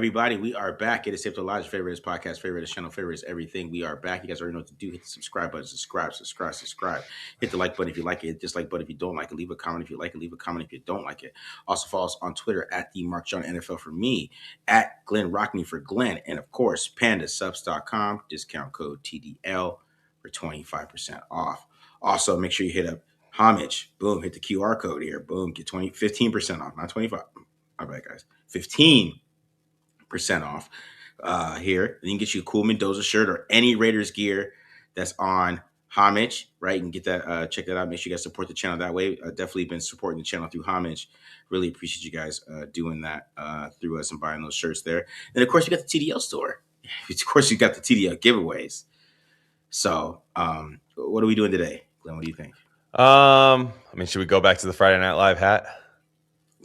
everybody? We are back. It is Hip to Lodge, favorite podcast, favorite channel, favorite everything. We are back. You guys already know what to do. Hit the subscribe button, subscribe. Hit the like button if you like it. Hit dislike button if you don't like it. Leave a comment if you like it. Leave a comment if you don't like it. Also follow us on Twitter at the Mark John NFL for me, at Glenn Rockney for Glenn, and of course, pandasubs.com. Discount code TDL for 25% off. Also, make sure you hit up Homage. Boom, hit the QR code here. Boom, get 15% off, not 25. My bad, guys. 15% off here. And you can get you a cool Mendoza shirt or any Raiders gear that's on Homage, right? You can get that, check that out. Make sure you guys support the channel that way. Definitely been supporting the channel through Homage. Really appreciate you guys doing that through us and buying those shirts there. And of course, you got the TDL store. Of course, you got the TDL giveaways. So, what are we doing today, Glenn? What do you think? Should we go back to the Friday Night Live hat?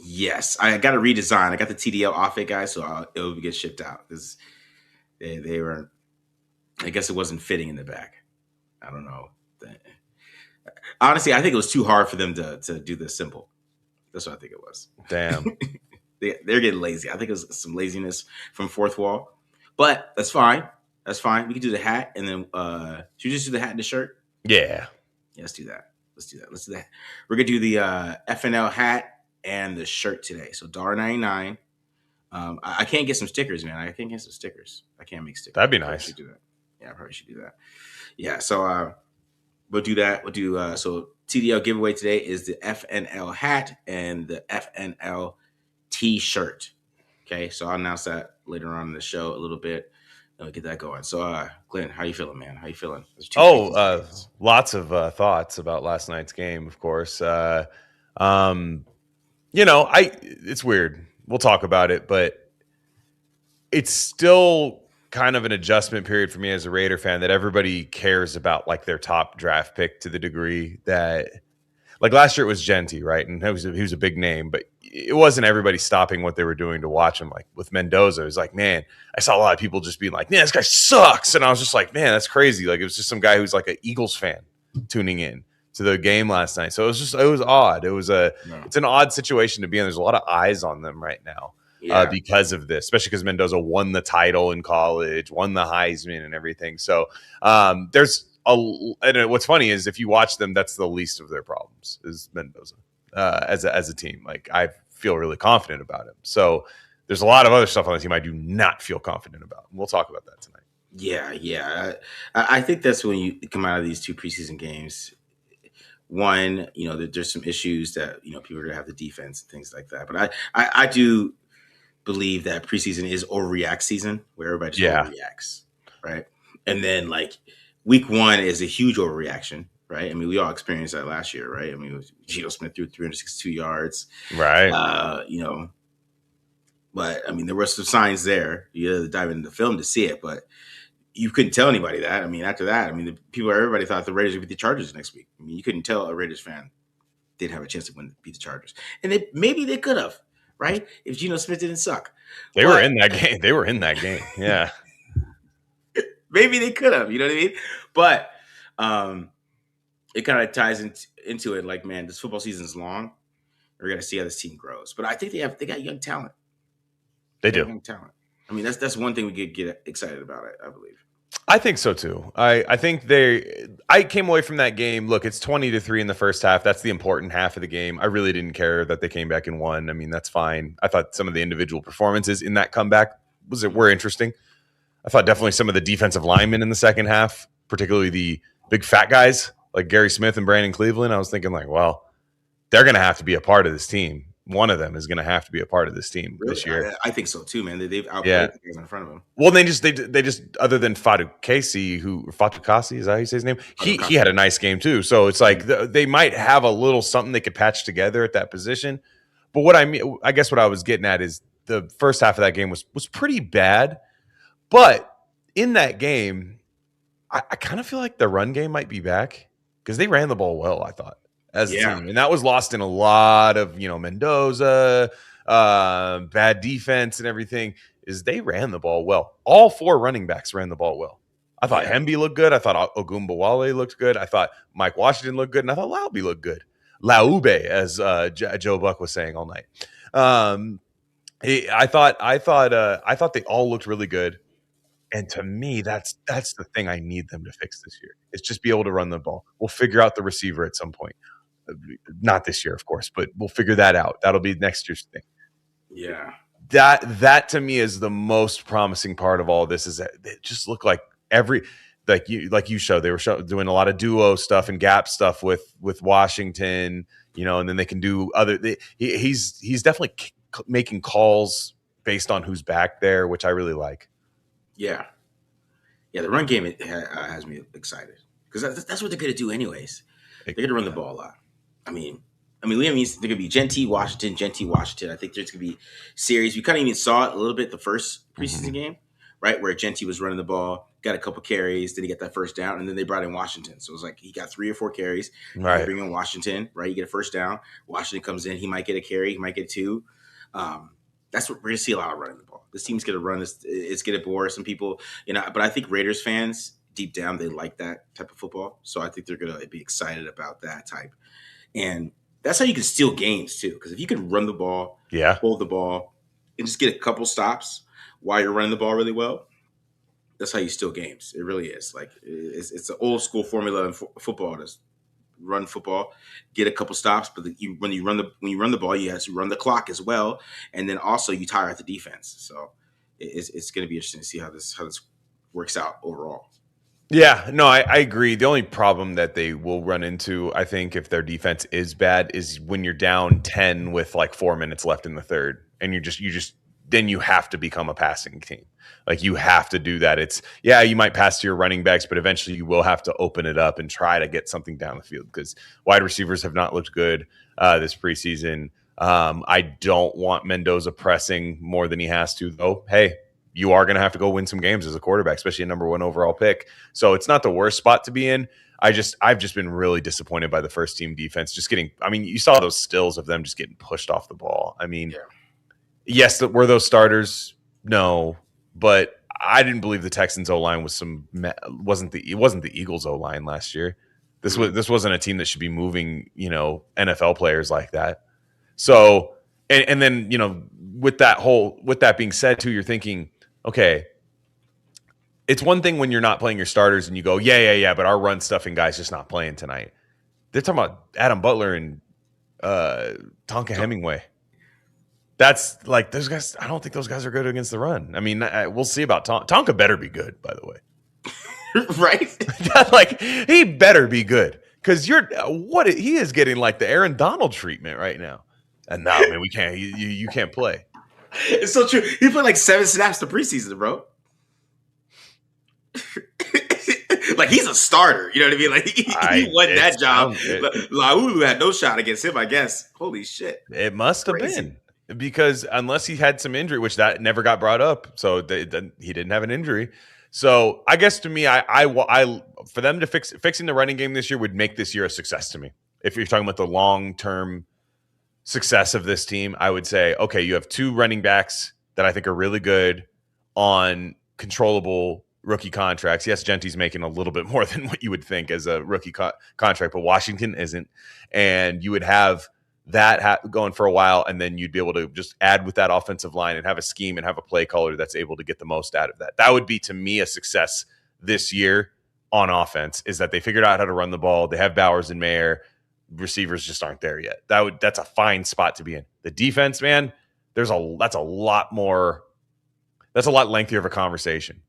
Yes, I got a redesign. I got the TDL off it, guys, so it'll get shipped out because they were. I guess it wasn't fitting in the back. I don't know. Honestly, I think it was too hard for them to do this simple. That's what I think it was. Damn, they're getting lazy. I think it was some laziness from Fourth Wall, but that's fine. That's fine. We can do the hat, and then should we just do the hat and the shirt? Yeah, let's do that. Let's do that. We're gonna do the FNL hat and the shirt today. So $1.99. I can't get some stickers, man. I can't get some stickers. I can't make stickers. That'd be nice. I should do that. Yeah, I probably should do that. Yeah, so we'll do that. We'll do so TDL giveaway today is the FNL hat and the FNL t-shirt. Okay, so I'll announce that later on in the show a little bit. And we'll get that going. So Glenn, how you feeling, man? How you feeling? Lots of thoughts about last night's game, of course. It's weird. We'll talk about it, but it's still kind of an adjustment period for me as a Raider fan that everybody cares about like their top draft pick to the degree that like last year it was Genty, right? And he was a big name, but it wasn't everybody stopping what they were doing to watch him. Like with Mendoza, it was like, man, I saw a lot of people just being like, man, this guy sucks. And I was just like, man, that's crazy. Like it was just some guy who's like an Eagles fan tuning in to the game last night. So it was odd. It's an odd situation to be in. There's a lot of eyes on them right now because of this, especially because Mendoza won the title in college, won the Heisman and everything. So and what's funny is if you watch them, that's the least of their problems is Mendoza as a team. Like I feel really confident about him. So there's a lot of other stuff on the team I do not feel confident about. And we'll talk about that tonight. Yeah. I think that's when you come out of these two preseason games. One, there's some issues that, people are going to have the defense and things like that. But I do believe that preseason is overreact season where everybody just overreacts, right? And then, like, week one is a huge overreaction, right? I mean, we all experienced that last year, right? I mean, Geno Smith threw 362 yards. Right. But, I mean, there were some signs there. You had to dive into the film to see it, but you couldn't tell anybody that. I mean, after that, everybody thought the Raiders would beat the Chargers next week. I mean, you couldn't tell a Raiders fan they'd have a chance to beat the Chargers. And maybe they could have, right? If Geno Smith didn't suck. They were in that game. They were in that game. Yeah. Maybe they could have, you know what I mean? But it kind of ties into it like, man, this football season is long. We're going to see how this team grows. But I think they got young talent. They do. Young talent. I mean, that's one thing we could get excited about, I believe. I think so too. I think I came away from that game. Look, it's 20-3 in the first half. That's the important half of the game. I really didn't care that they came back and won. I mean, that's fine. I thought some of the individual performances in that comeback were interesting. I thought definitely some of the defensive linemen in the second half, particularly the big fat guys like Gary Smith and Brandon Cleveland. I was thinking like, well, they're going to have to be a part of this team. One of them is going to have to be a part of this team this year. I think so too, man. They've outplayed the guys in front of them. Well, they just other than Fatukasi, is that how you say his name? He had a nice game too. So it's like they might have a little something they could patch together at that position. But what I guess what I was getting at is the first half of that game was pretty bad. But in that game, I kind of feel like the run game might be back because they ran the ball well, I thought. As a team. And that was lost in a lot of, Mendoza, bad defense and everything, is they ran the ball well. All four running backs ran the ball well. I thought Hemby looked good. I thought Ogumbawale looked good. I thought Mike Washington looked good. And I thought Laube looked good. Laube, as Joe Buck was saying all night. I thought they all looked really good. And to me, that's the thing I need them to fix this year. Is just be able to run the ball. We'll figure out the receiver at some point. Not this year, of course, but we'll figure that out. That'll be next year's thing. Yeah. That to me is the most promising part of all of this. Is that it just looked like every like you showed they were doing a lot of duo stuff and gap stuff with Washington, and then they can do other. He's definitely making calls based on who's back there, which I really like. Yeah. Yeah. The run game has me excited because that's what they're going to do anyways. They're going to run the ball a lot. I mean, Liam means they're going to be Genty Washington. I think there's going to be series. We kind of even saw it a little bit the first preseason game, right, where Genty was running the ball, got a couple carries, then he got that first down, and then they brought in Washington. So it was like he got 3 or 4 carries. Right. Bring in Washington, right? You get a first down. Washington comes in. He might get a carry. He might get 2. That's what we're going to see a lot of running the ball. This team's going to run this. It's going to bore some people, but I think Raiders fans, deep down, they like that type of football. So I think they're going to be excited about that type. And that's how you can steal games too. Because if you can run the ball, hold the ball, and just get a couple stops while you're running the ball really well, that's how you steal games. It really is. Like it's an old school formula in football. To run football, get a couple stops, but when you run the ball, you have to run the clock as well, and then also you tire out the defense. So it's going to be interesting to see how this works out overall. Yeah, no, I agree. The only problem that they will run into, I think, if their defense is bad, is when you're down 10 with like 4 minutes left in the third, and then you have to become a passing team. Like you have to do that. You might pass to your running backs, but eventually you will have to open it up and try to get something down the field because wide receivers have not looked good this preseason. I don't want Mendoza pressing more than he has to, though. Hey, you are going to have to go win some games as a quarterback, especially a number 1 overall pick. So it's not the worst spot to be in. I've just been really disappointed by the first team defense. You saw those stills of them just getting pushed off the ball. Yes, were those starters? No, but I didn't believe the Texans O-line wasn't the Eagles O-line last year. This wasn't a team that should be moving, NFL players like that. So, and then, with that being said too, you're thinking, okay, it's one thing when you're not playing your starters and you go, yeah, but our run stuffing guy's just not playing tonight. They're talking about Adam Butler and Tonka Hemingway. That's like those guys. I don't think those guys are good against the run. We'll see about Tonka. Better be good, by the way. Right? Like he better be good because he is getting like the Aaron Donald treatment right now. And no, man, we can't. You can't play. It's so true. He played like 7 snaps the preseason, bro. Like he's a starter. You know what I mean? Like he won that job. Laulu had no shot against him, I guess. Holy shit! It must have been. Because unless he had some injury, which that never got brought up, so he didn't have an injury. So I guess to me, I for them to fixing the running game this year would make this year a success to me. If you're talking about the long-term success of this team, I would say, okay, you have 2 running backs that I think are really good on controllable rookie contracts. Yes, Genty's making a little bit more than what you would think as a rookie contract, but Washington isn't. And you would have that going for a while, and then you'd be able to just add with that offensive line and have a scheme and have a play caller that's able to get the most out of that. That would be, to me, a success this year on offense, is that they figured out how to run the ball. They have Bowers and Mayer. Receivers just aren't there yet. That's a fine spot to be in. The defense, man, that's a lot lengthier of a conversation.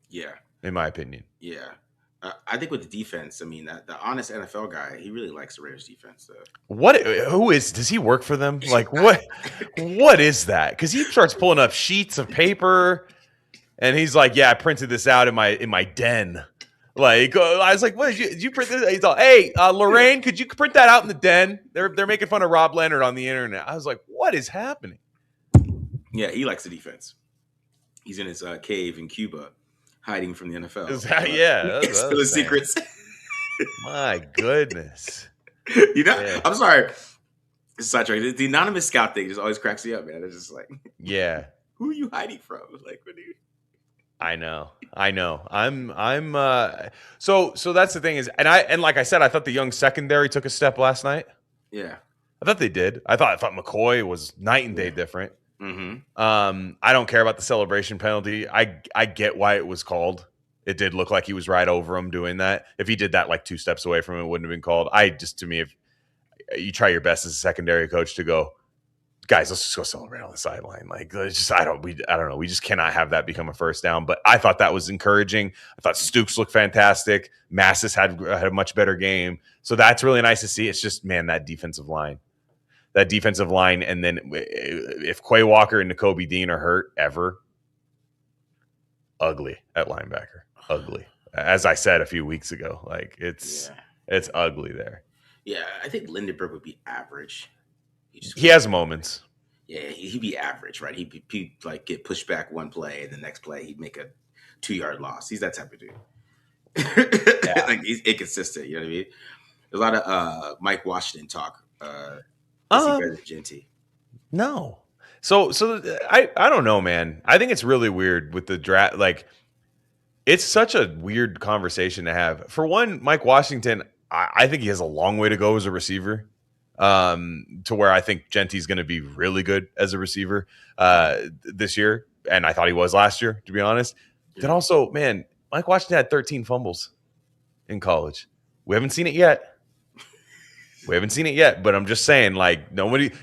Yeah. In my opinion. Yeah. I think with the defense, the honest NFL guy, he really likes the Raiders defense. Does he work for them? Like, what is that? Because he starts pulling up sheets of paper and he's like, yeah, I printed this out in my den. Like, I was like, what did you print this? He's all, hey, Lorraine, could you print that out in the den? They're making fun of Rob Leonard on the internet. I was like, what is happening? Yeah, he likes the defense. He's in his cave in Cuba, hiding from the NFL. Still his secrets. My goodness. I'm sorry. The anonymous scout thing just always cracks me up, man. It's just like, who are you hiding from? Like, what do you? I know. So that's the thing is, and like I said, I thought the young secondary took a step last night. Yeah. I thought they did. I thought McCoy was night and day different. Mm-hmm. I don't care about the celebration penalty. I get why it was called. It did look like he was right over him doing that. If he did that like 2 steps away from him, it wouldn't have been called. To me, if you try your best as a secondary coach to go, guys, let's just go celebrate on the sideline. Like, I don't know. We just cannot have that become a first down. But I thought that was encouraging. I thought Stooks looked fantastic. Massis had a much better game. So that's really nice to see. It's just, man, that defensive line. And then if Quay Walker and Nakobe Dean are hurt ever, ugly at linebacker. Ugly. As I said a few weeks ago, like it's Yeah. it's ugly there. Yeah, I think Lindenberg would be average. He has moments. Yeah, he'd be average, right? He'd like get pushed back one play, and the next play he'd make a 2 yard loss. He's that type of dude. Yeah. Like he's inconsistent. You know what I mean? There's a lot of Mike Washington talk. Is he better Um, than Genty? no. So I don't know, man. I think it's really weird with the draft. Like, it's such a weird conversation to have. For one, Mike Washington, I think he has a long way to go as a receiver. To where I think Genty's going to be really good as a receiver this year, and I thought he was last year, to be honest. Then also, man, Mike Washington had 13 fumbles in college. We haven't seen it yet. But I'm just saying, like,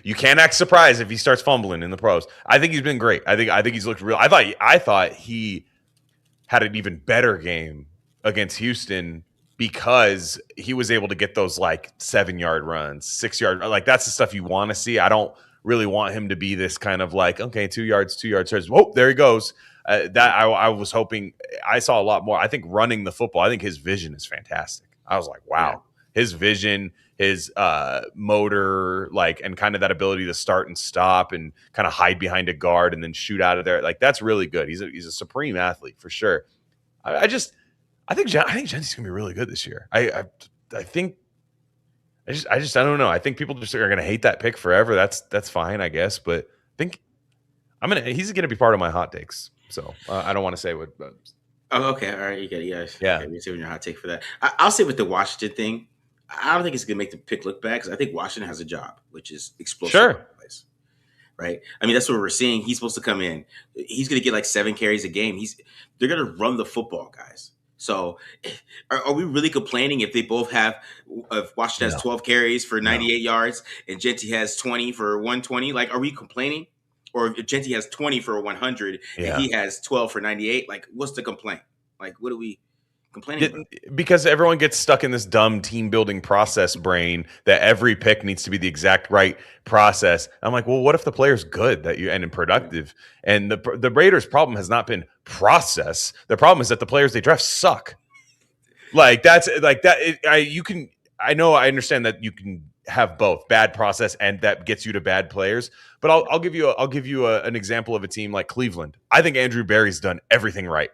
you can't act surprised if he starts fumbling in the pros. I think he's been great. I think he's looked real. I thought he had an even better game against Houston because he was able to get those like 7 yard runs, 6 yard, like that's the stuff you want to see. I don't really want him to be this kind of like, okay, 2 yards, whoa, there he goes. I was hoping I saw a lot more. I think running the football, I think his vision is fantastic. I was like, Yeah. wow, his vision, his motor, like, and kind of that ability to start and stop and kind of hide behind a guard and then shoot out of there. Like, that's really good. He's a supreme athlete for sure. I think Genty's gonna be really good this year. I think I don't know. I think people just are gonna hate that pick forever. That's fine, I guess. But I think he's gonna be part of my hot takes. So I don't want to say what. But Oh, okay. All right. You got it. Yes. yeah, Okay. We're saving your hot take for that. I'll say with the Washington thing, I don't think it's going to make the pick look bad because I think Washington has a job, which is explosive sure. plays. Right. I mean, that's what we're seeing. He's supposed to come in. He's going to get like 7 carries a game. They're going to run the football, guys. So, are we really complaining if they both have? If Washington has No, 12 carries for no. 98 yards and Genty has 20 for 120, like, are we complaining? Or if Genty has 20 for 100 and Yeah. he has 12 for 98, like, what's the complaint? Like, what are we complaining about? Because everyone gets stuck in this dumb team building process brain that every pick needs to be the exact right process. I'm like, well, what if the player's good and productive? And the Raiders' problem has not been process. The problem is that the players they draft suck. Like, that's like that. I understand that you can have both bad process and that gets you to bad players. But I'll give you an example of a team like Cleveland. I think Andrew Berry's done everything right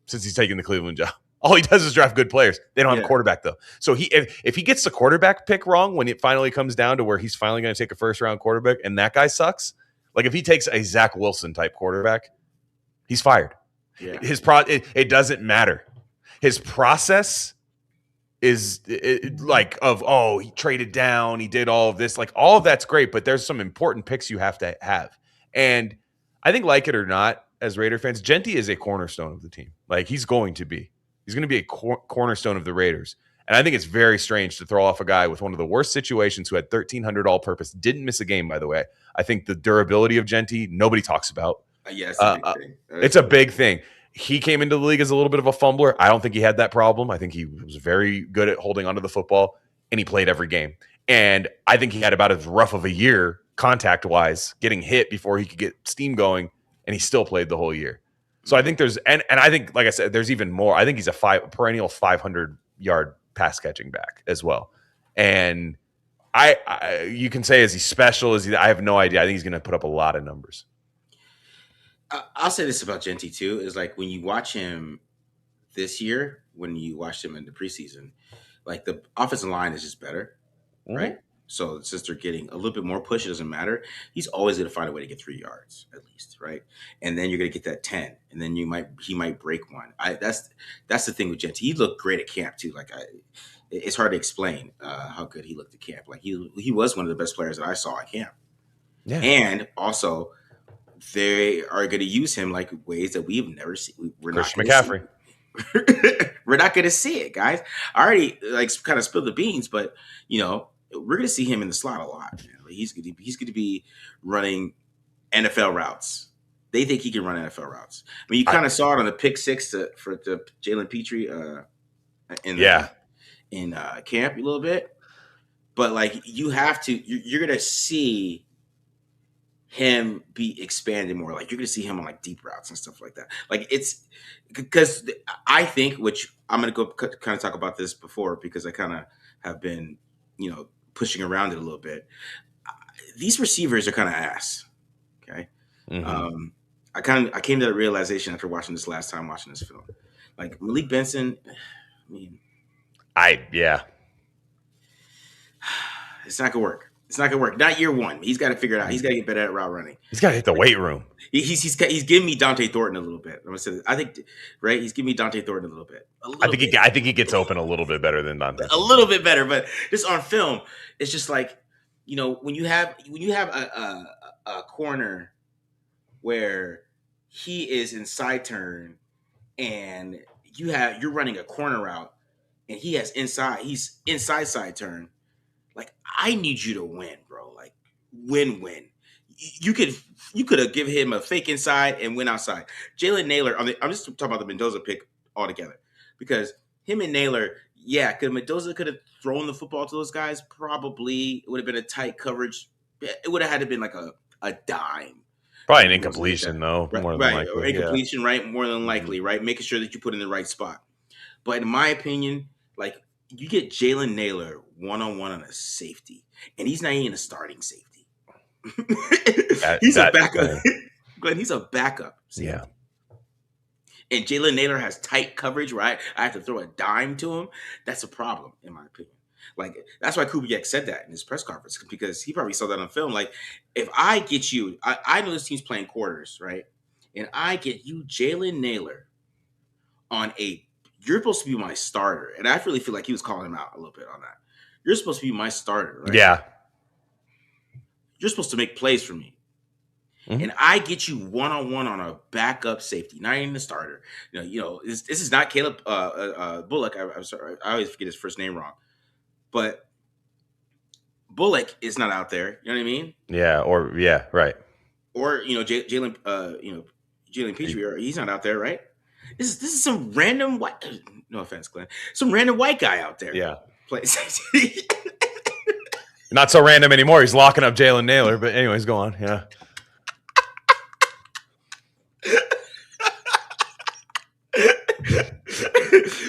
since he's taken the Cleveland job. All he does is draft good players. They don't have a quarterback though. So if he gets the quarterback pick wrong when it finally comes down to where he's finally going to take a first round quarterback and that guy sucks, like if he takes a Zach Wilson type quarterback, he's fired. Yeah. It doesn't matter. His process is he traded down, he did all of this, like all of that's great, but there's some important picks you have to have. And I think, like it or not, as Raider fans, Genty is a cornerstone of the team. Like he's going to be a cornerstone of the Raiders. And I think it's very strange to throw off a guy with one of the worst situations who had 1,300 all-purpose, didn't miss a game, by the way. I think the durability of Genty, nobody talks about. Yeah, it's a big thing. It's a big thing. He came into the league as a little bit of a fumbler. I don't think he had that problem. I think he was very good at holding onto the football, and he played every game. And I think he had about as rough of a year contact-wise, getting hit before he could get steam going, and he still played the whole year. So I think there's and I think, like I said, there's even more. I think he's a perennial 500-yard pass catching back as well. And you can say, is he special? I have no idea. I think he's going to put up a lot of numbers. I'll say this about Genty too: is like when you watch him this year, when you watched him in the preseason, like the offensive line is just better, right? So since they're getting a little bit more push, it doesn't matter. He's always going to find a way to get 3 yards at least, right? And then you're going to get that 10, and then he might break one. That's the thing with Genty. He looked great at camp too. Like it's hard to explain how good he looked at camp. Like he was one of the best players that I saw at camp. Yeah. And also they are going to use him like ways that we've never seen. We're not Christian going to see. McCaffrey. We're not going to see it, guys. I already like kind of spilled the beans, but we're going to see him in the slot a lot. Man. Like, he's going to be running NFL routes. They think he can run NFL routes. I mean, you kind of saw it on the pick six for the Jalen Petrie in camp a little bit, but like you have to, you're going to see him be expanded more. Like you're going to see him on like deep routes and stuff like that. Like it's because I think, which I'm going to go kind of talk about this before because I kind of have been, pushing around it a little bit. These receivers are kind of ass. Okay. Mm-hmm. I came to that realization after watching this film. Like Malik Benson, I mean, it's not gonna work. It's not gonna work. Not year one. He's got to figure it out. He's got to get better at route running. He's got to hit the weight room. He's giving me Dante Thornton a little bit. I'm gonna say this. I think right. He's giving me Dante Thornton a little bit. I think he gets open a little bit better than Dante. A little bit better, but just on film, it's just like when you have a corner where he is in side turn and you're running a corner route and he's inside side turn. Like I need you to win, bro. Like win. You could have given him a fake inside and win outside. Jalen Naylor, I'm just talking about the Mendoza pick altogether because him and Naylor, Mendoza could have thrown the football to those guys. Probably it would have been a tight coverage. It would have had to been like a dime. Probably an incompletion, though. Right, more than right. likely. Or incompletion, yeah. Right? More than likely, right? Making sure that you put in the right spot. But in my opinion, like you get Jalen Naylor one-on-one on a safety, and he's not even a starting safety. He's a backup. Glenn, he's a backup safety. Yeah. And Jalen Naylor has tight coverage, right? I have to throw a dime to him. That's a problem, in my opinion. Like, that's why Kubiak said that in his press conference, because he probably saw that on film. Like, if I get you, I know this team's playing quarters, right? And I get you Jalen Naylor you're supposed to be my starter. And I really feel like he was calling him out a little bit on that. You're supposed to be my starter, right? Yeah. You're supposed to make plays for me. Mm-hmm. And I get you one-on-one on a backup safety, not even the starter. This is not Caleb Bullock. I'm sorry. I always forget his first name wrong. But Bullock is not out there. You know what I mean? Yeah. Right. Or Jalen Petrie, he's not out there, right? This is some random white. No offense, Glenn. Some random white guy out there. Yeah. Plays. Not so random anymore. He's locking up Jalen Naylor. But anyways, go on. Yeah.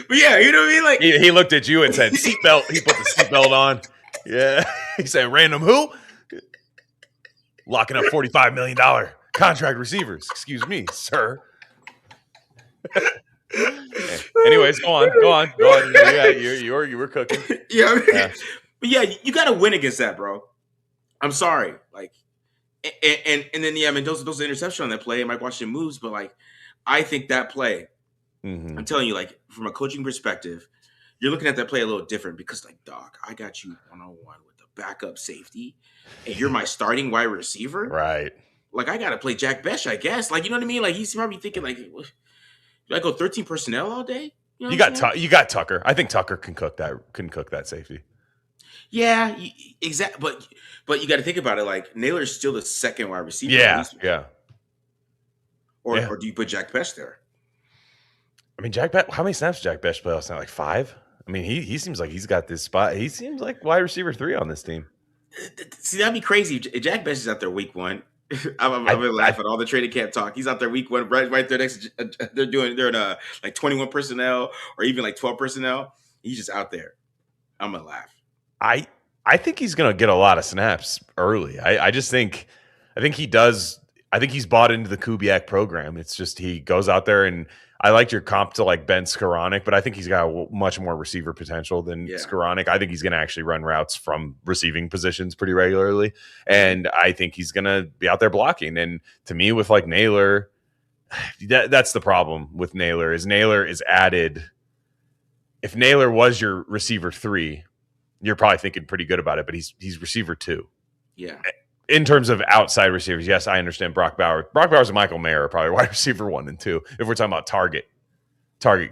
But yeah, you know what I mean? Like he looked at you and said, "Seatbelt." He put the seatbelt on. Yeah. He said, "Random who?" Locking up $45 million contract receivers. Excuse me, sir. Anyways, go on. Yeah, you were cooking. Yeah. But yeah, you got to win against that, bro. I'm sorry. Like, and then those interceptions on that play, and Mike Washington moves, but like, I think that play. Mm-hmm. I'm telling you, like, from a coaching perspective, you're looking at that play a little different because, like, dog, I got you one-on-one with the backup safety, and you're my starting wide receiver. Right. Like, I got to play Jack Besh, I guess. Like, you know what I mean? Like, he's probably thinking, like, do I go 13 personnel all day? You got Tucker. I think Tucker can cook that safety. Yeah, exactly. But you got to think about it. Like, Naylor's still the second wide receiver. Yeah. Or do you put Jack Besh there? I mean, how many snaps did Jack Besh play last night? Like 5? I mean, he seems like he's got this spot. He seems like wide receiver 3 on this team. See, that'd be crazy. If Jack Besh is out there week 1. I'm gonna laugh at all the training camp talk. He's out there week 1, right there next. They're in like 21 personnel or even like 12 personnel. He's just out there. I'm gonna laugh. I think he's gonna get a lot of snaps early. I think he does. I think he's bought into the Kubiak program. It's just he goes out there, and I liked your comp to like Ben Skoranek, but I think he's got much more receiver potential than Skoranek. I think he's going to actually run routes from receiving positions pretty regularly, and I think he's going to be out there blocking. And to me, with like Naylor, that's the problem with Naylor is added. If Naylor was your receiver 3, you're probably thinking pretty good about it, but he's receiver 2. Yeah. in terms of outside receivers, yes, I understand Brock Bowers. Brock Bowers and Michael Mayer are probably wide receiver 1 and 2 if we're talking about target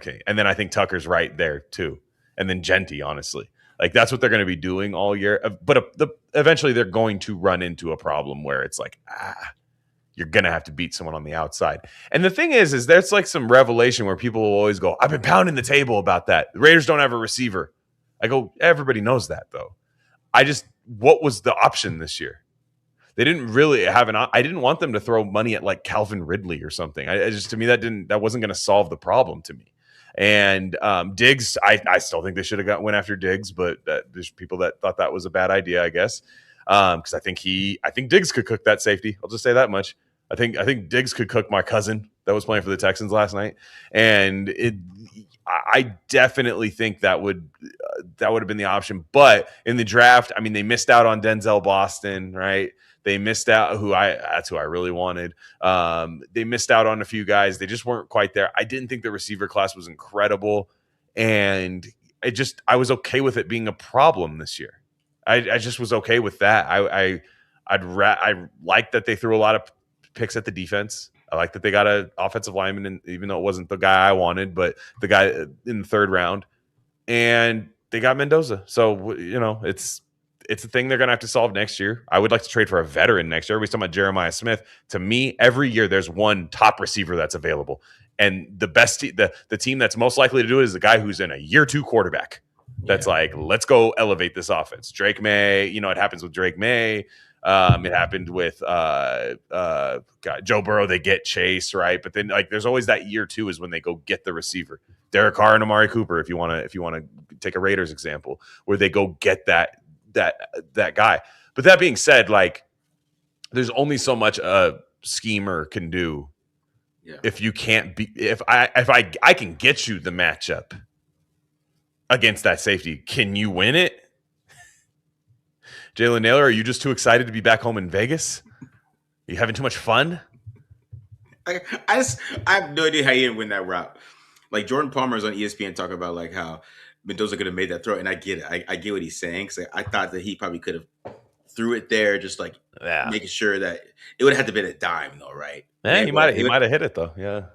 king. And then I think Tucker's right there too. And then Genty, honestly. Like that's what they're going to be doing all year. But eventually they're going to run into a problem where it's like, you're going to have to beat someone on the outside. And the thing is there's like some revelation where people will always go, I've been pounding the table about that. The Raiders don't have a receiver. I go, everybody knows that though. What was the option this year? They didn't really have I didn't want them to throw money at like Calvin Ridley or something. To me, that wasn't going to solve the problem to me. And Diggs, I still think they should have went after Diggs, but there's people that thought that was a bad idea, I guess. Because I think Diggs could cook that safety. I'll just say that much. I think Diggs could cook my cousin that was playing for the Texans last night, and I definitely think that would have been the option. But in the draft, I mean, they missed out on Denzel Boston, right? They missed out that's who I really wanted. They missed out on a few guys. They just weren't quite there. I didn't think the receiver class was incredible. And I was okay with it being a problem this year. I just was okay with that. I like that they threw a lot of picks at the defense. I like that they got an offensive lineman, and even though it wasn't the guy I wanted, but the guy in the third round, and they got Mendoza. So, it's a thing they're going to have to solve next year. I would like to trade for a veteran next year. Everybody's talking about Jeremiah Smith. To me, every year there's one top receiver that's available. And the best the team that's most likely to do it is the guy who's in a year 2 quarterback. That's like, let's go elevate this offense. Drake May, it happens with Drake May. It happened with Joe Burrow. They get Chase, right? But then there's always that year 2 is when they go get the receiver. Derek Carr and Amari Cooper, if you want to take a Raiders example, where they go get that guy. But that being said, there's only so much a schemer can do. Yeah. If you can't be, if I can get you the matchup against that safety, can you win it? Jalen Naylor, are you just too excited to be back home in Vegas? Are you having too much fun? I have no idea how you didn't win that route. Like Jordan Palmer is on ESPN talking about how Mendoza could have made that throw, and I get it. I get what he's saying. Because I thought that he probably could have threw it there, just making sure that it would have had to be a dime, though, right? Yeah, he might have hit it though. Yeah,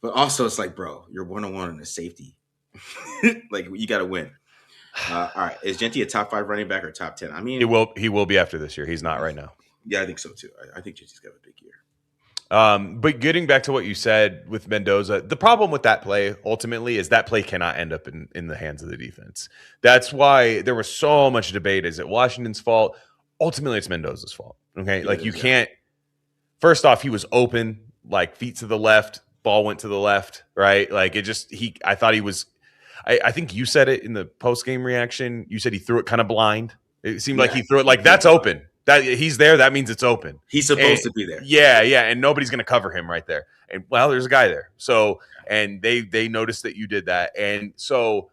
but also it's bro, you're 1-on-1 in the safety. You got to win. All right, is Genty a top 5 running back or top 10? I mean, he will be after this year. He's not right now. Yeah, I think so too. I think Genty's got a big year. But getting back to what you said with Mendoza, the problem with that play ultimately is that play cannot end up in the hands of the defense. That's why there was so much debate. Is it Washington's fault? Ultimately, it's Mendoza's fault. Okay. Yeah, you can't, first off, he was open, feet to the left, ball went to the left, right? I thought he was, I think you said it in the post-game reaction. You said he threw it kind of blind. It seemed like he threw it that's open. That he's there, that means it's open. He's supposed to be there. Yeah, and nobody's going to cover him right there. And there's a guy there. So, and they noticed that you did that, and so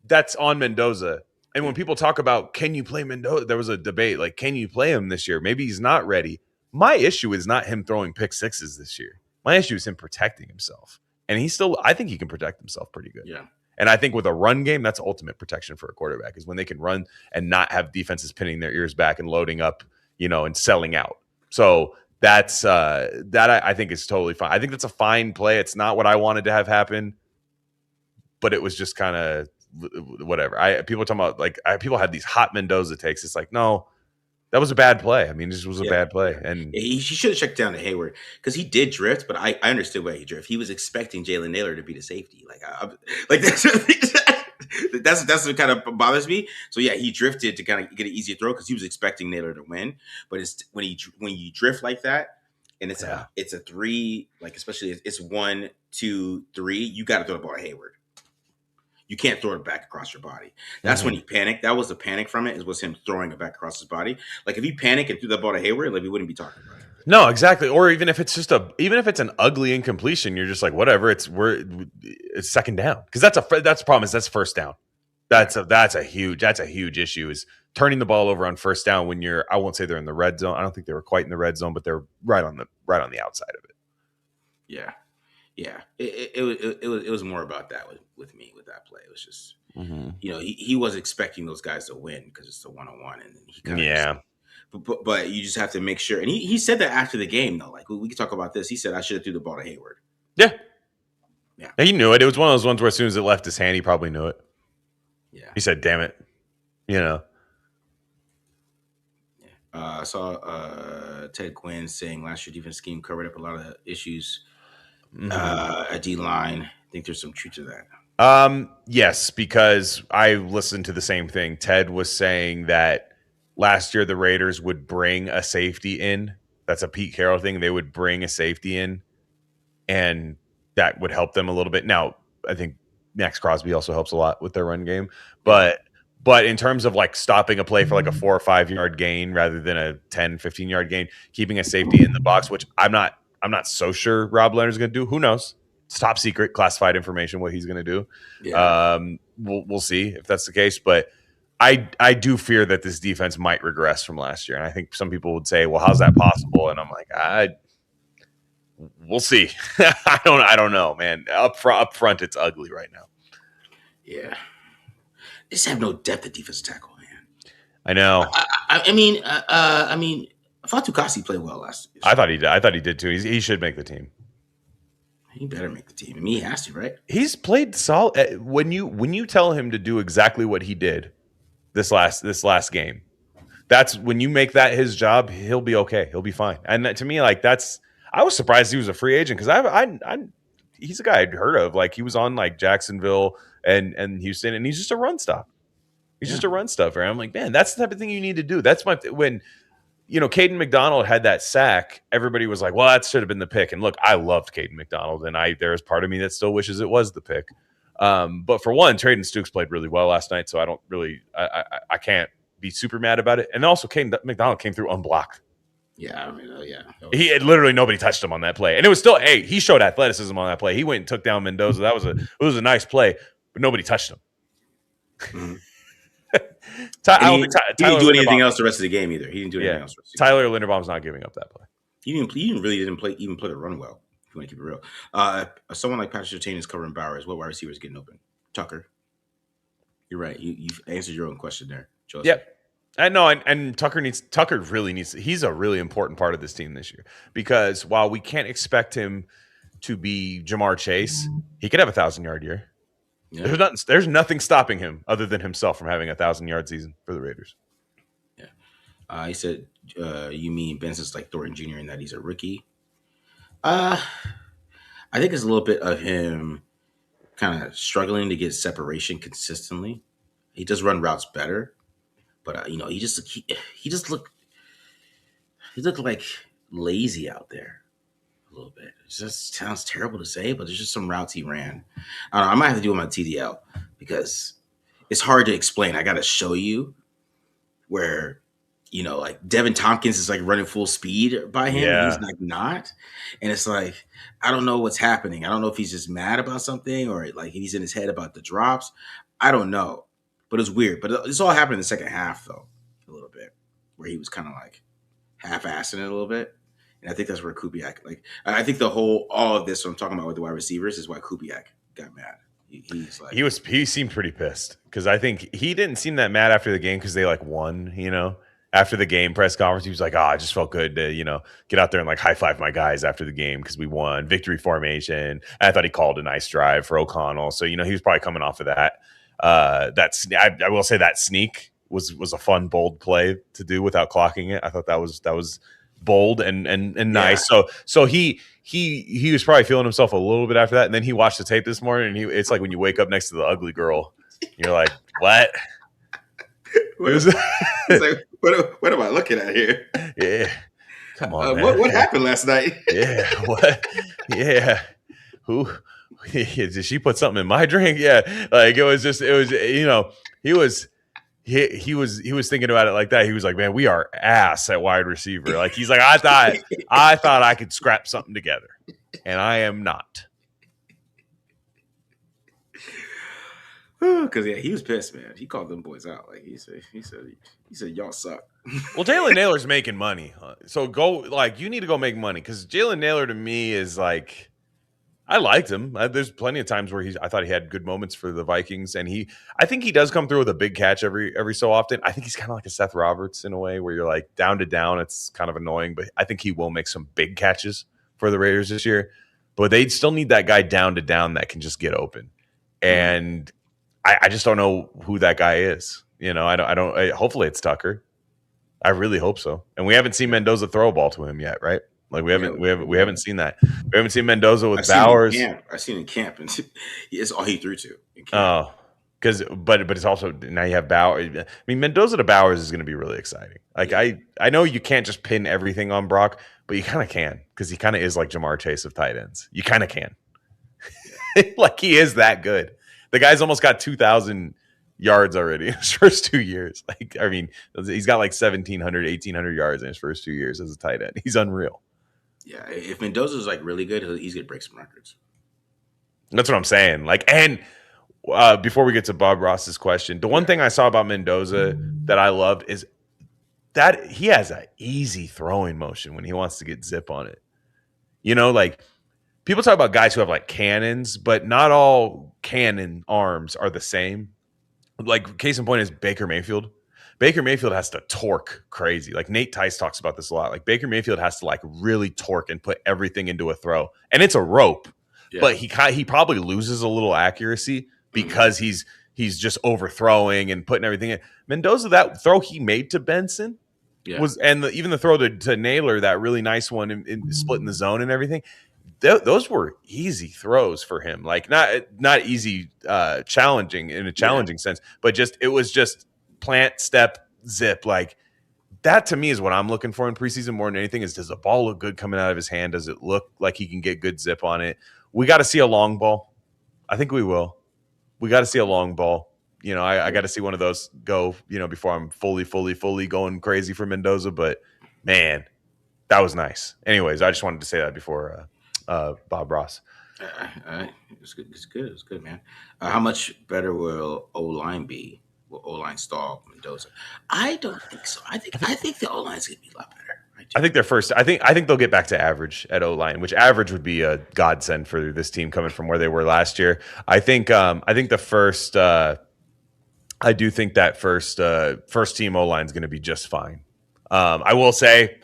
that's on Mendoza. And when people talk about can you play Mendoza, there was a debate can you play him this year? Maybe he's not ready. My issue is not him throwing pick sixes this year. My issue is him protecting himself, and I think he can protect himself pretty good. Yeah. And I think with a run game, that's ultimate protection for a quarterback is when they can run and not have defenses pinning their ears back and loading up, and selling out. So that's I think is totally fine. I think that's a fine play. It's not what I wanted to have happen, but it was just kind of whatever. People are talking about people had these hot Mendoza takes. It's no, that was a bad play. I mean, this was a bad play, and he should have checked down to Hayward because he did drift, but I understood why he drifted. He was expecting Jalen Naylor to be the safety. That's what kind of bothers me. So yeah, he drifted to kind of get an easier throw because he was expecting Naylor to win. But it's when you drift like that, and it's a 3, especially it's 1, 2, 3. You got to throw the ball to Hayward. You can't throw it back across your body. That's when he panicked. That was the panic from it. Was him throwing it back across his body. If he panicked and threw the ball to Hayward, we wouldn't be talking about it. No, exactly. Or even if it's an ugly incompletion, you're just whatever. It's second down because that's the problem is that's first down. That's a huge issue is turning the ball over on first down when I won't say they're in the red zone. I don't think they were quite in the red zone, but they're right on the outside of it. Yeah. Yeah, it was more about that with me with that play. It was just he was expecting those guys to win because it's the 1-on-1, and he kind of but you just have to make sure. And he said that after the game though. Like we can talk about this. He said I should have threw the ball to Hayward. Yeah. Yeah. He knew it. It was one of those ones where as soon as it left his hand, he probably knew it. Yeah. He said, "Damn it," you know. I saw Ted Quinn saying last year defense scheme covered up a lot of issues at D line. I think there's some truth to that. Yes, because I listened to the same thing. Ted was saying that last year the Raiders would bring a safety in. That's a Pete Carroll thing. They would bring a safety in, and that would help them a little bit. Now, I think Max Crosby also helps a lot with their run game, but in terms of like stopping a play for like a 4 or 5 yard gain rather than a 10, 15 yard gain, keeping a safety in the box, which I'm not so sure Rob Leonard's going to do. Who knows? It's top secret, classified information what he's going to do. Yeah. We'll see if that's the case, but I do fear that this defense might regress from last year, and I think some people would say, "Well, how's that possible?" And I'm like, we'll see. I don't know, man. Up front, it's ugly right now. Yeah. They just have no depth at defensive tackle, man. I know. I mean, Fatu Kasi played well last year. I thought he did. I thought he did too. He should make the team. He better make the team. I mean, he has to, right? He's played solid. When you tell him to do exactly what he did this last game, that's when you make that his job. He'll be okay. He'll be fine. And that, to me, like that's. I was surprised he was a free agent because he's a guy I'd heard of. Like he was on like Jacksonville and Houston, and he's just a run stop. He's just a run stuffer. And I'm like, man, that's the type of thing you need to do. That's when Caden McDonald had that sack, everybody was like, well, that should have been the pick. And look, I loved Caden McDonald, and there is part of me that still wishes it was the pick. But for one, Traden Stukes played really well last night, so I don't really I can't be super mad about it. And also Caden McDonald came through unblocked. Yeah, I mean, yeah. He had literally nobody touched him on that play. And it was still, he showed athleticism on that play. He went and took down Mendoza. It was a nice play, but nobody touched him. Mm-hmm. He didn't do anything else the rest of the game either. He didn't do anything else. Tyler Linderbaum's not giving up that play. He didn't play the run well. If you want to keep it real, someone like Patrick Surtain is covering Bowers. What wide receiver is getting open? Tucker. You're right. You've answered your own question there, Joseph. Yep. I know, and Tucker really needs. He's a really important part of this team this year because while we can't expect him to be Jamar Chase, he could have a 1,000-yard year. Yeah. There's nothing stopping him other than himself from having a 1,000-yard season for the Raiders. Yeah, he said, "You mean Benson's like Thornton Jr. in that he's a rookie?" I think it's a little bit of him kind of struggling to get separation consistently. He does run routes better. But he just looked like lazy out there a little bit. It just sounds terrible to say, but there's just some routes he ran. I don't know. I might have to do it with my TDL because it's hard to explain. I got to show you where like Devin Tompkins is like running full speed by him, and he's like not. And it's like I don't know what's happening. I don't know if he's just mad about something or like he's in his head about the drops. I don't know. But it's weird. But this all happened in the second half, though, a little bit, where he was kind of like half-assing it a little bit. And I think that's where Kubiak, I think all of this, what I'm talking about with the wide receivers, is why Kubiak got mad. He's like, he seemed pretty pissed because I think he didn't seem that mad after the game because they won. After the game press conference, he was like, I just felt good to get out there and high five my guys after the game because we won, victory formation. I thought he called a nice drive for O'Connell, so he was probably coming off of that. I will say that sneak was a fun, bold play to do without clocking it. I thought that was bold and nice. Yeah. So he was probably feeling himself a little bit after that. And then he watched the tape this morning, and it's like when you wake up next to the ugly girl, you're like, what? What am I looking at here? Yeah, come on. Man. What happened last night? Yeah, what? Yeah, who? Did she put something in my drink? Yeah, he was thinking about it like that. He was like, man, we are ass at wide receiver. He's like, I thought I could scrap something together, and I am not. Because he was pissed, man. He called them boys out. He said y'all suck. Well, Jalen Naylor's making money, so go you need to go make money because Jalen Naylor to me is like. I liked him. There's plenty of times where I thought he had good moments for the Vikings, and I think he does come through with a big catch every so often. I think he's kind of like a Seth Roberts in a way, where you're like down to down, it's kind of annoying, but I think he will make some big catches for the Raiders this year. But they still need that guy down to down that can just get open, and I just don't know who that guy is. Hopefully it's Tucker. I really hope so. And we haven't seen Mendoza throw a ball to him yet, right? Like we haven't seen that. We haven't seen Mendoza with Bowers. I've seen him in camp, and it's all he threw to. Oh, but it's also now you have Bowers. I mean, Mendoza to Bowers is going to be really exciting. Like I know you can't just pin everything on Brock, but you kind of can, because he kind of is like Jamar Chase of tight ends. You kind of can. Like, he is that good. The guy's almost got 2,000 yards already in his first 2 years. Like, I mean, he's got like 1,700, 1,800 yards in his first 2 years as a tight end. He's unreal. Yeah, if Mendoza's like really good, he's gonna break some records. That's what I'm saying. Like, and before we get to Bob Ross's question, the one thing I saw about Mendoza that I loved is that he has an easy throwing motion when he wants to get zip on it. Like, people talk about guys who have like cannons, but not all cannon arms are the same. Like, case in point is Baker Mayfield. Baker Mayfield has to torque crazy. Like, Nate Tice talks about this a lot. Like, Baker Mayfield has to like really torque and put everything into a throw, and it's a rope. Yeah. But he probably loses a little accuracy because he's just overthrowing and putting everything in. Mendoza, that throw he made to Benson was, and even the throw to Naylor, that really nice one in splitting the zone and everything. Those were easy throws for him. Like, not easy, challenging in a challenging sense, but it was just plant, step, zip. Like, that to me is what I'm looking for in preseason more than anything. Is, does the ball look good coming out of his hand? Does it look like he can get good zip on it? We got to see a long ball. I think we will. We got to see a long ball. I got to see one of those go, before I'm fully going crazy for Mendoza. But, man, that was nice. Anyways, I just wanted to say that before Bob Ross. It's good. It's good, man. How much better will O-line be? Will O-line stall Mendoza? I don't think so. I think the O-line is going to be a lot better. I think they're first. I think they'll get back to average at O-line, which average would be a godsend for this team coming from where they were last year. I think the first. I do think that first team O-line is going to be just fine. I will say,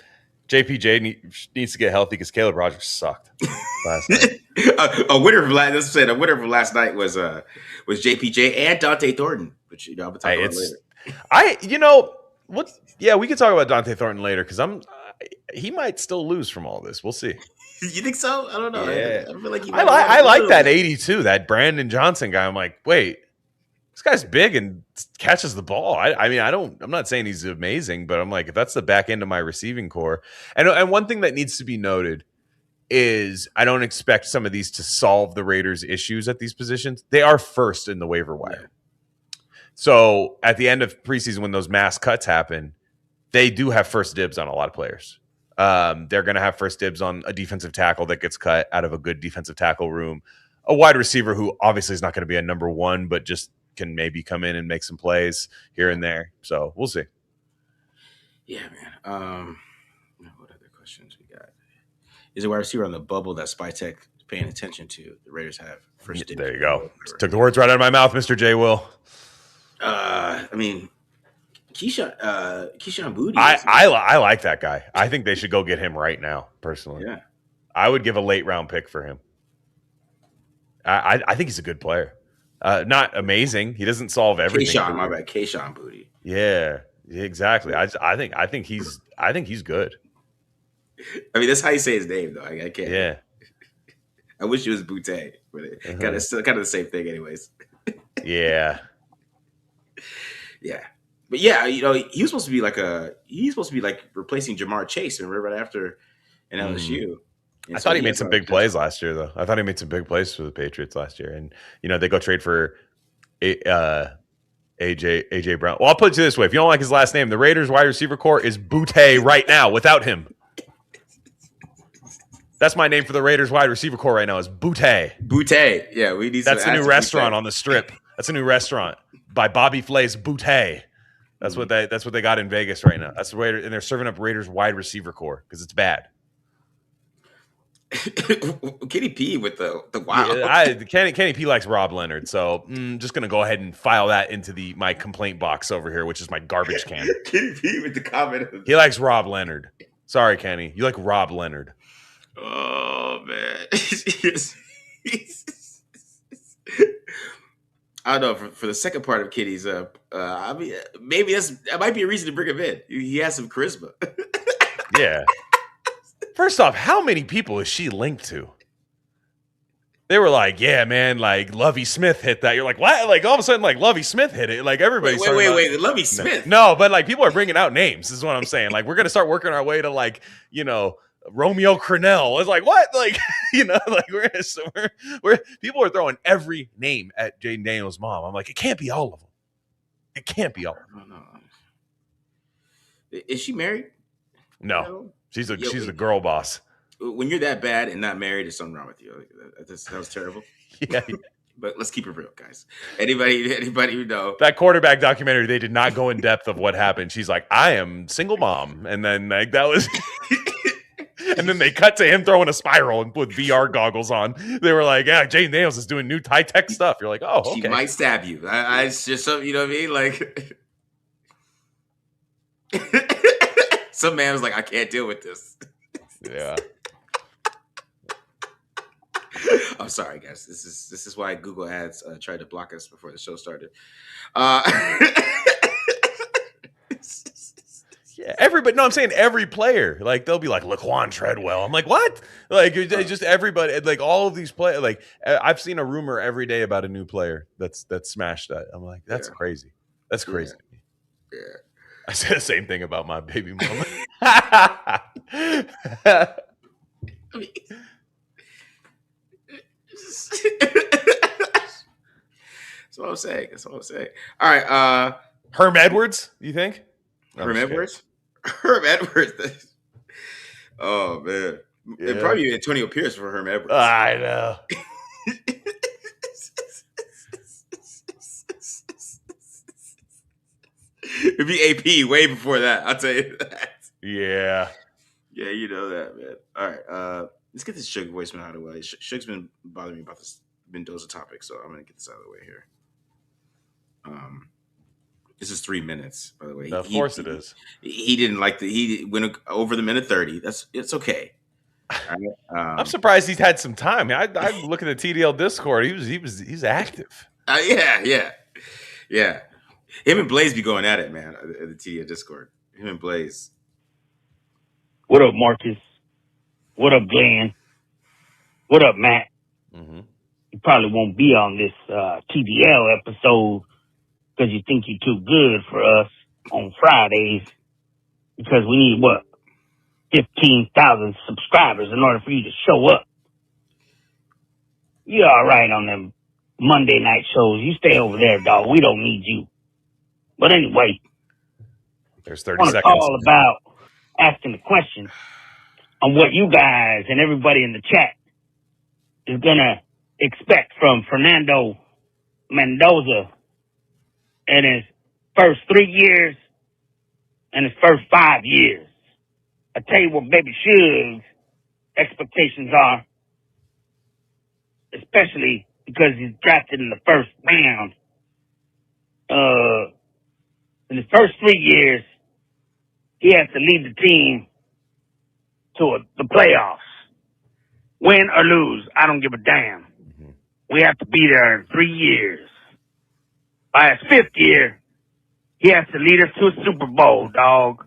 JPJ needs to get healthy because Caleb Rogers sucked last night. A winner from last night was JPJ and Dante Thornton, which I'll be talking about later. Yeah, we can talk about Dante Thornton later because he might still lose from all this. We'll see. You think so? I don't know. Yeah. I feel like I like that 82, that Brandon Johnson guy. I'm like, wait, this guy's big and catches the ball. I'm not saying he's amazing, but I'm like, if that's the back end of my receiving core. And one thing that needs to be noted is I don't expect some of these to solve the Raiders' issues at these positions. They are first in the waiver wire. Yeah. So at the end of preseason, when those mass cuts happen, they do have first dibs on a lot of players. They're going to have first dibs on a defensive tackle that gets cut out of a good defensive tackle room, a wide receiver who obviously is not going to be a number one, but just can maybe come in and make some plays here and there. So we'll see. Yeah, man. What other questions we got? Is a wide receiver on the bubble that Spytech is paying attention to? The Raiders have first dibs. There you go. Took the words right out of my mouth, Mr. J. Will. Keyshawn Boutte. I like that guy. I think they should go get him right now, personally. Yeah. I would give a late round pick for him. I think he's a good player. Not amazing. He doesn't solve everything. Keyshawn Boutte. Yeah, exactly. I think he's good. I mean, that's how you say his name, though. I can't. Yeah. I wish it was Boutte, but kind of the same thing, anyways. Yeah. Yeah. But yeah, he was supposed to be like replacing Jamar Chase, remember, right after in LSU. I thought he made some big plays last year, though. I thought he made some big plays for the Patriots last year, and they go trade for AJ Brown. Well, I'll put it this way: if you don't like his last name, the Raiders' wide receiver core is Boutte right now. Without him, that's my name for the Raiders' wide receiver core right now. Is Boutte. Boutte. Yeah, we need. That's a new restaurant on the Strip. That's a new restaurant by Bobby Flay's Boutte. That's what they got in Vegas right now. That's the Raiders, and they're serving up Raiders' wide receiver core because it's bad. Kenny P with the wow. Yeah, Kenny P likes Rob Leonard, so just gonna go ahead and file that into my complaint box over here, which is my garbage can. Kenny P with the comment. He likes Rob Leonard. Sorry, Kenny, you like Rob Leonard. Oh man. I don't know. For the second part of Kenny's I mean, maybe that might be a reason to bring him in. He has some charisma. Yeah. First off, how many people is she linked to? They were like, yeah, man, like Lovey Smith hit that. You're like, what? Like all of a sudden, like Lovey Smith hit it. Like everybody's wait, Lovey Smith. No, but like people are bringing out names, is what I'm saying. Like we're gonna start working our way to like, Romeo Crennel. It's like what? Like, like we're people are throwing every name at Jaden Daniels' mom. I'm like, it can't be all of them. It can't be all of them. No. Is she married? No. She's a girl boss. When you're that bad and not married, there's something wrong with you. That was terrible. Yeah. But let's keep it real, guys. Anybody who know that quarterback documentary, they did not go in depth of what happened. She's like, I am single mom, and then like that was, and then they cut to him throwing a spiral and with VR goggles on. They were like, yeah, Jaden Daniels is doing new high tech stuff. You're like, oh, okay. She might stab you. It's just something, you know what I mean? Like, some man was like, I can't deal with this. Yeah. I'm sorry, guys. This is why Google Ads tried to block us before the show started. Yeah, everybody. No, I'm saying every player. Like they'll be like Laquan Treadwell. I'm like, what? Like just everybody. Like all of these players. Like I've seen a rumor every day about a new player that's smashed that. I'm like, that's crazy. That's crazy. Yeah. I said the same thing about my baby mama. That's what I'm saying. All right. Herm Edwards, you think? Herm Edwards? Herm Edwards. Oh, man. Yeah. It'd probably be Antonio Pierce for Herm Edwards. I know. It'd be AP way before that. I'll tell you that. Yeah. Yeah, you know that, man. All right. Let's get this Suge voicemail out of the way. Suge's been bothering me about this Mendoza topic, so I'm going to get this out of the way here. This is 3 minutes, by the way. Of course it is. He didn't like he went over the minute 30. It's okay. Right? I'm surprised he's had some time. I look at the TDL Discord. He's active. Yeah. Him and Blaze be going at it, man. At the TDL Discord. Him and Blaze. What up, Marcus? What up, Glenn? What up, Matt? Mm-hmm. You probably won't be on this TDL episode because you think you're too good for us on Fridays because we need, 15,000 subscribers in order for you to show up. You're all right on them Monday night shows. You stay over there, dog. We don't need you. But anyway, there's 30 seconds. All about asking the question on what you guys and everybody in the chat is going to expect from Fernando Mendoza in his first 3 years and his first 5 years. I tell you what Baby Suge's expectations are, especially because he's drafted in the first round. In his first 3 years, he has to lead the team to the playoffs. Win or lose, I don't give a damn. Mm-hmm. We have to be there in 3 years. By his 5th year, he has to lead us to a Super Bowl, dog.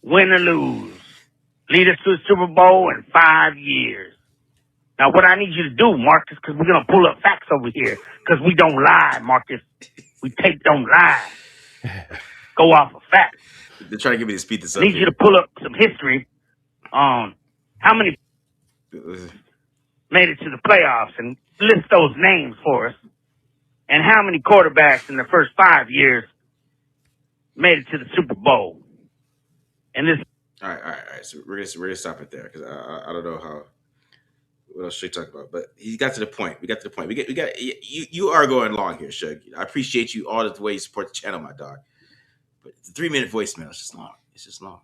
Win or lose. Lead us to a Super Bowl in 5 years. Now, what I need you to do, Marcus, because we're going to pull up facts over here, because we don't lie, Marcus. We tape don't lie. Go off of facts. They're trying to get me to speed this up. I need you to pull up some history on how many made it to the playoffs and list those names for us. And how many quarterbacks in the first 5 years made it to the Super Bowl. And this. All right. So we're gonna stop it there because I don't know what else should we talk about. But he got to the point. We got you are going long here, Shug. I appreciate you all the way you support the channel, my dog. But the 3 minute voicemail is just long. It's just long.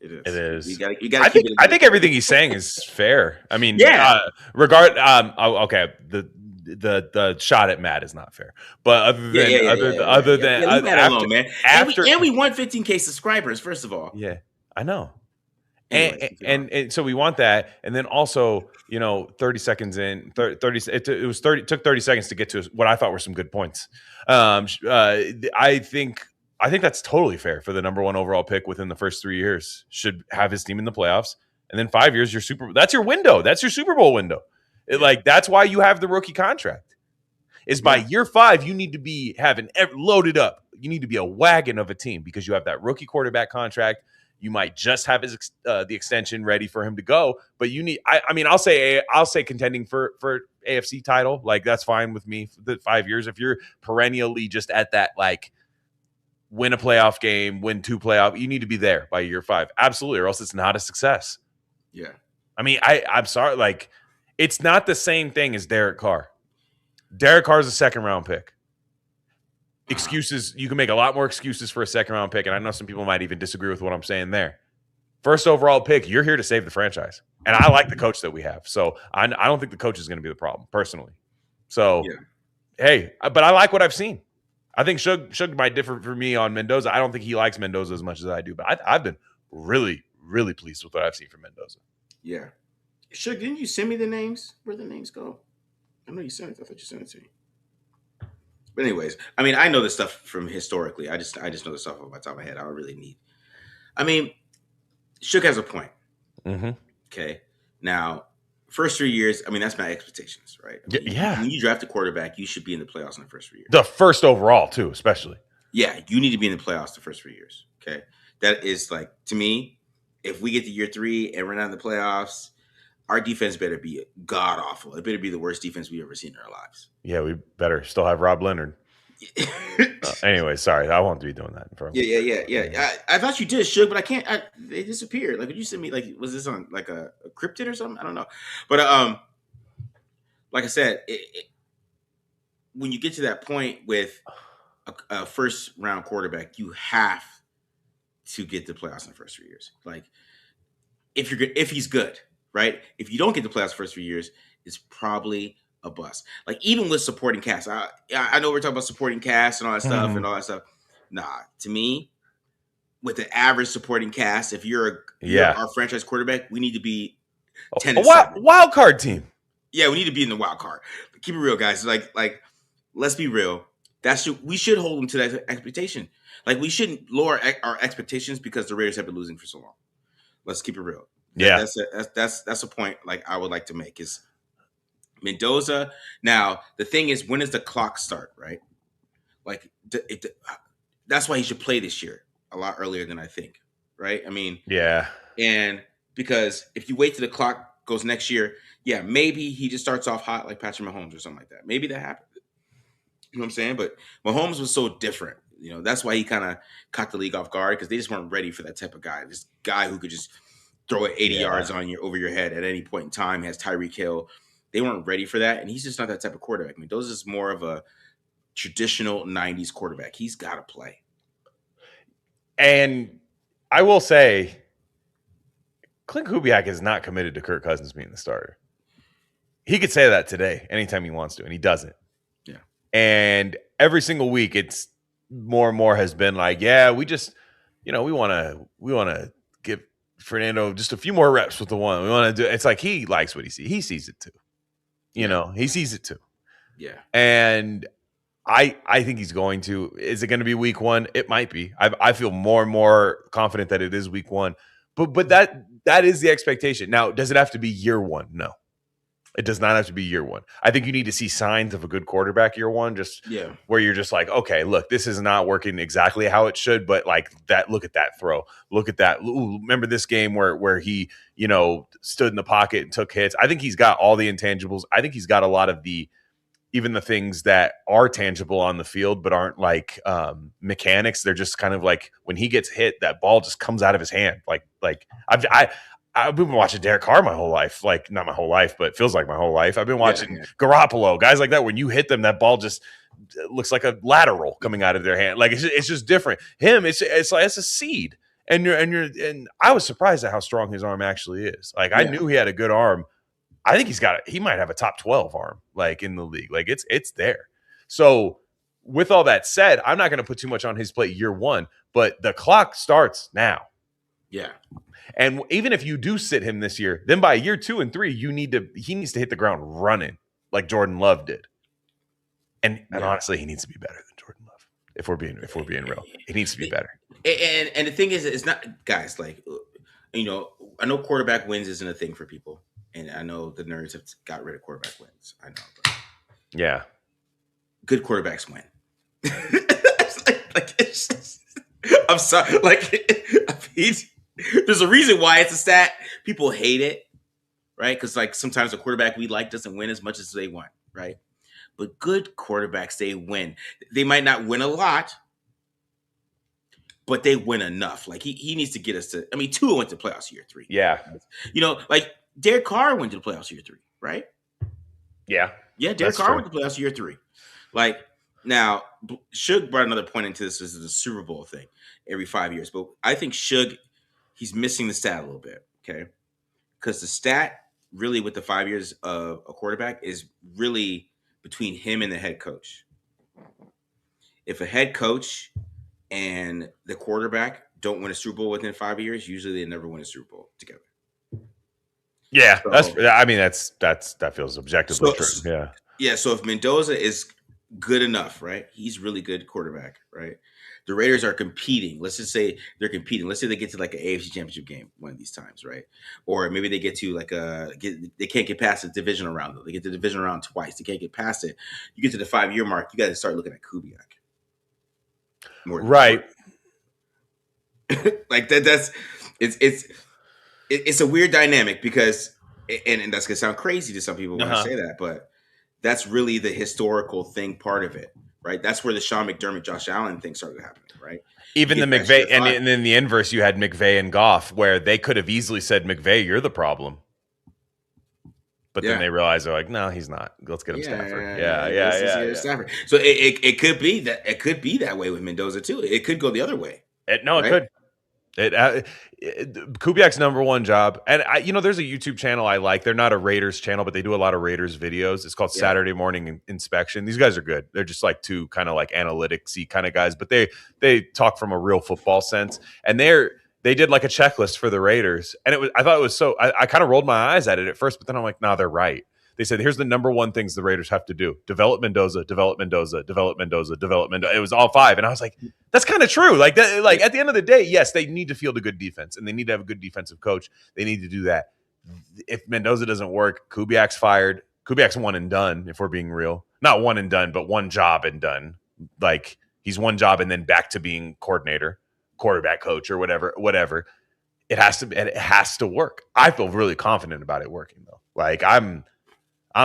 It It is. You is. got to I keep think it. I think everything he's saying is fair. I mean, Yeah. okay. The shot at Matt is not fair, but other than Leave that alone, man. after And we want 15K subscribers. First of all. yeah, I know. Anyways, And so we want that, and then also 30 seconds in 30 it was 30 took 30 seconds to get to what I thought were some good points. I think that's totally fair for the number one overall pick within the first 3 years should have his team in the playoffs, and then 5 years that's your window, that's your Super Bowl window. Like that's why you have the rookie contract. Is by year 5 you need to be having loaded up. You need to be a wagon of a team because you have that rookie quarterback contract. You might just have the extension ready for him to go, but you need. I mean, I'll say contending for AFC title, like that's fine with me. For the 5 years, if you're perennially just at that, like win a playoff game, win 2 playoff, you need to be there by year 5, absolutely, or else it's not a success. Yeah, I mean, I'm sorry, like it's not the same thing as Derek Carr. Derek Carr is a second round pick. Excuses, you can make a lot more excuses for a second round pick, and I know some people might even disagree with what I'm saying there. First overall pick, you're here to save the franchise, and I like the coach that we have, so I don't think the coach is going to be the problem personally. So, hey, but I like what I've seen. I think Shug might differ for me on Mendoza. I don't think he likes Mendoza as much as I do, but I've been really, really pleased with what I've seen from Mendoza. Yeah, Shug, didn't you send me the names? Where'd the names go? I know you sent it. I thought you sent it to me. But anyways, I mean, I know this stuff from historically. I just know the stuff off my top of my head. I don't really need. I mean, Shook has a point. Mm-hmm. Okay. Now, first 3 years, I mean, that's my expectations, right? I mean, yeah. When you draft a quarterback, you should be in the playoffs in the first 3 years. The first overall, too, especially. Yeah, you need to be in the playoffs the first 3 years. Okay. That is like, to me, if we get to year 3 and we're not in the playoffs, our defense better be god awful. It better be the worst defense we've ever seen in our lives. Yeah, we better still have Rob Leonard. Anyway, sorry, I won't be doing that. Yeah. I thought you did, Shug, but I can't. They disappeared. Like, would you send me? Like, was this on like a cryptid or something? I don't know. But like I said, when you get to that point with a first round quarterback, you have to get the playoffs in the first 3 years. Like, if you're good, if he's good. Right? If you don't get the playoffs the first 3 years, it's probably a bust. Like even with supporting cast, I know we're talking about supporting cast and all that stuff and all that stuff. Nah, to me, with the average supporting cast, if you're our franchise quarterback, we need to be 10 a wild card team. Yeah, we need to be in the wild card. But keep it real, guys. Like let's be real. We should hold them to that expectation. Like we shouldn't lower our expectations because the Raiders have been losing for so long. Let's keep it real. Yeah, that's a point like I would like to make is Mendoza. Now the thing is, when does the clock start? Right, like that's why he should play this year a lot earlier than I think. Right, I mean, yeah, and because if you wait till the clock goes next year, yeah, maybe he just starts off hot like Patrick Mahomes or something like that. Maybe that happened. You know what I'm saying? But Mahomes was so different. You know, that's why he kind of caught the league off guard because they just weren't ready for that type of guy. This guy who could just throw it 80 yards on you over your head at any point in time, has Tyreek Hill. They weren't ready for that, and he's just not that type of quarterback. I mean, Mendoza is more of a traditional 90s quarterback. He's got to play. And I will say, Clint Kubiak is not committed to Kirk Cousins being the starter. He could say that today anytime he wants to, and he doesn't. Yeah. And every single week, it's more and more has been like, yeah, we just, we want to give Fernando just a few more reps with the one. We want to do. It's like he likes what he sees. He sees it too. He sees it too. Yeah. And I think he's going to. Is it going to be week 1? It might be. I feel more and more confident that it is week 1. But that is the expectation. Now, does it have to be year 1? No. It does not have to be year 1. I think you need to see signs of a good quarterback year 1, where you're just like, okay, look, this is not working exactly how it should, but like that, look at that throw. Look at that. Ooh, remember this game where he, stood in the pocket and took hits. I think he's got all the intangibles. I think he's got a lot of even the things that are tangible on the field, but aren't like mechanics. They're just kind of like when he gets hit, that ball just comes out of his hand. Like I've been watching Derek Carr my whole life, like not my whole life, but it feels like my whole life. I've been watching Garoppolo, guys like that. When you hit them, that ball just looks like a lateral coming out of their hand. Like it's just different. Him, it's like it's a seed, And I was surprised at how strong his arm actually is. Like I knew he had a good arm. I think he might have a top 12 arm like in the league. Like it's there. So with all that said, I'm not going to put too much on his plate year one, but the clock starts now. Yeah. And even if you do sit him this year, then by year 2 and 3, he needs to hit the ground running like Jordan Love did. And honestly, he needs to be better than Jordan Love. If we're being real, he needs to be better. And the thing is, it's not, guys, like, I know quarterback wins isn't a thing for people. And I know the nerds have got rid of quarterback wins. I know. But yeah. Good quarterbacks win. It's just, I'm sorry. There's a reason why it's a stat. People hate it, right? Because sometimes a quarterback we like doesn't win as much as they want, right? But good quarterbacks, they win. They might not win a lot, but they win enough. He needs to get us to. I mean, Tua went to playoffs year 3. Yeah. Derek Carr went to the playoffs year 3, right? Yeah. Yeah, Derek Carr went to the playoffs year 3. Now, Suge brought another point into this. This is a Super Bowl thing every 5 years. But I think Suge, he's missing the stat a little bit, okay? Because the stat really with the 5 years of a quarterback is really between him and the head coach. If a head coach and the quarterback don't win a Super Bowl within 5 years, usually they never win a Super Bowl together. Yeah, so, that feels objectively true. Yeah. Yeah, so if Mendoza is good enough, right? He's really good quarterback, right? The Raiders are competing. Let's just say they're competing. Let's say they get to an AFC Championship game one of these times, right? Or maybe they get to they can't get past the divisional round though. They get to the divisional round twice. They can't get past it. You get to the 5-year mark, you got to start looking at Kubiak. Right. It's a weird dynamic because and that's gonna sound crazy to some people when I say that, but that's really the historical thing part of it, right? That's where the Sean McDermott, Josh Allen thing started happening, right? Even the McVay, and then the inverse, you had McVay and Goff, where they could have easily said, McVay, you're the problem. But then they realized they're like, no, he's not. Let's get him Stafford. Yeah. Stafford. So it could be that it could be that way with Mendoza too. It could go the other way. It could. Kubiak's number one job, and there's a YouTube channel I like. They're not a Raiders channel, but they do a lot of Raiders videos. It's called Saturday Morning Inspection. These guys are good. They're just like two kind of like analytics-y kind of guys, but they talk from a real football sense. And they did like a checklist for the Raiders, and I thought it was so. I kind of rolled my eyes at it at first, but then I'm like, nah, they're right. They said, here's the number one things the Raiders have to do. Develop Mendoza, develop Mendoza, develop Mendoza, develop Mendoza. It was all 5. And I was like, that's kind of true. Like that, like at the end of the day, yes, they need to field a good defense and they need to have a good defensive coach. They need to do that. If Mendoza doesn't work, Kubiak's fired. Kubiak's one and done, if we're being real. Not one and done, but one job and done. Like he's one job and then back to being coordinator, quarterback coach, or whatever. It has to work. I feel really confident about it working though. Like I'm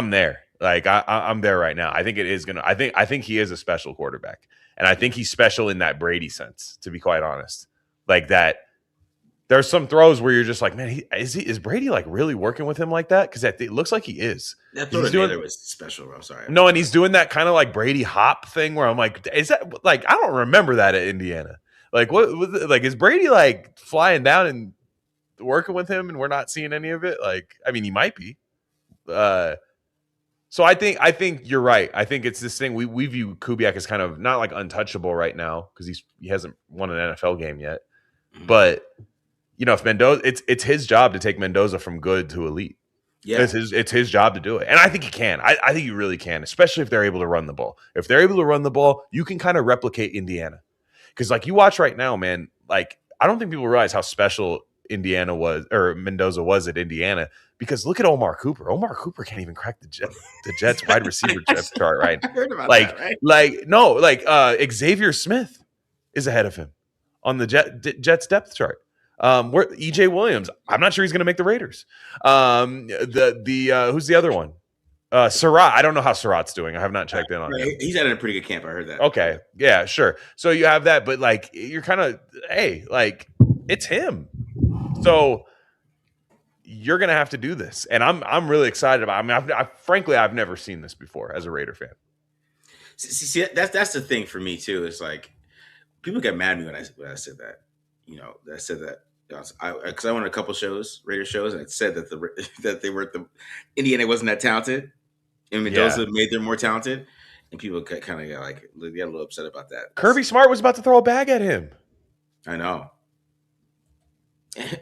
there. Like I'm there right now. I think it is gonna. I think he is a special quarterback, and I think he's special in that Brady sense. To be quite honest, like that. There's some throws where you're just like, man, is Brady like really working with him like that? Because it looks like he is. That throw to was special. I'm sorry. No, and he's doing that kind of like Brady hop thing where I'm like, is that like I don't remember that at Indiana. Like what? Like is Brady like flying down and working with him, and we're not seeing any of it? Like, I mean, he might be. So I think you're right. I think it's this thing we view Kubiak as kind of not like untouchable right now because he hasn't won an NFL game yet. But if Mendoza, it's his job to take Mendoza from good to elite. Yeah, it's his job to do it, and I think he can. I think he really can, especially if they're able to run the ball. If they're able to run the ball, you can kind of replicate Indiana. Because like you watch right now, man. Like I don't think people realize how special Indiana was or Mendoza was at Indiana. Because look at Omar Cooper. Omar Cooper can't even crack the Jets wide receiver depth chart, right? I heard about that, right? Xavier Smith is ahead of him on the Jets depth chart. Where EJ Williams, I'm not sure he's going to make the Raiders. Who's the other one? Surratt. I don't know how Surratt's doing. I have not checked in on him. He's at a pretty good camp. I heard that. Okay, yeah, sure. So you have that, but like you're kind of like it's him. So you're going to have to do this. And I'm really excited about it. I mean, frankly, I've never seen this before as a Raider fan. See, that's the thing for me too. It's like people get mad at me when I said that. that said that because I went on a couple shows, Raider shows, and it said that that they were Indiana wasn't that talented, and Mendoza made them more talented, and people kind of got a little upset about that. Kirby Smart was about to throw a bag at him. I know.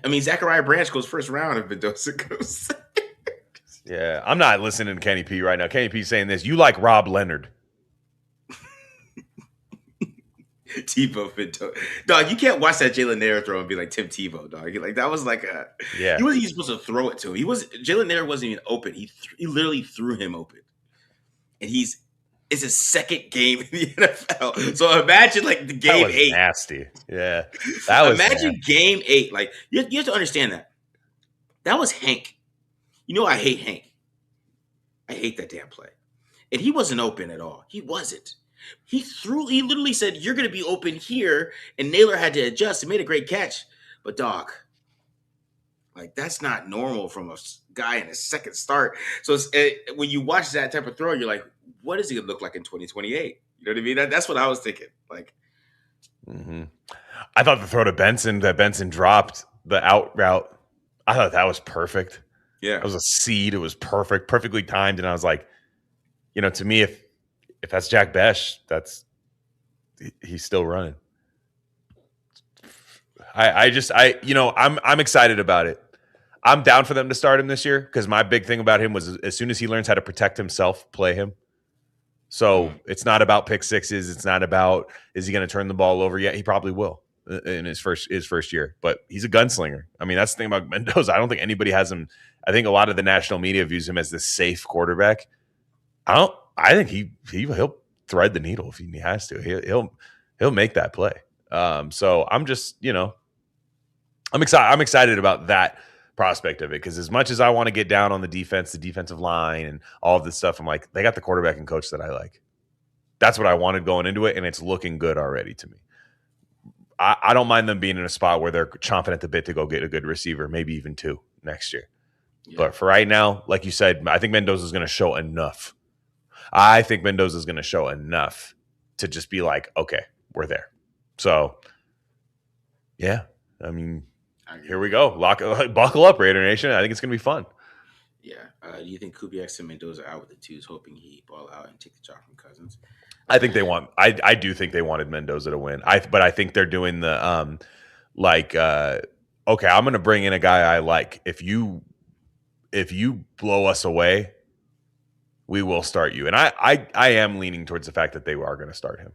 I mean, Zachariah Branch goes first round if Mendoza goes. Yeah, I'm not listening to Kenny P right now. Kenny P saying this. You like Rob Leonard. Tebow Mendoza. Dog, you can't watch that Jalen Nair throw and be like Tim Tebow, dog. Like that was like a He wasn't even supposed to throw it to him. Jalen Nair wasn't even open. He literally threw him open. And it's his second game in the NFL. So imagine like the game 8. Nasty. Yeah. That was imagine nasty. Game 8. Like you have to understand that. That was Hank. You know I hate Hank. I hate that damn play. And he wasn't open at all. He wasn't. He literally said, you're going to be open here. And Naylor had to adjust and made a great catch. But, dog, like, that's not normal from a guy in his second start. So when you watch that type of throw, you're like, what is he going to look like in 2028? You know what I mean? That's what I was thinking. Like, I thought the throw to Benson that Benson dropped, the out route, I thought that was perfect. Yeah. It was a seed. It was perfect, perfectly timed. And I was like, to me, if that's Jack Besh, he's still running. I'm excited about it. I'm down for them to start him this year because my big thing about him was as soon as he learns how to protect himself, play him. So it's not about pick sixes. It's not about is he going to turn the ball over yet? He probably will in his first year. But he's a gunslinger. I mean, that's the thing about Mendoza. I don't think anybody has him. I think a lot of the national media views him as this safe quarterback. I think he'll thread the needle if he has to. He'll make that play. So I'm just I'm excited about that prospect of it because as much as I want to get down on the defense, the defensive line, and all of this stuff, I'm like they got the quarterback and coach that I like. That's what I wanted going into it, and it's looking good already to me. I don't mind them being in a spot where they're chomping at the bit to go get a good receiver, maybe even 2 next year. Yeah. But for right now, like you said, I think Mendoza is going to show enough. I think Mendoza is going to show enough to just be like, okay, we're there. So, yeah, I mean, here we go. Buckle up, Raider Nation. I think it's going to be fun. Yeah. Do you think Kubiak and Mendoza out with the 2s, hoping he ball out and take the job from Cousins? I think they want. I do think they wanted Mendoza to win. But I think they're doing the okay, I'm going to bring in a guy I like. If you blow us away, we will start you. And I am leaning towards the fact that they are going to start him.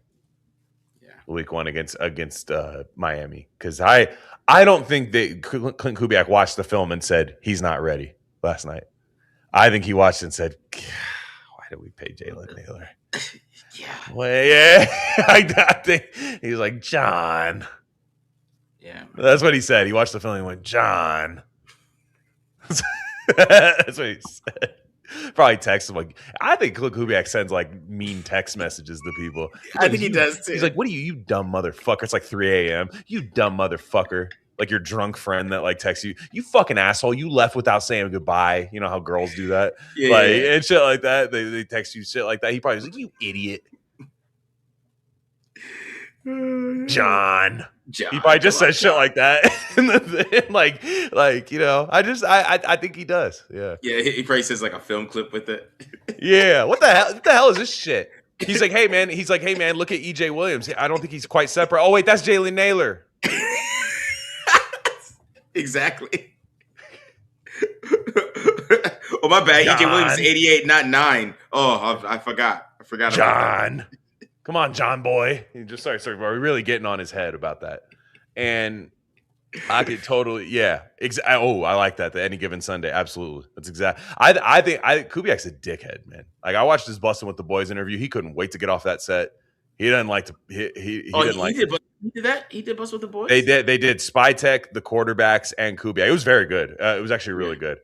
Yeah. Week 1 against Miami. Because I don't think Clint Kubiak watched the film and said he's not ready last night. I think he watched and said, why did we pay Jalen Naylor? Yeah. Well, yeah. I think he's like, John. Yeah. Man. That's what he said. He watched the film and went, John. That's what he said. Probably text him like, I think Kubiak sends like mean text messages to people. I think he does too. He's like, what are you dumb motherfucker? It's like 3 a.m. You dumb motherfucker. Like your drunk friend that like texts you fucking asshole. You left without saying goodbye. You know how girls do that? Yeah, and shit like that. They text you shit like that. He probably was like, you idiot. John. He probably just says shit like that. And like I think he does. Yeah. Yeah, he probably says like a film clip with it. Yeah. What the hell? What the hell is this shit? He's like, hey man, look at EJ Williams. I don't think he's quite separate. Oh, wait, that's Jalen Naylor. Exactly. Oh, my bad. EJ Williams is 88, not 9. Oh, I forgot. John. About that. Come on, John boy. He just started we're really getting on his head about that. And I could totally, yeah. I like that. The any given Sunday. Absolutely. That's exactly. I think Kubiak's a dickhead, man. Like I watched his Bustin' with the Boys interview. He couldn't wait to get off that set. He doesn't like to. He did that. He did Bustin' with the Boys. They did Spy Tech, the quarterbacks, and Kubiak. It was very good. It was actually really good.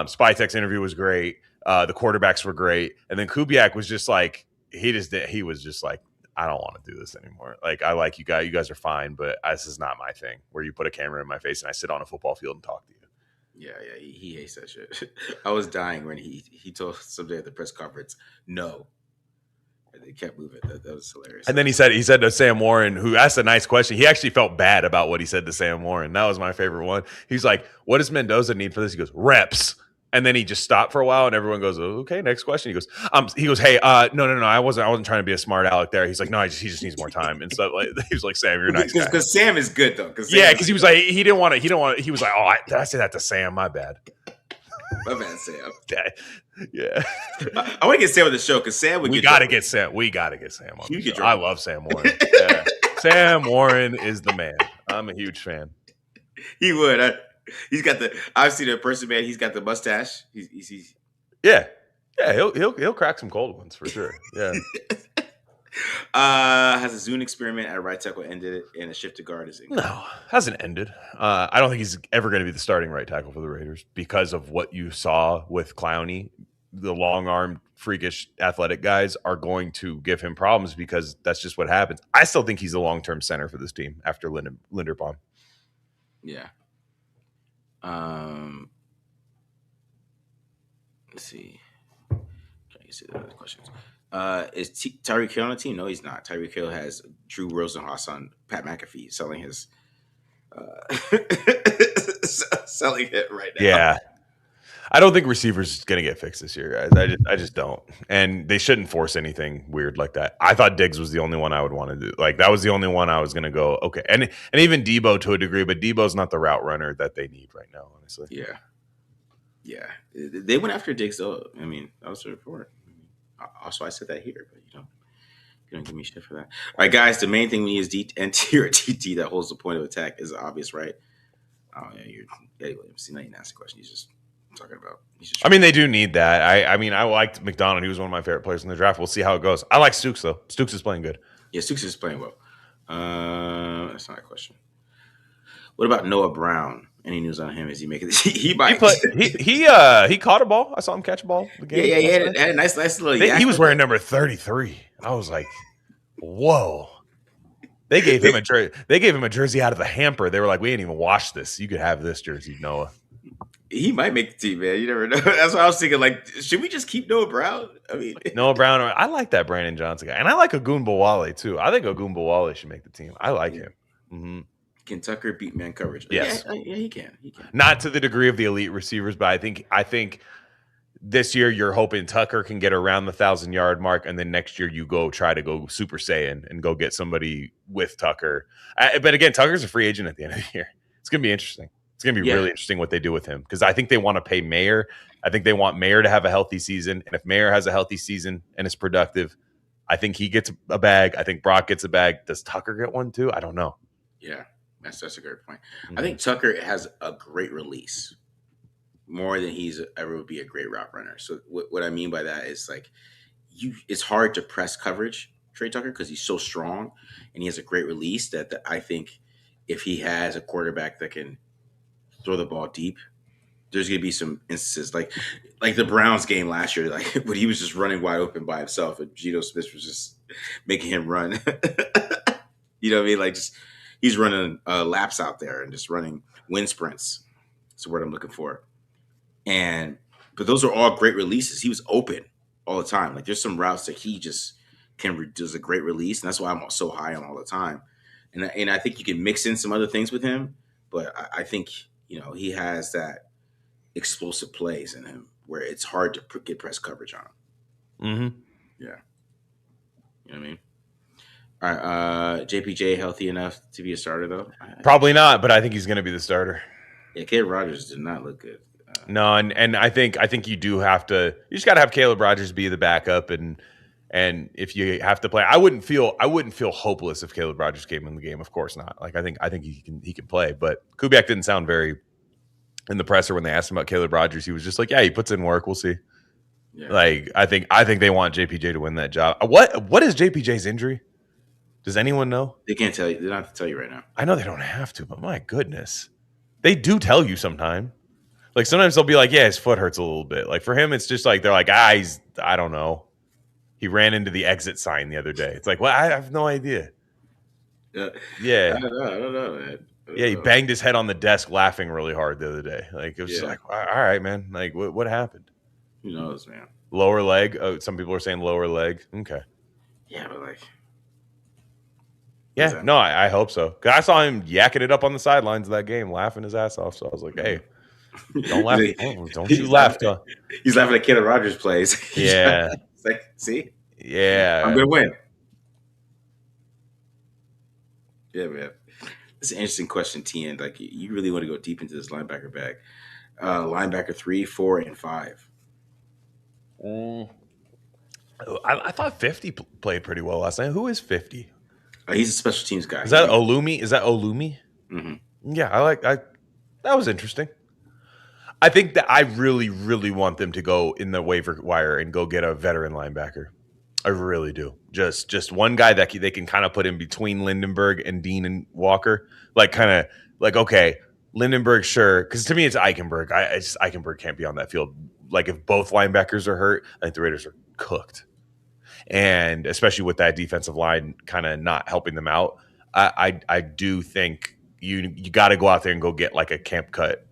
Spy Tech's interview was great. The quarterbacks were great, and then Kubiak was just like he was just like, I don't want to do this anymore. Like, I like you guys. You guys are fine, but this is not my thing. Where you put a camera in my face and I sit on a football field and talk to you. Yeah, he hates that shit. I was dying when he told somebody at the press conference, no. He kept moving. That was hilarious. And then he said to Sam Warren, who asked a nice question. He actually felt bad about what he said to Sam Warren. That was my favorite one. He's like, "What does Mendoza need for this?" He goes, "Reps." And then he just stopped for a while, and everyone goes, "Okay, next question." He goes, "Hey, no, I wasn't trying to be a smart aleck there." He's like, "No, he just needs more time and stuff." Like he was like, "Sam, you're a nice guy." Because Sam is good though. Because he was like, he didn't want to. He was like, "Oh, did I say that to Sam? My bad." My bad, Sam. Yeah. I want to get Sam on the show because Sam would. We got to get Sam. We got to get Sam on the show. I love Sam Warren. Yeah. Sam Warren is the man. I'm a huge fan. He would. He's got the. I've seen a person, man. He's got the mustache. He's yeah. He'll crack some cold ones for sure. Yeah. Has a Zune experiment at right tackle ended and a shift to guard is incomplete? No, hasn't ended. I don't think he's ever going to be the starting right tackle for the Raiders because of what you saw with Clowney. The long-armed, freakish, athletic guys are going to give him problems because that's just what happens. I still think he's a long-term center for this team after Linderbaum. Yeah. Let's see. Can you see the other questions? Is Tyreek Hill on the team? No, he's not. Tyreek Hill has Drew Rosenhaus on Pat McAfee selling his selling it right now. Yeah. I don't think receivers is going to get fixed this year, guys. I just don't. And they shouldn't force anything weird like that. I thought Diggs was the only one I would want to do. Like, that was the only one I was going to go, okay. And even Debo to a degree, but Debo's not the route runner that they need right now, honestly. Yeah. Yeah. They went after Diggs, though. I mean, that was the report. Also, I said that here, but you don't give me shit for that. All right, guys, the main thing we need is N-tier or TT that holds the point of attack is obvious, right? Oh, yeah, anyway, see, now you asked the question. He's just talking about. They do need that. I liked McDonald. He was one of my favorite players in the draft. We'll see how it goes. I like Stooks, though. Stooks is playing good. Yeah, Stooks is playing well. That's not a question. What about Noah Brown? Any news on him? Is he making this? He caught a ball. I saw him catch a ball. The game he had a nice little. He was wearing number 33. I was like, whoa. They gave him a jersey out of the hamper. They were like, we ain't even washed this. You could have this jersey, Noah. He might make the team, man. You never know. That's what I was thinking. Like, should we just keep Noah Brown? I mean, Noah Brown. I like that Brandon Johnson guy, and I like Ogunbowale too. I think Ogunbowale should make the team. I like him. Mm-hmm. Can Tucker beat man coverage? Yes. Yeah, he can. Not to the degree of the elite receivers, but I think this year you're hoping Tucker can get around the 1,000-yard mark, and then next year you try to go Super Saiyan and go get somebody with Tucker. But again, Tucker's a free agent at the end of the year. It's going to be interesting. It's going to be really interesting what they do with him because I think they want to pay Mayer. I think they want Mayer to have a healthy season. And if Mayer has a healthy season and is productive, I think he gets a bag. I think Brock gets a bag. Does Tucker get one too? I don't know. Yeah, that's a great point. Mm-hmm. I think Tucker has a great release more than he's ever would be a great route runner. So what I mean by that is like it's hard to press coverage Trey Tucker because he's so strong and he has a great release that I think if he has a quarterback that can throw the ball deep, there's going to be some instances like the Browns game last year, like when he was just running wide open by himself and Geno Smith was just making him run. You know what I mean? Like just he's running laps out there and just running wind sprints. That's the word I'm looking for. But those are all great releases. He was open all the time. Like there's some routes that he just does a great release, and that's why I'm so high on all the time. And I think you can mix in some other things with him, but I think he has that explosive plays in him where it's hard to get press coverage on him. Mm-hmm. Yeah, you know what I mean. All right, JPJ healthy enough to be a starter though? Probably not, but I think he's going to be the starter. Yeah, Caleb Rogers did not look good. No, and I think you do have to. You just got to have Caleb Rogers be the backup, and if you have to play, I wouldn't feel hopeless if Caleb Rogers came in the game. Of course not. Like I think he can play, but Kubiak didn't sound very in the presser when they asked him about Caleb Rogers. He was just like, yeah, he puts in work. We'll see. Yeah. Like I think they want JPJ to win that job. What is JPJ's injury? Does anyone know? They can't tell you. They don't have to tell you right now. I know they don't have to, but my goodness, they do tell you sometime. Like sometimes they'll be like, yeah, his foot hurts a little bit. Like for him, it's just like they're like, I don't know. He ran into the exit sign the other day. It's like, well, I have no idea. Yeah. I don't know, man. He banged his head on the desk laughing really hard the other day. Like it was just like, all right, man. Like what happened? Who knows, man? Lower leg. Oh, some people are saying lower leg. Okay. Yeah, but like, Yeah, no, I hope so. Cause I saw him yakking it up on the sidelines of that game, laughing his ass off. So I was like, hey, don't laugh. Don't you laugh. He's laughing at Kenny Rogers plays. Yeah. It's like, see? Yeah. I'm going to win. Yeah, man. It's an interesting question, TN. Like, you really want to go deep into this linebacker bag. Linebacker 3, 4, and 5. I thought 50 played pretty well last night. Who is 50? He's a special teams guy. Is that Olumi? Mm-hmm. Yeah, that was interesting. I think that I really, really want them to go in the waiver wire and go get a veteran linebacker. I really do. Just one guy that they can kind of put in between Lindenberg and Dean and Walker. Okay, Lindenberg, sure. Because to me, it's Eichenberg. Eichenberg can't be on that field. Like, if both linebackers are hurt, I think the Raiders are cooked. And especially with that defensive line kind of not helping them out, I do think you got to go out there and go get like a camp cut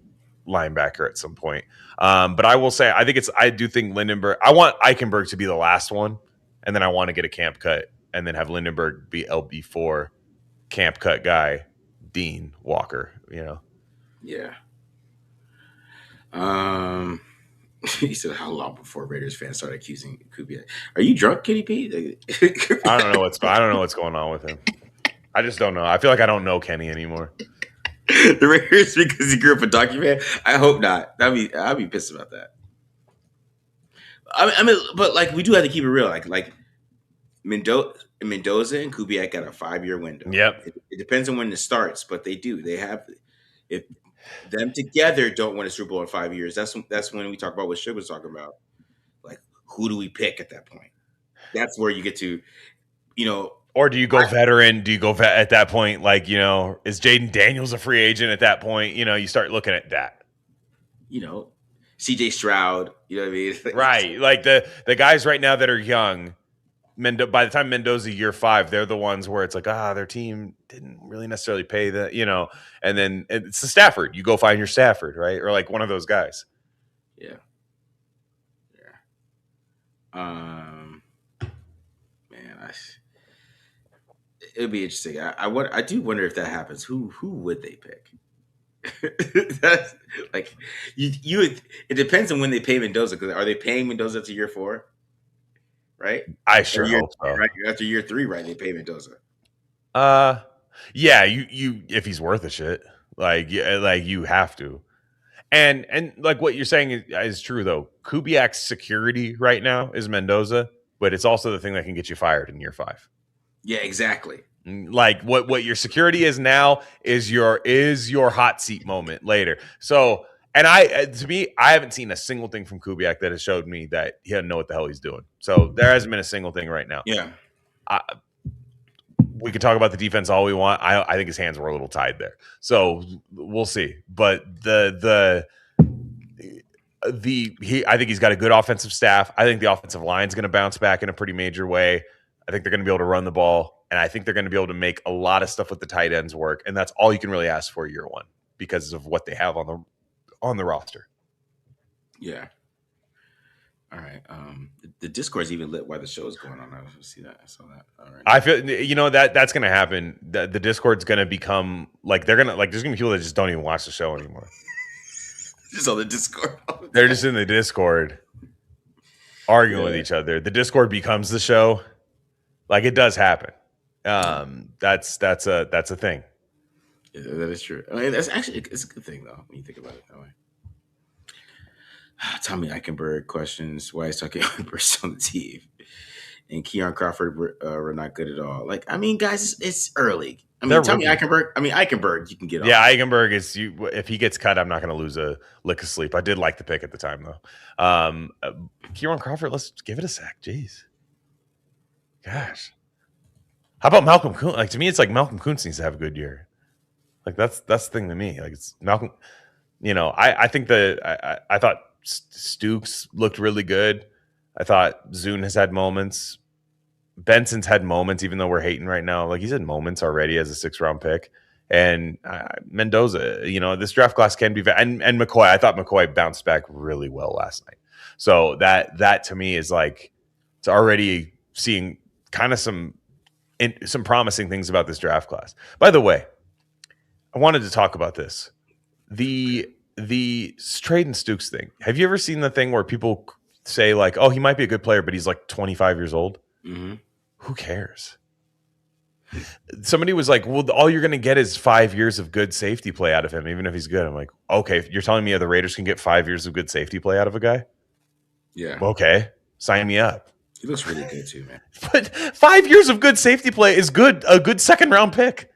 linebacker at some point. But I will say, I do think Lindenberg. I want Eichenberg to be the last one, and then I want to get a camp cut, and then have Lindenberg be LB4 camp cut guy, Dean Walker. Yeah. He said, "How long before Raiders fans started accusing Kubiak? Are you drunk, Kitty P?" I don't know what's going on with him. I just don't know. I feel like I don't know Kenny anymore. The Raiders because he grew up a Donkey fan. I hope not. I'd be pissed about that. I mean, but like we do have to keep it real. Like Mendoza and Kubiak got a 5-year window. Yep. It depends on when it starts, but they do. They have if them together don't win a Super Bowl in 5 years. That's when we talk about what Shug was talking about. Like, who do we pick at that point? That's where you get to, Or do you go veteran? Do you go at that point? Like, is Jaden Daniels a free agent at that point? You start looking at that. CJ Stroud. You know what I mean? Right. Like the guys right now that are young, by the time Mendoza year 5, they're the ones where it's like, their team didn't really necessarily pay and then it's the Stafford. You go find your Stafford, right? Or like one of those guys. Yeah. Man, it'll be interesting. I do wonder if that happens. Who would they pick? That's like you. It depends on when they pay Mendoza. Because are they paying Mendoza to year 4? Right. I sure hope so. Right after year 3, right? They pay Mendoza. Yeah. You if he's worth a shit, like you have to. And like what you're saying is true though. Kubiak's security right now is Mendoza, but it's also the thing that can get you fired in year 5. Yeah, exactly. Like what your security is now is your hot seat moment later. So, and to me, I haven't seen a single thing from Kubiak that has showed me that he doesn't know what the hell he's doing. So there hasn't been a single thing right now. Yeah. We could talk about the defense all we want. I think his hands were a little tied there. So we'll see. But I think he's got a good offensive staff. I think the offensive line is going to bounce back in a pretty major way. I think they're going to be able to run the ball, and I think they're going to be able to make a lot of stuff with the tight ends work, and that's all you can really ask for year 1 because of what they have on the roster. Yeah. All right. The Discord's even lit while the show is going on. I see that. I saw that. All right. I feel that's going to happen. The Discord's going to become like there's going to be people that just don't even watch the show anymore. Just on the Discord. They're just in the Discord arguing with each other. The Discord becomes the show. Like, it does happen. That's a thing. Yeah, that is true. I mean, it's a good thing though when you think about it that way. Tommy Eichenberg questions why he's talking bursts on the team, and Keon Crawford were not good at all. Like, I mean, guys, it's early. I mean, Tommy Eichenberg. I mean, Eichenberg, you can get off. Yeah, Eichenberg is you. If he gets cut, I'm not going to lose a lick of sleep. I did like the pick at the time though. Keon Crawford, let's give it a sec. Jeez. Gosh, how about Malcolm Kuntz? Like, to me, it's like Malcolm Kuntz needs to have a good year. Like, that's the thing to me. Like, it's Malcolm. I think I thought Stukes looked really good. I thought Zune has had moments. Benson's had moments, even though we're hating right now. Like, he's had moments already as a 6th-round pick. And Mendoza, this draft class can be and McCoy. I thought McCoy bounced back really well last night. So that to me is like, it's already seeing kind of some promising things about this draft class. By the way, I wanted to talk about this. The Trade and Stooks thing. Have you ever seen the thing where people say like, "Oh, he might be a good player, but he's like 25 years old"? Mm-hmm. Who cares? Somebody was like, "Well, all you're going to get is 5 years of good safety play out of him, even if he's good." I'm like, "Okay, you're telling me the Raiders can get 5 years of good safety play out of a guy?" Yeah. Okay, sign me up. He looks really good too, man. But 5 years of good safety play is good. A good second round pick.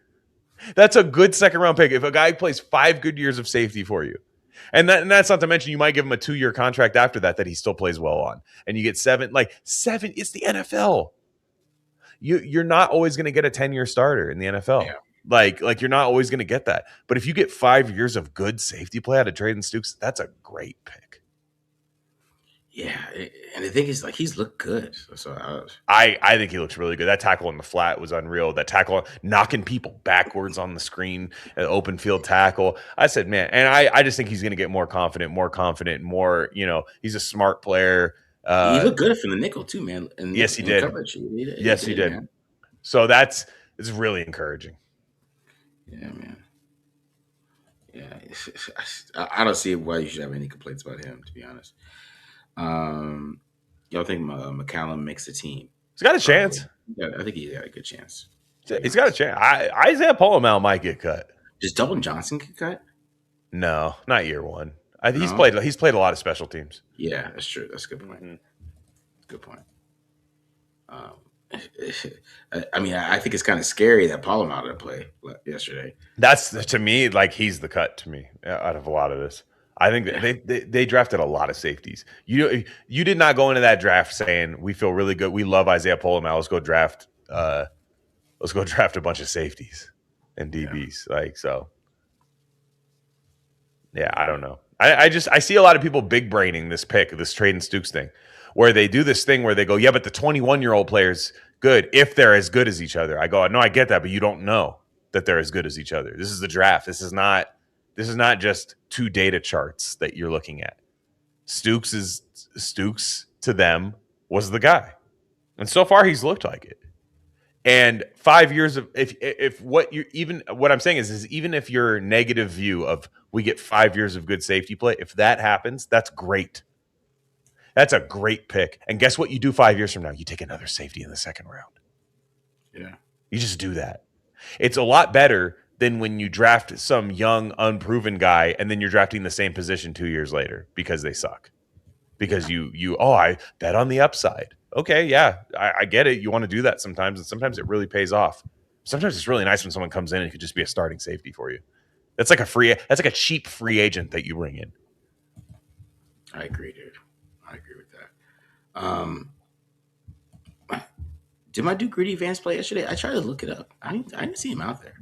That's a good second round pick. If a guy plays 5 good years of safety for you, and that's not to mention you might give him a 2-year contract after that he still plays well on, and you get 7. It's the NFL. You're not always going to get a 10-year starter in the NFL. Yeah. Like you're not always going to get that. But if you get 5 years of good safety play out of Trade and Stooks, that's a great pick. Yeah, and the thing is, like, he's looked good. So I think he looks really good. That tackle in the flat was unreal. That tackle knocking people backwards on the screen, an open field tackle. I said, man, and I just think he's going to get more confident. He's a smart player. He looked good from the nickel too, man. And yes, he did. Coverage. He did. Man. So it's really encouraging. Yeah, man. Yeah, I don't see why you should have any complaints about him, to be honest. Y'all think McCallum makes the team? He's got a chance. Yeah, I think he's got a good chance. He's got a chance. Isaiah Pola-Mao might get cut. Does Dalton Johnson get cut? No, not year one. He's played a lot of special teams. Yeah, that's true. That's a good point. Good point. I mean, I think it's kind of scary that Pola-Mao didn't play yesterday. That's, to me, like, he's the cut to me out of a lot of this. I think that they drafted a lot of safeties. You did not go into that draft saying we feel really good. We love Isaiah Pola-Mao. Let's go draft a bunch of safeties and DBs. Yeah, I don't know. I see a lot of people big braining this pick, this Trade and Stooks thing, where they do this thing where they go, yeah, but the 21-year-old player's good if they're as good as each other. I go, no, I get that, but you don't know that they're as good as each other. This is the draft. This is not just 2 data charts that you're looking at. Stooks to them was the guy. And so far he's looked like it. And 5 years of what I'm saying is even if your negative view of we get 5 years of good safety play, if that happens, that's great. That's a great pick. And guess what you do 5 years from now? You take another safety in the second round. Yeah. You just do that. It's a lot better than when you draft some young, unproven guy and then you're drafting the same position 2 years later because they suck. Because I bet on the upside. Okay, yeah, I get it. You want to do that sometimes, and sometimes it really pays off. Sometimes it's really nice when someone comes in and could just be a starting safety for you. That's like a cheap free agent that you bring in. I agree, dude. I agree with that. Did my dude Greedy Vance play yesterday? I tried to look it up. I didn't see him out there.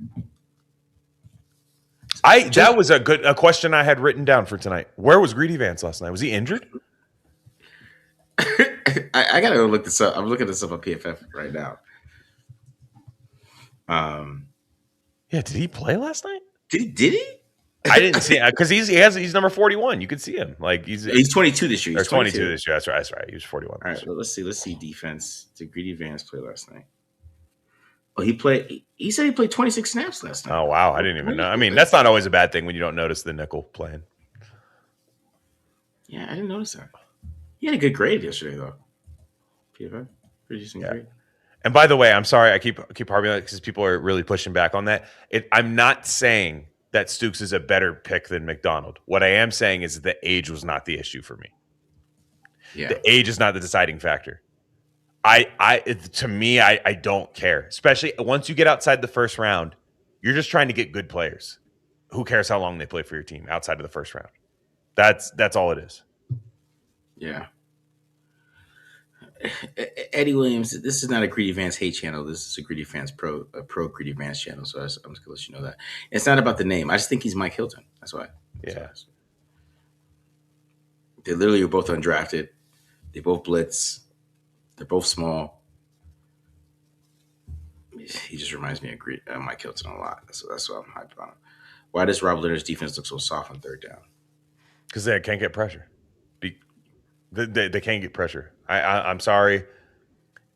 That was a question I had written down for tonight. Where was Greedy Vance last night? Was he injured? I gotta go look this up. I'm looking this up on PFF right now. Yeah, did he play last night? Did he? I didn't see it because he's number 41. You could see him. Like he's 22 this year. He's 22 this year. That's right. He was 41. All right, well, let's see defense. Did Greedy Vance play last night? Oh, he played. He said he played 26 snaps last night. Oh wow, I didn't even know. I mean, that's not always a bad thing when you don't notice the nickel playing. Yeah, I didn't notice that. He had a good grade yesterday, though. PFF, pretty decent grade. And by the way, I'm sorry, I keep harping on it because people are really pushing back on that. I'm not saying that Stooks is a better pick than McDonald. What I am saying is the age was not the issue for me. Yeah. The age is not the deciding factor. To me, I don't care. Especially once you get outside the first round, you're just trying to get good players. Who cares how long they play for your team outside of the first round? That's all it is. Yeah. Eddie Williams, this is not a Greedy Vance hate channel. This is a Greedy Vance pro Greedy Vance channel. So I'm just going to let you know that. It's not about the name. I just think he's Mike Hilton. That's why. They literally are both undrafted. They both blitz. They're both small. He just reminds me of Mike Hilton a lot. That's why I'm hyped about him. Why does Rob Leonard's defense look so soft on third down? Because they can't get pressure. They can't get pressure. I'm sorry.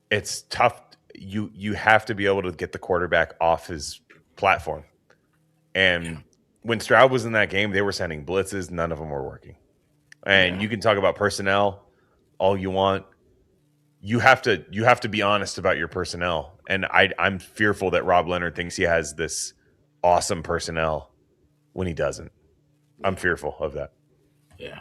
It's tough. you have to be able to get the quarterback off his platform. And when Stroud was in that game, they were sending blitzes. None of them were working. And you can talk about personnel all you want. You have to be honest about your personnel. And I'm fearful that Rob Leonard thinks he has this awesome personnel when he doesn't. I'm fearful of that. Yeah.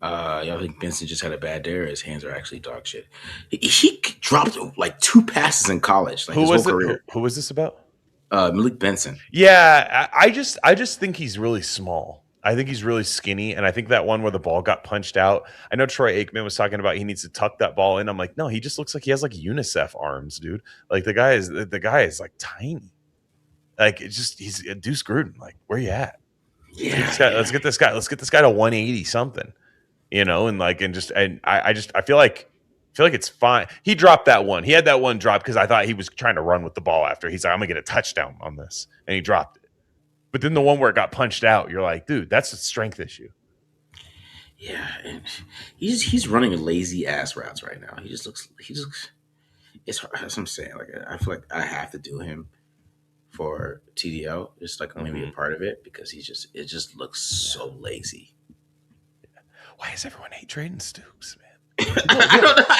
Y'all think Benson just had a bad day, or his hands are actually dog shit? He dropped like 2 passes in college, like his whole career. Who was this about? Malik Benson. Yeah, I just think he's really small. I think he's really skinny, and I think that one where the ball got punched out. I know Troy Aikman was talking about he needs to tuck that ball in. I'm like, no, he just looks like he has like UNICEF arms, dude. Like the guy is like tiny. Like he's a Deuce Gruden. Like, where you at? Let's get this guy to 180 something, and I feel like it's fine. He dropped that one. He had that one drop because I thought he was trying to run with the ball after. He's like, I'm gonna get a touchdown on this, and he dropped it. But then the one where it got punched out, you're like, dude, that's a strength issue. Yeah, and he's running lazy ass routes right now. He just looks. It's hard. That's what I'm saying. Like, I feel like I have to do him for TDL, just like maybe a part of it, because it just looks so lazy. Why does everyone hate trading Stoops, man?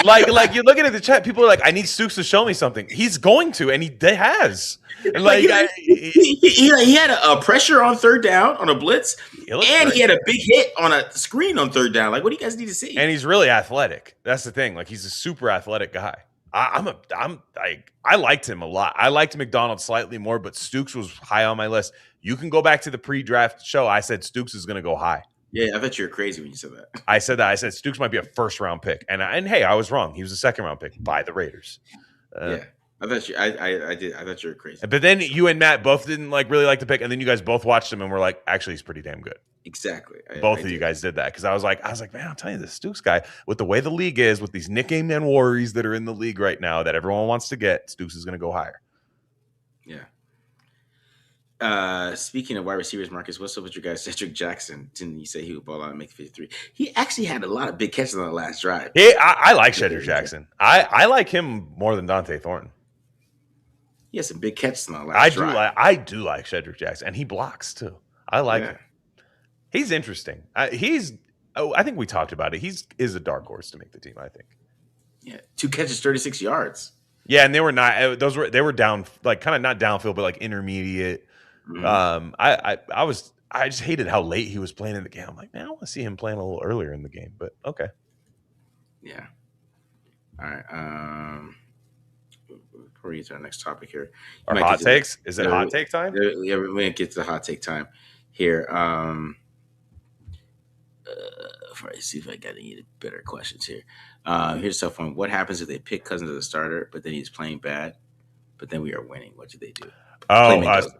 like you're looking at the chat, people are like, I need Stoops to show me something. He's going to, and he has. And he had a pressure on third down on a blitz, and he had a big hit on a screen on third down. Like, what do you guys need to see? And he's really athletic. That's the thing. Like, he's a super athletic guy. I liked him a lot. I liked McDonald slightly more, but Stooks was high on my list. You can go back to the pre-draft show. I said Stooks is going to go high. Yeah, I thought you were crazy when you said that. I said that. I said Stooks might be a first-round pick, and hey, I was wrong. He was a second-round pick by the Raiders. Yeah, I thought you. I did. I thought you were crazy. But then you and Matt both didn't really like the pick, and then you guys both watched him and were like, actually, he's pretty damn good. Exactly. Both of you guys did that because I was like, man, I'll tell you, this Stooks guy, with the way the league is, with these nickname man worries that are in the league right now that everyone wants to get, Stooks is going to go higher. Yeah. Speaking of wide receivers, Marcus, what's up with your guy Cedric Jackson? Didn't you say he would ball out and make 53? He actually had a lot of big catches on the last drive. Yeah, I like Cedric Jackson. I like him more than Dante Thornton. He has some big catches on the last drive. I do like Cedric Jackson, and he blocks too. I like him. He's interesting. I think we talked about it. Is a dark horse to make the team, I think. Yeah, 2 catches, 36 yards. Yeah, and they were not. They were down, like kind of not downfield, but like intermediate. Mm-hmm. I just hated how late he was playing in the game. I'm like, man, I want to see him playing a little earlier in the game, but okay. Yeah. All right. Before we get to our next topic here, our hot takes. Is it hot take time? Yeah, we're gonna get to the hot take time here. Before I see if I got any better questions here. Here's a tough one. What happens if they pick Cousins as a starter, but then he's playing bad, but then we are winning? What do they do?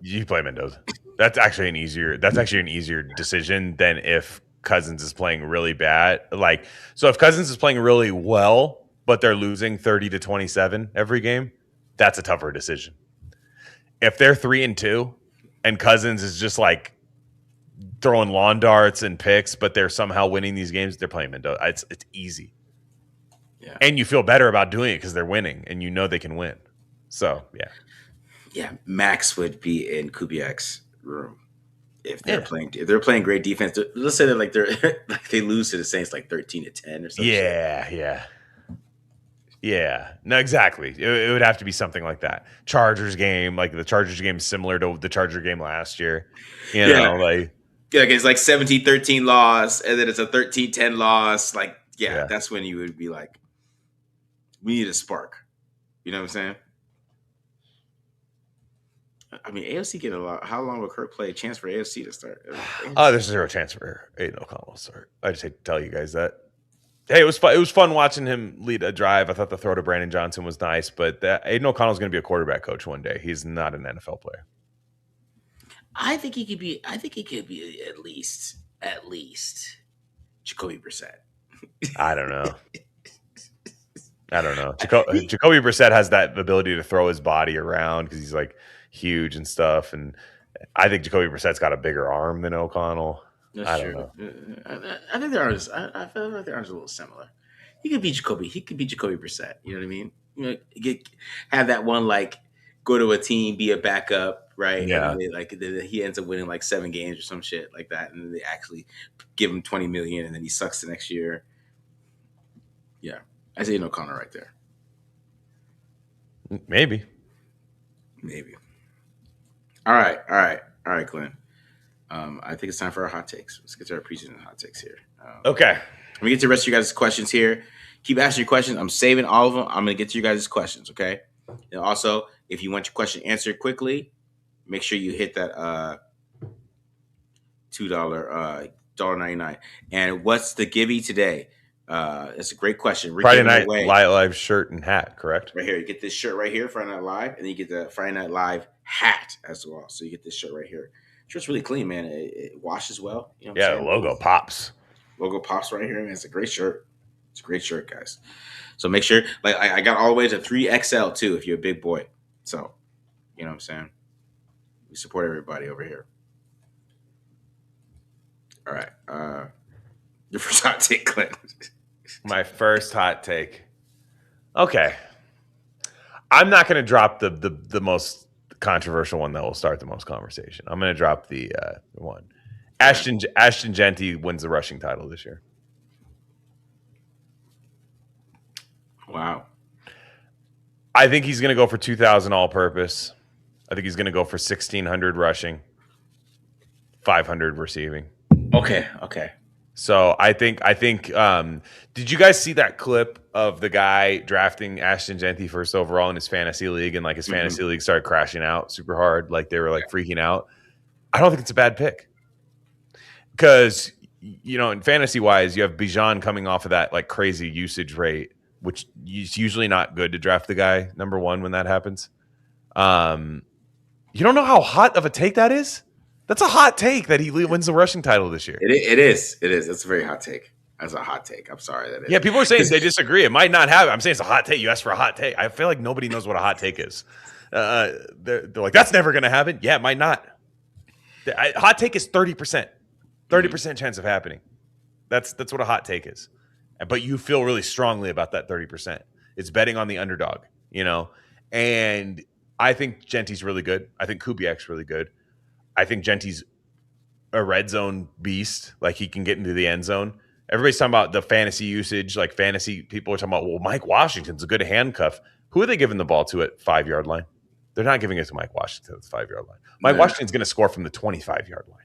You play Mendoza. That's actually an easier decision than if Cousins is playing really bad. Like, so if Cousins is playing really well, but they're losing 30-27 every game, that's a tougher decision. If they're 3-2 and Cousins is just like throwing lawn darts and picks, but they're somehow winning these games, they're playing Mendoza. It's easy. Yeah. And you feel better about doing it because they're winning and you know they can win. So, yeah. Yeah, Max would be in Kubiak's room if they're playing. If they're playing great defense, let's say that they lose to the Saints like 13-10 or something. Yeah. No, exactly. It would have to be something like that. Chargers game, like the Chargers game, is similar to the Charger game last year. It's like 17-13 loss, and then it's a 13-10 loss. Like, that's when you would be like, we need a spark. You know what I'm saying? I mean, AFC get a lot. How long will Kirk play? Chance for AFC to start? There's zero chance for Aiden O'Connell to start. I just hate to tell you guys that. Hey, it was fun. It was fun watching him lead a drive. I thought the throw to Brandon Johnson was nice, but Aiden O'Connell is going to be a quarterback coach one day. He's not an NFL player. I think he could be. I think he could be at least Jacoby Brissett. I don't know. Jacoby Brissett has that ability to throw his body around because he's like huge and stuff, and I think Jacoby Brissett's got a bigger arm than O'Connell. That's true. I think their arms. I feel like their arms are a little similar. He could be Jacoby. He could be Jacoby Brissett. You know what I mean? have that one like go to a team, be a backup, right? And Yeah. then he ends up winning like 7 games or some shit like that, and then they actually give him 20 million, and then he sucks the next year. Yeah, I say O'Connor right there. Maybe. All right, Glenn. I think it's time for our hot takes. Let's get to our preseason hot takes here. Okay. Let me get to the rest of you guys' questions here. Keep asking your questions. I'm saving all of them. I'm going to get to you guys' questions, okay? And also, if you want your question answered quickly, make sure you hit that $2 $1.99. And what's the givey today? That's a great question. We're Friday giving Night away Live shirt and hat, correct? right here. You get this shirt right here, Friday Night Live, and then you get the Friday Night Live hat as well. So you get this shirt right here. Shirt's really clean, man. It washes well. You know what I'm Yeah, the saying? logo pops. Logo pops right here, man. It's a great shirt. It's a great shirt, guys. So make sure, like, I got all the way to 3XL too if you're a big boy. So, you know what I'm saying? We support everybody over here. All right. Your first hot take, Clint. My first hot take. Okay. I'm not going to drop the most controversial one that will start the most conversation. I'm going to drop the one. Ashton Genty wins the rushing title this year. Wow. I think he's going to go for 2,000 all-purpose. I think he's going to go for 1,600 rushing, 500 receiving. Okay. So I think. Did you guys see that clip of the guy drafting Ashton Genty first overall in his fantasy league, and like his fantasy league started crashing out super hard, like they were like freaking out? I don't think it's a bad pick because in fantasy wise, you have Bijan coming off of that like crazy usage rate, which is usually not good to draft the guy number one when that happens. You don't know how hot of a take that is? That's a hot take that he wins the rushing title this year. It is. That's a very hot take. That's a hot take. I'm sorry. That is. Yeah, people are saying they disagree. It might not have. I'm saying it's a hot take. You asked for a hot take. I feel like nobody knows what a hot take is. They're like, that's never going to happen. Yeah, it might not. Hot take is 30%. 30% chance of happening. That's what a hot take is. But you feel really strongly about that 30%. It's betting on the underdog, And I think Genty's really good. I think Kubiak's really good. I think Genty's a red zone beast. Like he can get into the end zone. Everybody's talking about the fantasy usage. Like fantasy people are talking about, well, Mike Washington's a good handcuff. Who are they giving the ball to at 5-yard line? They're not giving it to Mike Washington at the 5-yard line. Mike Washington's going to score from the 25-yard line.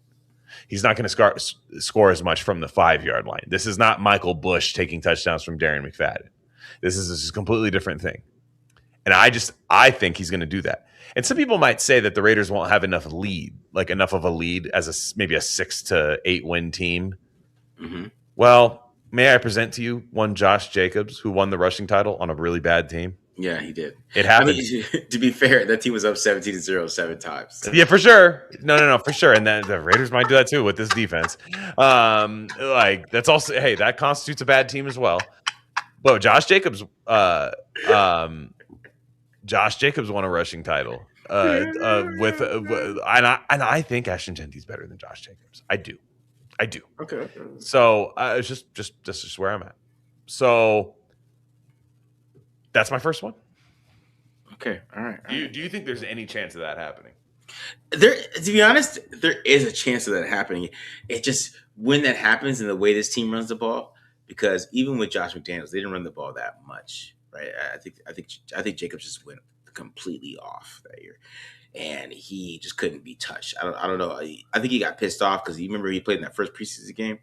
He's not going to score as much from the 5-yard line. This is not Michael Bush taking touchdowns from Darren McFadden. This is a completely different thing. And I think he's going to do that. And some people might say that the Raiders won't have enough of a lead as maybe a 6 to 8 win team. Mm-hmm. Well, may I present to you one Josh Jacobs who won the rushing title on a really bad team? Yeah, he did. It happened. To be fair, that team was up 17-0 7 times. Yeah, for sure. No, for sure. And then the Raiders might do that too with this defense. That's also that constitutes a bad team as well. But Josh Jacobs won a rushing title. And I think Ashton Genty's better than Josh Jacobs. I do. Okay. So it's just where I'm at. So that's my first one. Okay. All right. Do you think there's any chance of that happening? To be honest, there is a chance of that happening. It just when that happens and the way this team runs the ball, because even with Josh McDaniels, they didn't run the ball that much, right? I think Jacobs just went completely off that year, and he just couldn't be touched. I don't know. I think he got pissed off because you remember he played in that first preseason game.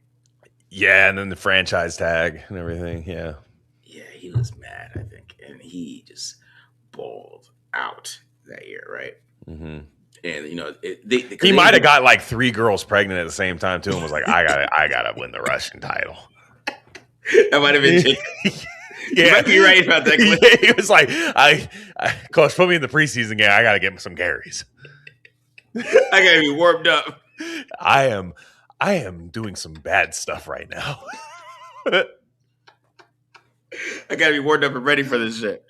Yeah, and then the franchise tag and everything. Yeah, he was mad. I think, and he just balled out that year, right? Mm-hmm. And he might have got like 3 girls pregnant at the same time too, and was like, "I gotta win the rushing title." That might have been. Yeah, you might be right about that. Yeah, he was like, "Coach, put me in the preseason game. I gotta get some carries. I gotta be warmed up. I am doing some bad stuff right now. I gotta be warmed up and ready for this shit."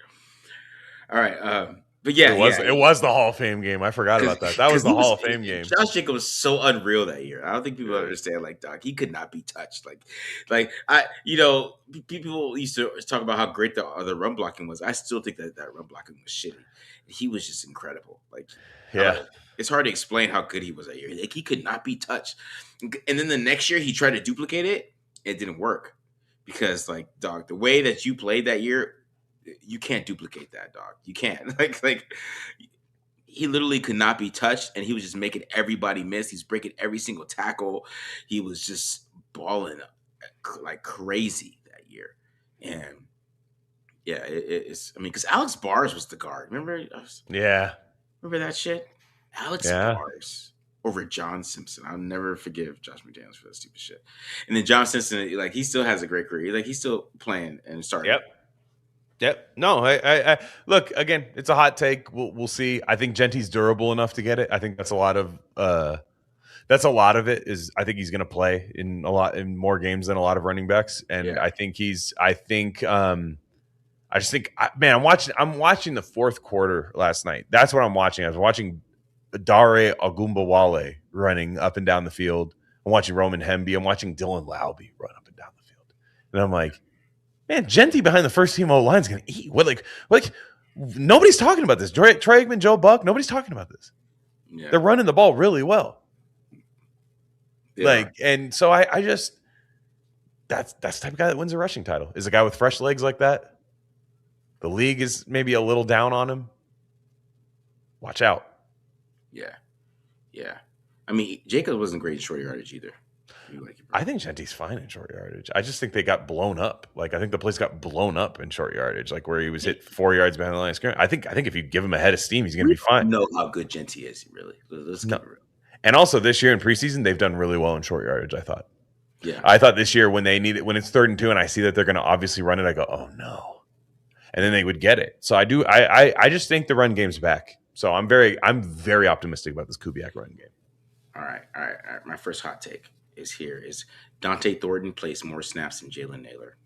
All right. But yeah, It was the Hall of Fame game. I forgot about that. That was the Hall of Fame game. Josh Jacobs was so unreal that year. I don't think people understand. Like, dog, he could not be touched. Like I, people used to talk about how great the run blocking was. I still think that run blocking was shitty. He was just incredible. Like, it's hard to explain how good he was that year. Like, he could not be touched. And then the next year, he tried to duplicate it. It didn't work because, like, dog, the way that you played that year, you can't duplicate that, dog. You can't. Like. He literally could not be touched, and he was just making everybody miss. He's breaking every single tackle. He was just balling like crazy that year. And yeah, it's. I mean, because Alex Bars was the guard. Remember? Remember that shit? Alex Bars over John Simpson. I'll never forgive Josh McDaniels for that stupid shit. And then John Simpson, like, he still has a great career. Like, he's still playing and starting. Yep. No, I look, again, it's a hot take. We'll see. I think Genty's durable enough to get it. I think that's a lot of it is I think he's going to play in more games than a lot of running backs. And I think I'm watching the fourth quarter last night. That's what I'm watching. I was watching Dare Ogunbowale running up and down the field. I'm watching Roman Hemby. I'm watching Dylan Laube run up and down the field. And I'm like, man, Genty behind the first team O line is going to eat. What, like, nobody's talking about this. Troy Aikman, Joe Buck, nobody's talking about this. Yeah. They're running the ball really well. And so I just that's the type of guy that wins a rushing title. Is a guy with fresh legs like that. The league is maybe a little down on him. Watch out. Yeah. I mean, Jacobs wasn't great in short yardage either. I think Genty's fine in short yardage. I just think they got blown up. Like, I think the place got blown up in short yardage, like where he was hit 4 yards behind the line of scrimmage. I think if you give him a head of steam, he's going to be fine. Know how good Genty is, really. Let's get real. And also this year in preseason, they've done really well in short yardage. I thought. Yeah. I thought this year when it's 3rd and 2, and I see that they're going to obviously run it, I go, oh no, and then they would get it. So I do. I just think the run game's back. So I'm very optimistic about this Kubiak run game. All right. My first hot take is Dante Thornton plays more snaps than Jalen Naylor.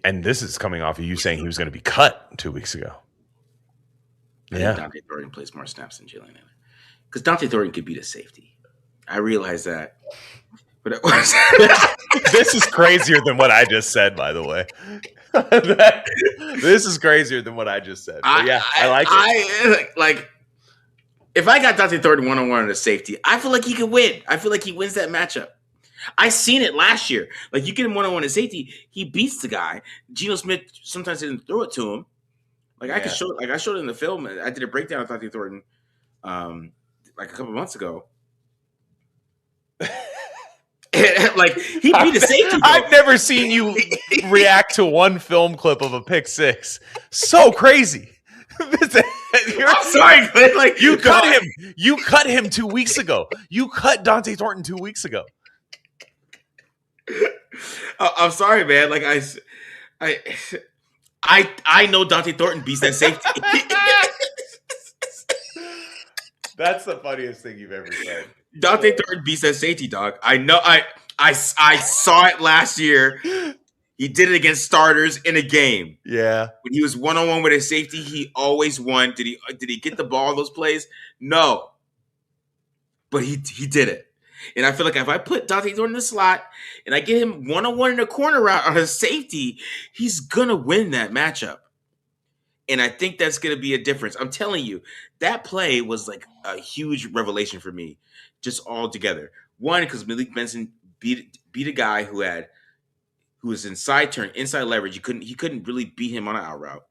And this is coming off of you saying he was going to be cut 2 weeks ago. I think Dante Thornton plays more snaps than Jalen Naylor. Because Dante Thornton could beat a safety. I realize that. But this is crazier than what I just said, by the way. This is crazier than what I just said. But I like it. If I got Dante Thornton one-on-one on a safety, I feel like he could win. I feel like he wins that matchup. I seen it last year. Like, you get him one-on-one at safety, he beats the guy. Geno Smith sometimes didn't throw it to him. I showed it in the film. I did a breakdown of Dante Thornton like a couple months ago. Like, he beat a safety. I've never seen you react to one film clip of a pick six. So crazy. I'm sorry, Glenn. Like, you cut him. You cut him 2 weeks ago. You cut Dante Thornton 2 weeks ago. I'm sorry, man. Like, I know Dante Thornton beats that safety. That's the funniest thing you've ever said. Dante Thornton beats that safety, dog. I know. I saw it last year. He did it against starters in a game. Yeah. When he was one-on-one with a safety, he always won. Did he get the ball those plays? No. But he did it. And I feel like if I put Dante Thornton in the slot and I get him one-on-one in a corner route on a safety, he's going to win that matchup. And I think that's going to be a difference. I'm telling you, that play was like a huge revelation for me, just all together. One, because Malik Benson beat a guy who was inside leverage. He couldn't really beat him on an out route.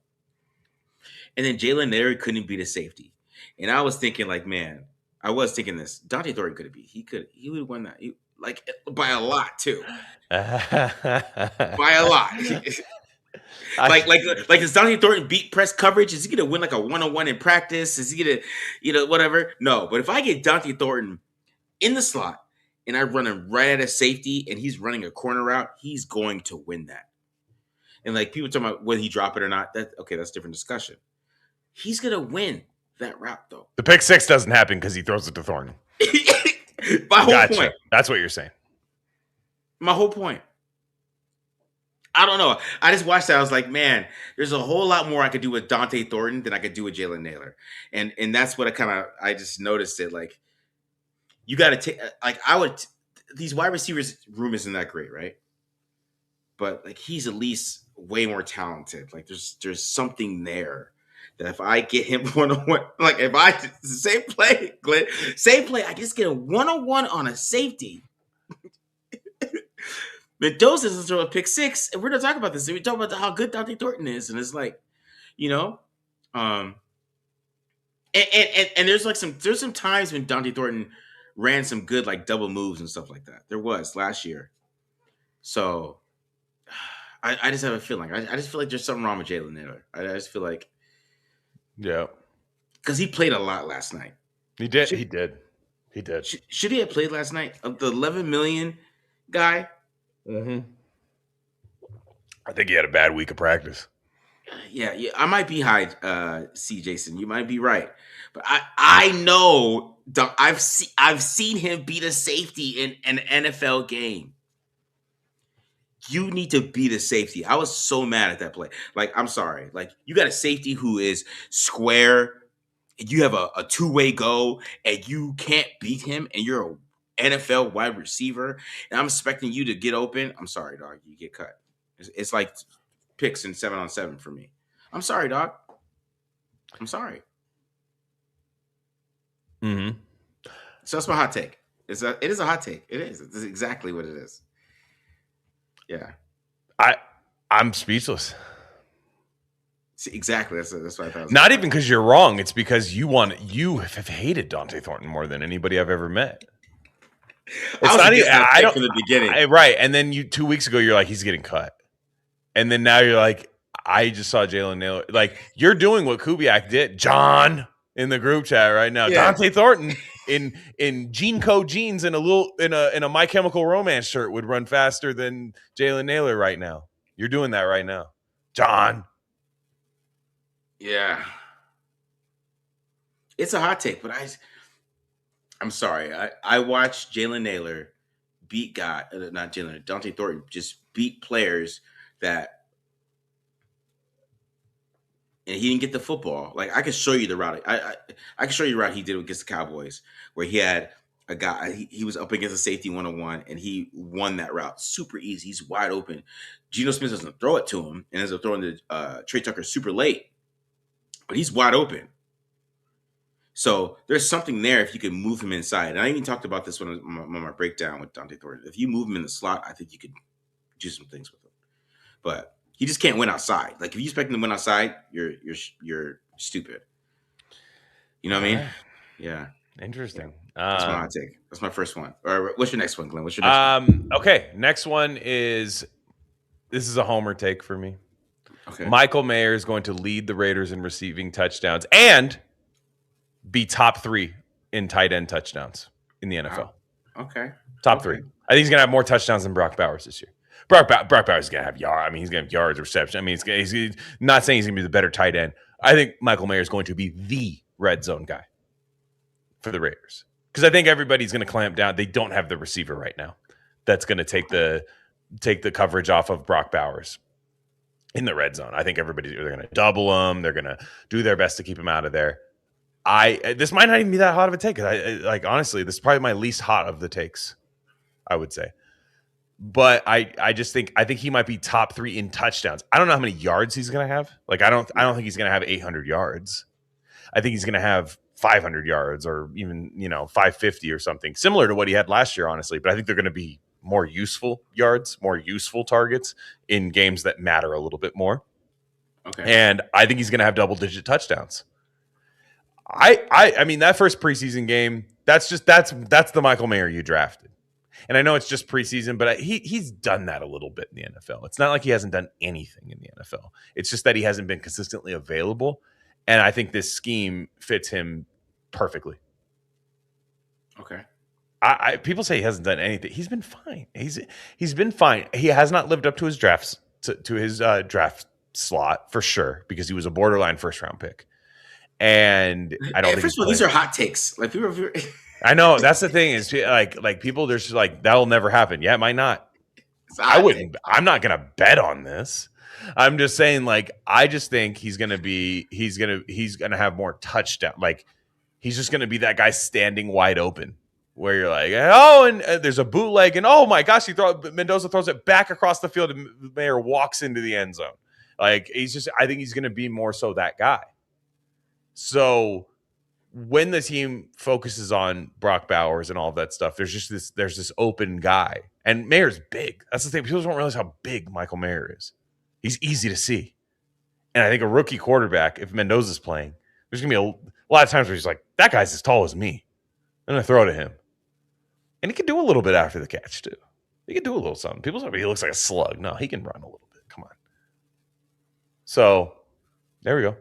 And then Jalen Naylor couldn't beat a safety. And I was thinking, like, man, I was thinking this. Dante Thornton could have beat. He would have won that. Like, by a lot, too. By a lot. Like does Dante Thornton beat press coverage? Is he gonna win like a one-on-one in practice? Is he gonna, whatever? No. But if I get Dante Thornton in the slot and I run him right at a safety and he's running a corner route, he's going to win that. And like, people talking about whether he drop it or not, that's a different discussion. He's gonna win that route though. The pick six doesn't happen because he throws it to Thornton. My whole point. That's what you're saying. My whole point. I don't know. I just watched that. I was like, man, there's a whole lot more I could do with Dante Thornton than I could do with Jalen Naylor, and that's what I just noticed it. Like, you got to take like I would. These wide receivers room isn't that great, right? But like he's at least way more talented. Like there's something there that if I get him 1-on-1, like if I same play, Glenn, same play, I just get a 1-on-1 on a safety. Mendoza doesn't throw a pick six, and we're not talking about this. We're talking about how good Dante Thornton is, and it's like, you know, um, and there's some times when Dante Thornton ran some good like double moves and stuff like that. There was last year, so I just have a feeling. I just feel like there's something wrong with Jalen Naylor. I just feel like, Yeah, because he played a lot last night. he did. He did. Should he have played last night? The 11 million guy. Mm-hmm. I think he had a bad week of practice. Yeah, I might be high, C. Jason. You might be right, but I know I've seen him beat a safety in an NFL game. You need to beat a safety. I was so mad at that play. Like, I'm sorry. Like, you got a safety who is square. And you have a two-way go, and you can't beat him, and you're an NFL wide receiver, and I'm expecting you to get open. I'm sorry, dog. You get cut. It's like picks in 7-on-7 for me. I'm sorry, dog. I'm sorry. Mm-hmm. So that's my hot take. It is a hot take. It is. It's exactly what it is. Yeah. I'm speechless. See, exactly. That's what I thought. Not even because you're wrong. It's because you have hated Dante Thornton more than anybody I've ever met. It's not even. I don't from the beginning, right? And then 2 weeks ago, you're like, he's getting cut, and then now you're like, I just saw Jalen Naylor. Like, you're doing what Kubiak did, John, in the group chat right now. Yeah. Dante Thornton in Gene Code jeans and in a My Chemical Romance shirt would run faster than Jalen Naylor right now. You're doing that right now, John. Yeah, it's a hot take, but I'm sorry. I watched Jalen Naylor beat not Jalen, Dante Thornton just beat players that, and he didn't get the football. Like, I could show you the route. I can show you the route he did against the Cowboys, where he had a guy, he was up against a safety 1-on-1, and he won that route super easy. He's wide open. Geno Smith doesn't throw it to him, and ends up throwing to Trey Tucker super late, but he's wide open. So there's something there if you can move him inside. And I even talked about this on my breakdown with Dante Thornton. If you move him in the slot, I think you could do some things with him. But he just can't win outside. Like, if you expect him to win outside, you're stupid. You know what I mean? Yeah. Interesting. That's my hot take. That's my first one. Or what's your next one, Glenn? What's your next one? Okay. Next one this is a homer take for me. Okay. Michael Mayer is going to lead the Raiders in receiving touchdowns and be top 3 in tight end touchdowns in the NFL. Wow. Okay. Top 3. I think he's going to have more touchdowns than Brock Bowers this year. Brock Bowers is going to have yards. I mean, he's going to have yards, reception. I mean, he's not saying he's going to be the better tight end. I think Michael Mayer is going to be the red zone guy for the Raiders, because I think everybody's going to clamp down. They don't have the receiver right now that's going to take the coverage off of Brock Bowers in the red zone. I think they're going to double him. They're going to do their best to keep him out of there. This might not even be that hot of a take. Honestly, this is probably my least hot of the takes, I would say. But I think he might be top 3 in touchdowns. I don't know how many yards he's going to have. Like, I don't think he's going to have 800 yards. I think he's going to have 500 yards, or even 550 or something, similar to what he had last year, honestly. But I think they're going to be more useful yards, more useful targets in games that matter a little bit more. Okay. And I think he's going to have double-digit touchdowns. I mean, that first preseason game, that's the Michael Mayer you drafted. And I know it's just preseason, but he's done that a little bit in the NFL. It's not like he hasn't done anything in the NFL. It's just that he hasn't been consistently available. And I think this scheme fits him perfectly. Okay. People say he hasn't done anything. He's been fine. He's been fine. He has not lived up to his draft slot for sure, because he was a borderline first-round pick. And I don't think first of all, these are hot takes. Like, people I know, that's the thing, is like people, there's just like, that'll never happen. Yeah, it might not. I wouldn't. I'm not going to bet on this. I'm just saying, like, I just think he's going to have more touchdown. Like, he's just going to be that guy standing wide open where you're like, oh, and there's a bootleg, and oh my gosh, Mendoza throws it back across the field, and Mayer walks into the end zone. Like, I think he's going to be more so that guy. So when the team focuses on Brock Bowers and all of that stuff, there's this open guy. And Mayer's big. That's the thing. People don't realize how big Michael Mayer is. He's easy to see. And I think a rookie quarterback, if Mendoza's playing, there's going to be a lot of times where he's like, that guy's as tall as me. I'm going to throw to him. And he can do a little bit after the catch, too. He can do a little something. People say he looks like a slug. No, he can run a little bit. Come on. So, there we go.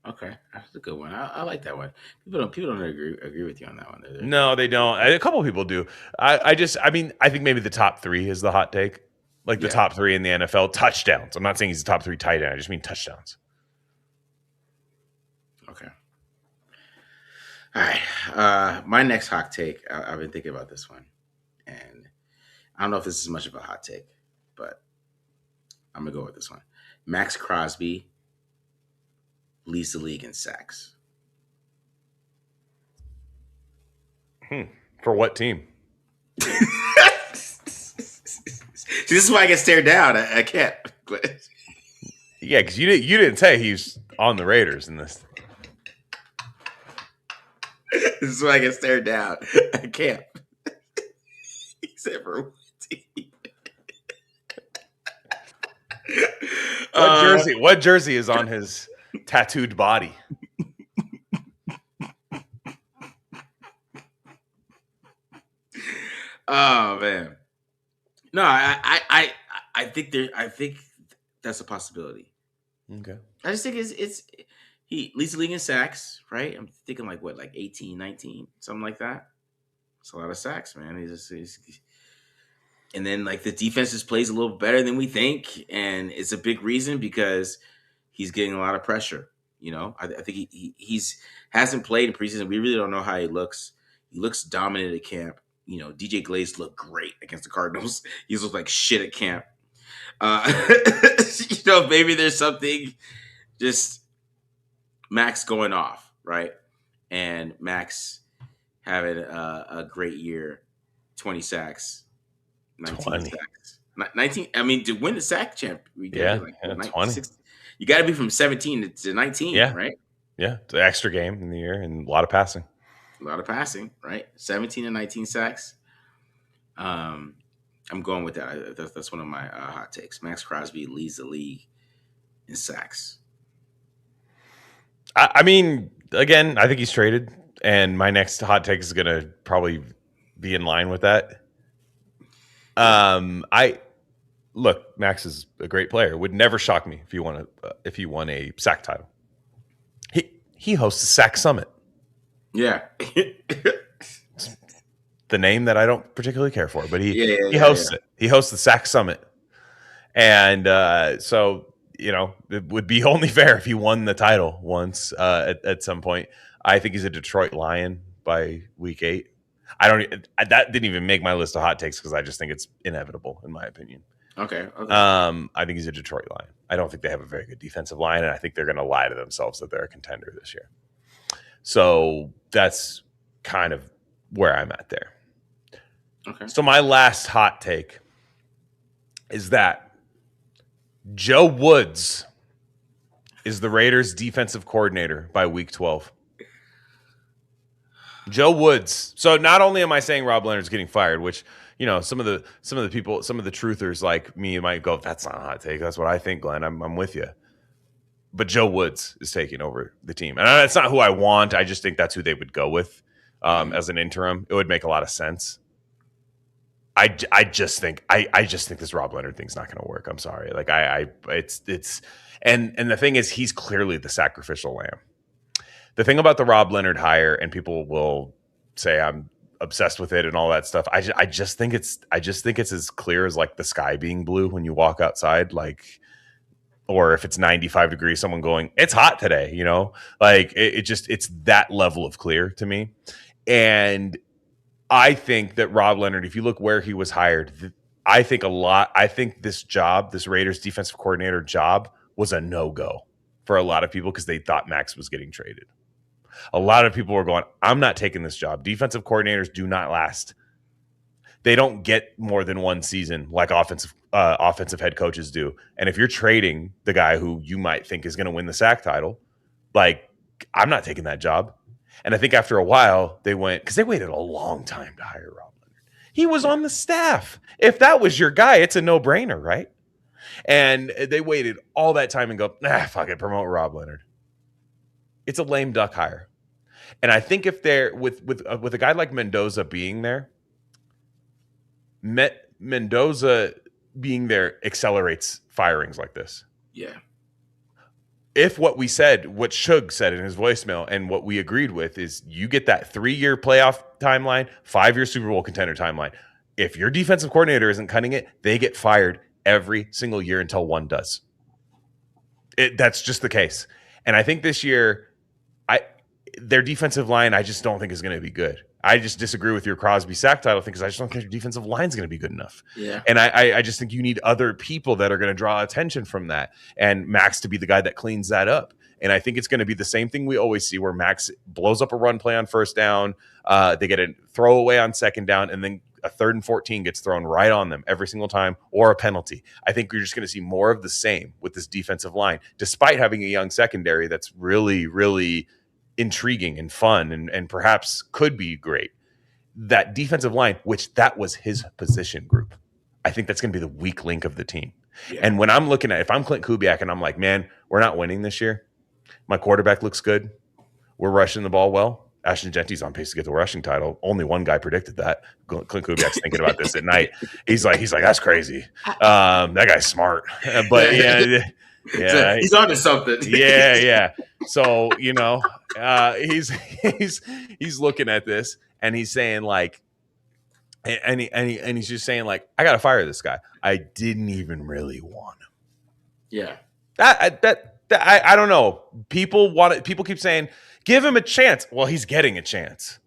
Okay, that's a good one. I like that one. People don't agree with you on that one. No, they don't. A couple of people do. I think maybe the top 3 is the hot take. Like the top 3 in the NFL touchdowns. I'm not saying he's the top 3 tight end. I just mean touchdowns. Okay. All right. My next hot take. I've been thinking about this one, and I don't know if this is much of a hot take, but I'm gonna go with this one. Max Crosby leads the league in sacks. For what team? See, this is why I get stared down. I can't. Yeah, because you didn't say he's on the Raiders in this. This is why I get stared down. I can't. He said for what team? What jersey is on his tattooed body? Oh man. No, I think that's a possibility. Okay. I just think he leads the league in sacks, right? I'm thinking like 18, 19, something like that. It's a lot of sacks, man. And then like the defense just plays a little better than we think, and it's a big reason because he's getting a lot of pressure. You know, I think he's hasn't played in preseason. We really don't know how he looks. He looks dominant at camp. You know, DJ Glaze looked great against the Cardinals. He looked like shit at camp. You know, maybe there's something just Max going off, right? And Max having a great year, 20 sacks, 19 sacks. 19, I mean, to win the sack champ, we yeah, 20. You got to be from 17 to 19, right? Yeah, it's an extra game in the year and a lot of passing. A lot of passing, right? 17 and 19 sacks. I'm going with that. That's one of my hot takes. Max Crosby leads the league in sacks. I mean, again, I think he's traded, and my next hot take is going to probably be in line with that. Look, Max is a great player. It would never shock me if he won a sack title. He hosts a sack summit. Yeah. The name that I don't particularly care for, but he hosts it. He hosts the sack summit. And so, you know, it would be only fair if he won the title once at some point. I think he's a Detroit Lion by week 8. That didn't even make my list of hot takes because I just think it's inevitable in my opinion. Okay. I think he's a Detroit Lion. I don't think they have a very good defensive line, and I think they're going to lie to themselves that they're a contender this year. So that's kind of where I'm at there. Okay. So my last hot take is that Joe Woods is the Raiders' defensive coordinator by week 12. Joe Woods. So not only am I saying Rob Leonard's getting fired, which, you know, some of the people, some of the truthers like me might go, that's not a hot take. That's what I think, Glenn. I'm with you. But Joe Woods is taking over the team. And that's not who I want. I just think that's who they would go with as an interim. It would make a lot of sense. I just think this Rob Leonard thing's not going to work. I'm sorry. Like and the thing is, he's clearly the sacrificial lamb. The thing about the Rob Leonard hire, and people will say I'm obsessed with it and all that stuff. I just think it's as clear as like the sky being blue when you walk outside, like, or if it's 95 degrees, someone going, it's hot today, you know, like it's that level of clear to me. And I think that Rob Leonard, if you look where he was hired, I think this job, this Raiders defensive coordinator job, was a no-go for a lot of people because they thought Max was getting traded. A lot of people were going, I'm not taking this job. Defensive coordinators do not last. They don't get more than one season like offensive head coaches do. And if you're trading the guy who you might think is going to win the sack title, like, I'm not taking that job. And I think after a while they went, because they waited a long time to hire Rob Leonard. He was on the staff. If that was your guy, it's a no-brainer, right? And they waited all that time and go, fuck it, promote Rob Leonard. It's a lame duck hire. And I think if they're with a guy like Mendoza being there, Mendoza being there accelerates firings like this. Yeah. If what Shug said in his voicemail and what we agreed with is you get that 3-year playoff timeline, 5-year Super Bowl contender timeline. If your defensive coordinator isn't cutting it, they get fired every single year until one does. That's just the case. And I think this year, their defensive line, I just don't think is going to be good. I just disagree with your Crosby sack title thing because I just don't think your defensive line is going to be good enough. Yeah. And I just think you need other people that are going to draw attention from that. And Max to be the guy that cleans that up. And I think it's going to be the same thing we always see where Max blows up a run play on first down. They get a throwaway on second down, and then a 3rd and 14 gets thrown right on them every single time, or a penalty. I think you're just going to see more of the same with this defensive line, despite having a young secondary that's really, really intriguing and fun and perhaps could be great. That defensive line, which that was his position group, I think that's going to be the weak link of the team. Yeah. And when I'm looking at, if I'm Clint Kubiak and I'm like, man, we're not winning this year. My quarterback looks good. We're rushing the ball well. Ashton Genty's on pace to get the rushing title. Only one guy predicted that. Clint Kubiak's thinking about this at night. He's like, that's crazy. That guy's smart. But yeah, he's on to something. Yeah. So, he's looking at this and he's saying like, and he's just saying like, I got to fire this guy. I didn't even really want him. Yeah. I don't know. People keep saying, give him a chance. Well, he's getting a chance.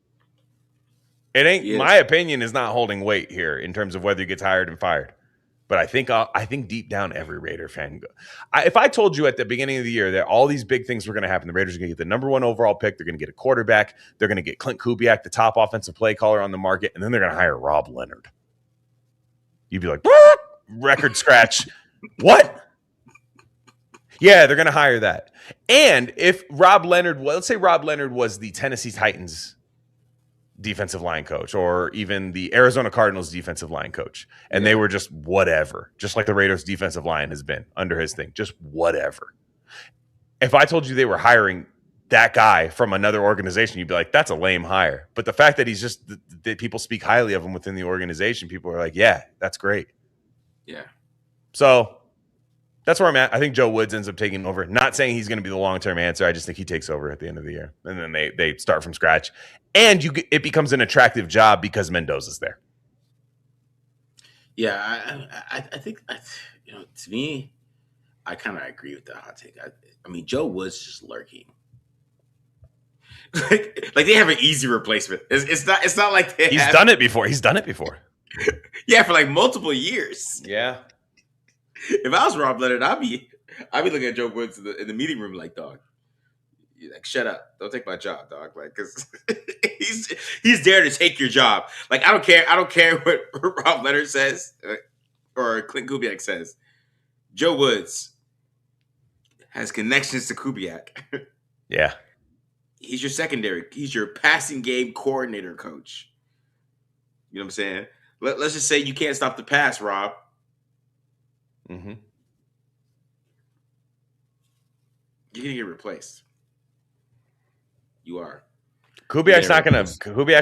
It ain't, my opinion is not holding weight here in terms of whether he gets hired and fired. But I think deep down, every Raider fan, if I told you at the beginning of the year that all these big things were going to happen, the Raiders are going to get the number 1 overall pick, they're going to get a quarterback, they're going to get Clint Kubiak, the top offensive play caller on the market, and then they're going to hire Rob Leonard. You'd be like, what? Record scratch. What? Yeah, they're going to hire that. And if let's say Rob Leonard was the Tennessee Titans defensive line coach, or even the Arizona Cardinals defensive line coach, and they were just whatever, just like the Raiders defensive line has been under his thing, just whatever. If I told you they were hiring that guy from another organization, you'd be like, that's a lame hire. But the fact that he's just that people speak highly of him within the organization, people are like, yeah, that's great. Yeah. So that's where I'm at. I think Joe Woods ends up taking over. Not saying he's going to be the long-term answer. I just think he takes over at the end of the year. And then they start from scratch. And it becomes an attractive job because Mendoza's there. Yeah, I think, to me, I kind of agree with that hot take. I mean, Joe Woods just lurking. like they have an easy replacement. It's not like he's done it before. He's done it before. Yeah, for like multiple years. Yeah. If I was Rob Leonard, I'd be looking at Joe Woods in the meeting room like, dog, like, shut up, don't take my job, dog. Like, because he's there to take your job. Like, I don't care what Rob Leonard says or Clint Kubiak says. Joe Woods has connections to Kubiak. Yeah, he's your secondary. He's your passing game coordinator coach. You know what I'm saying? Let's just say you can't stop the pass, Rob. Mm-hmm. You're gonna get replaced. You are. Kubiak's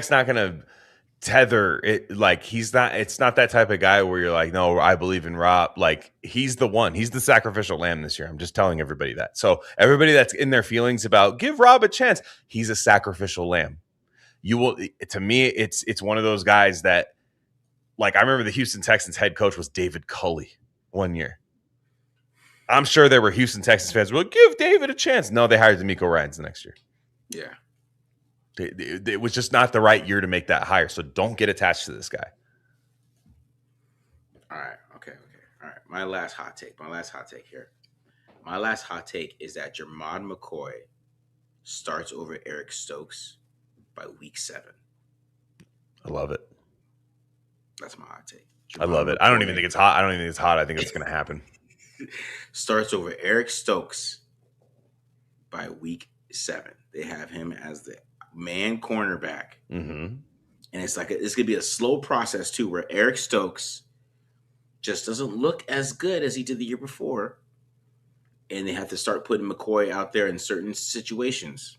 not gonna tether it. Like, he's not. It's not that type of guy where you're like, no, I believe in Rob. Like, he's the one. He's the sacrificial lamb this year. I'm just telling everybody that. So everybody that's in their feelings about give Rob a chance, he's a sacrificial lamb. You will. To me, it's one of those guys that, like, I remember the Houston Texans head coach was David Culley. One year. I'm sure there were Houston Texans fans who were like, give David a chance. No, they hired D'Amico Ryans the next year. Yeah. It was just not the right year to make that hire. So don't get attached to this guy. All right. Okay. All right. My last hot take. My last hot take here. My last hot take is that Jermod McCoy starts over Eric Stokes by week 7. I love it. That's my hot take. I love it. I don't even think it's hot. I don't even think it's hot. I think it's going to happen. Starts over Eric Stokes by week 7. They have him as the man cornerback. Mm-hmm. And it's like it's going to be a slow process, too, where Eric Stokes just doesn't look as good as he did the year before. And they have to start putting McCoy out there in certain situations.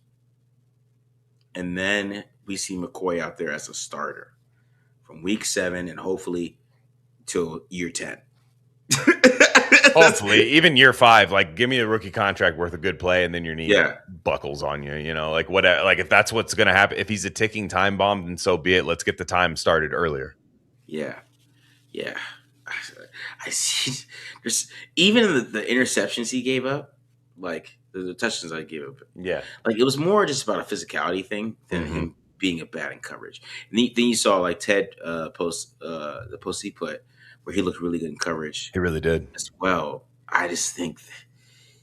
And then we see McCoy out there as a starter from week 7 and hopefully till year 10. Hopefully, even year 5, like give me a rookie contract worth a good play, and then your knee buckles on you. You know, like what? Like if that's what's going to happen, if he's a ticking time bomb, then so be it. Let's get the time started earlier. Yeah. I see. There's even the interceptions he gave up, like the touchdowns I gave up. Yeah, like it was more just about a physicality thing than him being a bad in coverage. And then you saw like Ted the post he put where he looked really good in coverage. He really did as well. I just think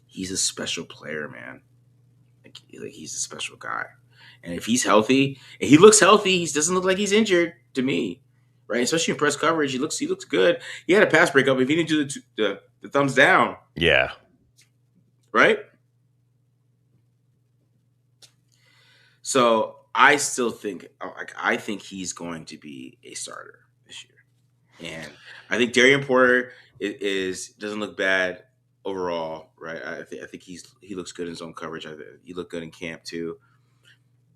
he's a special player, man. Like he's a special guy. And if he's healthy, and he looks healthy, he doesn't look like he's injured to me, right? Especially in press coverage, he looks good. He had a pass breakup. If he didn't do the thumbs down, yeah, right. So I still think, I think he's going to be a starter this year, and I think Darian Porter doesn't look bad overall, right? I think he looks good in zone coverage. He looked good in camp too.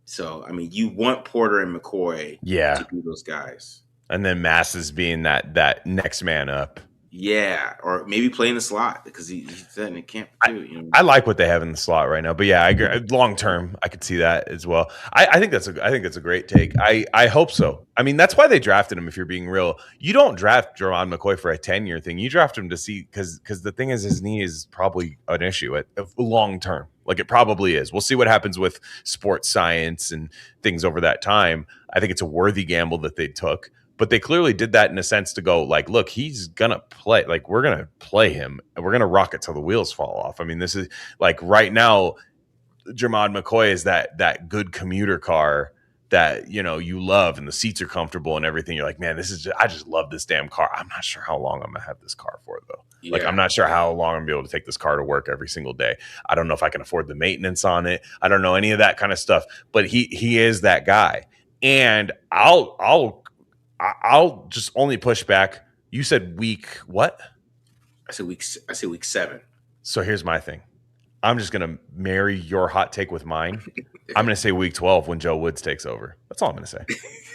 So I mean, you want Porter and McCoy, to be those guys, and then Masses being that next man up. Yeah, or maybe playing the slot because he's in camp too. You know? I like what they have in the slot right now, but yeah, I agree. Long term, I could see that as well. I think that's a great take. I hope so. I mean, that's why they drafted him. If you're being real, you don't draft Jermod McCoy for a 10-year thing. You draft him to see because the thing is, his knee is probably an issue at long term. Like it probably is. We'll see what happens with sports science and things over that time. I think it's a worthy gamble that they took. But they clearly did that in a sense to go like, look, he's going to play. Like, we're going to play him and we're going to rock it till the wheels fall off. I mean, this is like right now, Jermod McCoy is that good commuter car that, you know, you love and the seats are comfortable and everything. You're like, man, I just love this damn car. I'm not sure how long I'm going to have this car for, though. Yeah. Like, I'm not sure how long I'm going to be able to take this car to work every single day. I don't know if I can afford the maintenance on it. I don't know any of that kind of stuff. But he is that guy. And I'll just only push back. You said week what? I said week 7. So here's my thing. I'm just gonna marry your hot take with mine. I'm gonna say week 12 when Joe Woods takes over. That's all I'm gonna say.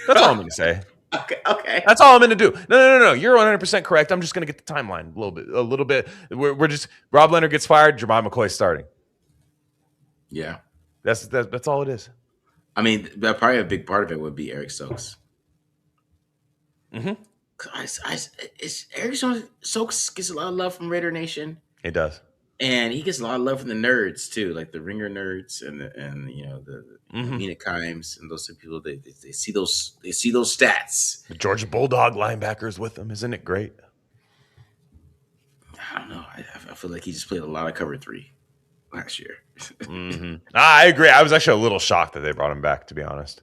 That's all I'm gonna say. Okay. That's all I'm gonna do. No. You're 100% correct. I'm just gonna get the timeline a little bit. We're just Rob Leonard gets fired. Jermod McCoy's starting. Yeah. That's all it is. I mean, that probably a big part of it would be Eric Stokes. Mm-hmm. Eric Stokes gets a lot of love from Raider Nation. He does, and he gets a lot of love from the nerds too, like the Ringer nerds and you know the Mina Kimes and those people. They see those stats. The Georgia Bulldog linebackers with him, isn't it great? I don't know. I feel like he just played a lot of cover 3 last year. I agree. I was actually a little shocked that they brought him back, to be honest.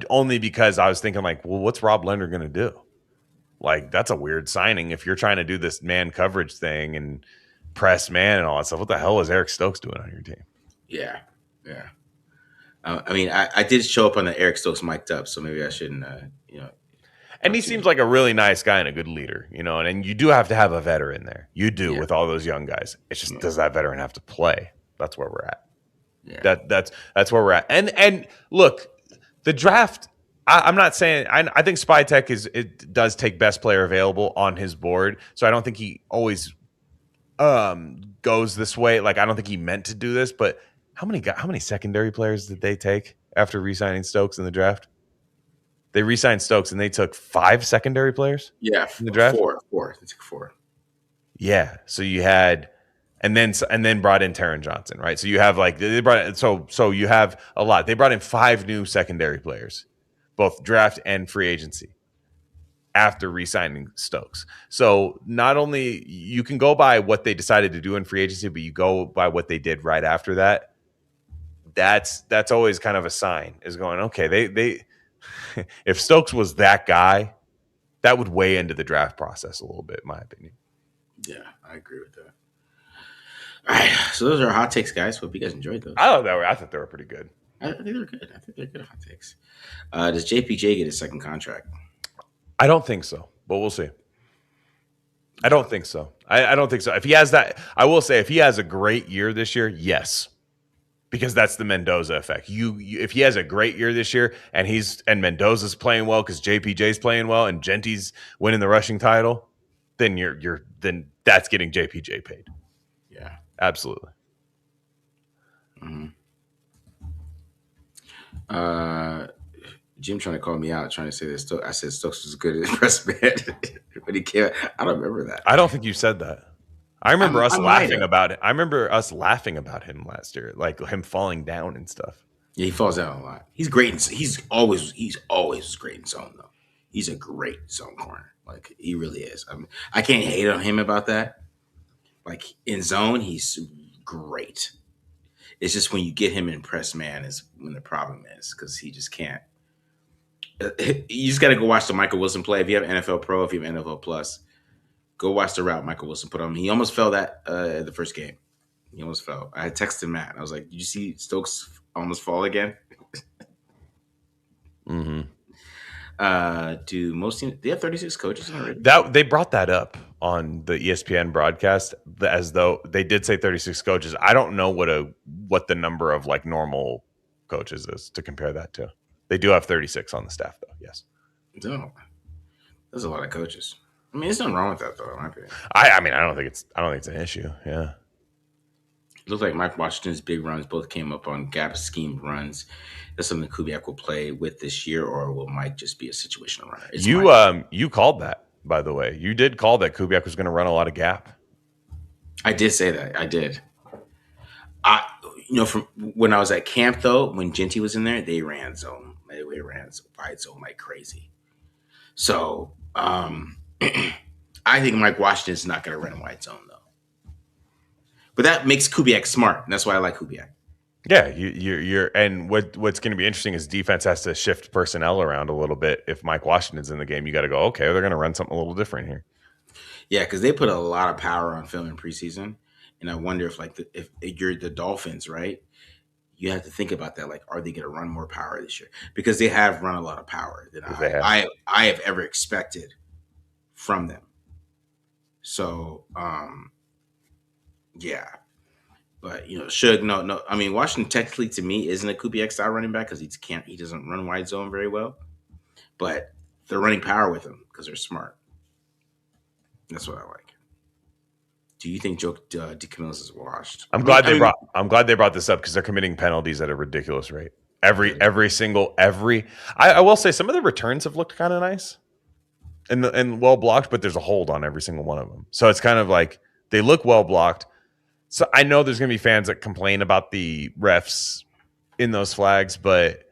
Only because I was thinking like, well, what's Rob Leonard going to do? Like, that's a weird signing. If you're trying to do this man coverage thing and press man and all that stuff, what the hell is Eric Stokes doing on your team? Yeah. I mean, I did show up on the Eric Stokes mic'd up, so maybe I shouldn't, And he seems like a really nice guy and a good leader, you know, and you do have to have a veteran there. You do with all those young guys. It's just, does that veteran have to play? That's where we're at. Yeah. That's where we're at. And look, the draft, I'm not saying I think Spytech does take best player available on his board, so I don't think he always goes this way. Like I don't think he meant to do this, but how many secondary players did they take after re-signing Stokes in the draft? They re-signed Stokes and they took 5 secondary players. Yeah, in the draft. 4. They took 4. Yeah, so you had. And then brought in Taron Johnson, right? So you have like they brought so you have a lot. They brought in 5 new secondary players, both draft and free agency. after re-signing Stokes. So not only you can go by what they decided to do in free agency, but you go by what they did right after that. That's always kind of a sign is going, okay, they if Stokes was that guy, that would weigh into the draft process a little bit, in my opinion. Yeah, I agree with that. All right, so those are our hot takes, guys. Hope you guys enjoyed those. I thought they were pretty good. I think they're good. I think they're good hot takes. Does JPJ get a second contract? I don't think so, but we'll see. I don't think so. I don't think so. If he has that, I will say if he has a great year this year, yes. Because that's the Mendoza effect. You if he has a great year this year and Mendoza's playing well because JPJ's playing well and Genty's winning the rushing title, then then that's getting JPJ paid. Yeah, absolutely. Mm-hmm. Jim trying to call me out, trying to say that I said Stokes was good at press man when he came. I don't remember that. I don't think you said that. I remember us laughing about it. I remember us laughing about him last year, like him falling down and stuff. Yeah, he falls down a lot. He's great. He's always great in zone though. He's a great zone corner. Like he really is. I can't hate on him about that. Like in zone, he's great. It's just when you get him in press man is when the problem is because he just can't. You just got to go watch the Michael Wilson play. If you have NFL Pro, if you have NFL Plus, go watch the route Michael Wilson put on him. He almost fell that the first game. He almost fell. I had texted Matt. I was like, "Did you see Stokes almost fall again?" Mm-hmm. Do most teams? They have 36 coaches already. That they brought that up on the ESPN broadcast as though they did say 36 coaches. I don't know what the number of like normal coaches is to compare that to. They do have 36 on the staff though. Yes. No, there's a lot of coaches. I mean, there's nothing wrong with that though. In my opinion. I mean, I don't think it's an issue. Yeah. It looks like Mike Washington's big runs both came up on gap scheme runs. That's something Kubiak will play with this year, or will Mike just be a situational runner? You called that, by the way. You did call that Kubiak was going to run a lot of gap. I did say that. I did. From when I was at camp though, when Genty was in there, they ran zone. They ran wide zone like crazy. So I think Mike Washington is not going to run wide zone though. But that makes Kubiak smart, and that's why I like Kubiak. Yeah, you're and what's going to be interesting is defense has to shift personnel around a little bit. If Mike Washington's in the game, you got to go, okay, they're going to run something a little different here. Yeah, because they put a lot of power on film in preseason, and I wonder if if you're the Dolphins, right? You have to think about that. Like, are they going to run more power this year? Because they have run a lot of power than I have ever expected from them. So, yeah. But Suge, no. I mean, Washington technically to me isn't a Kubiak style running back because he doesn't run wide zone very well. But they're running power with him because they're smart. That's what I like. Do you think Joe DeCamillis is washed? I'm glad they brought this up because they're committing penalties at a ridiculous rate. Every single. I will say some of the returns have looked kind of nice and well blocked, but there's a hold on every single one of them. So it's kind of like they look well blocked. So I know there's going to be fans that complain about the refs in those flags, but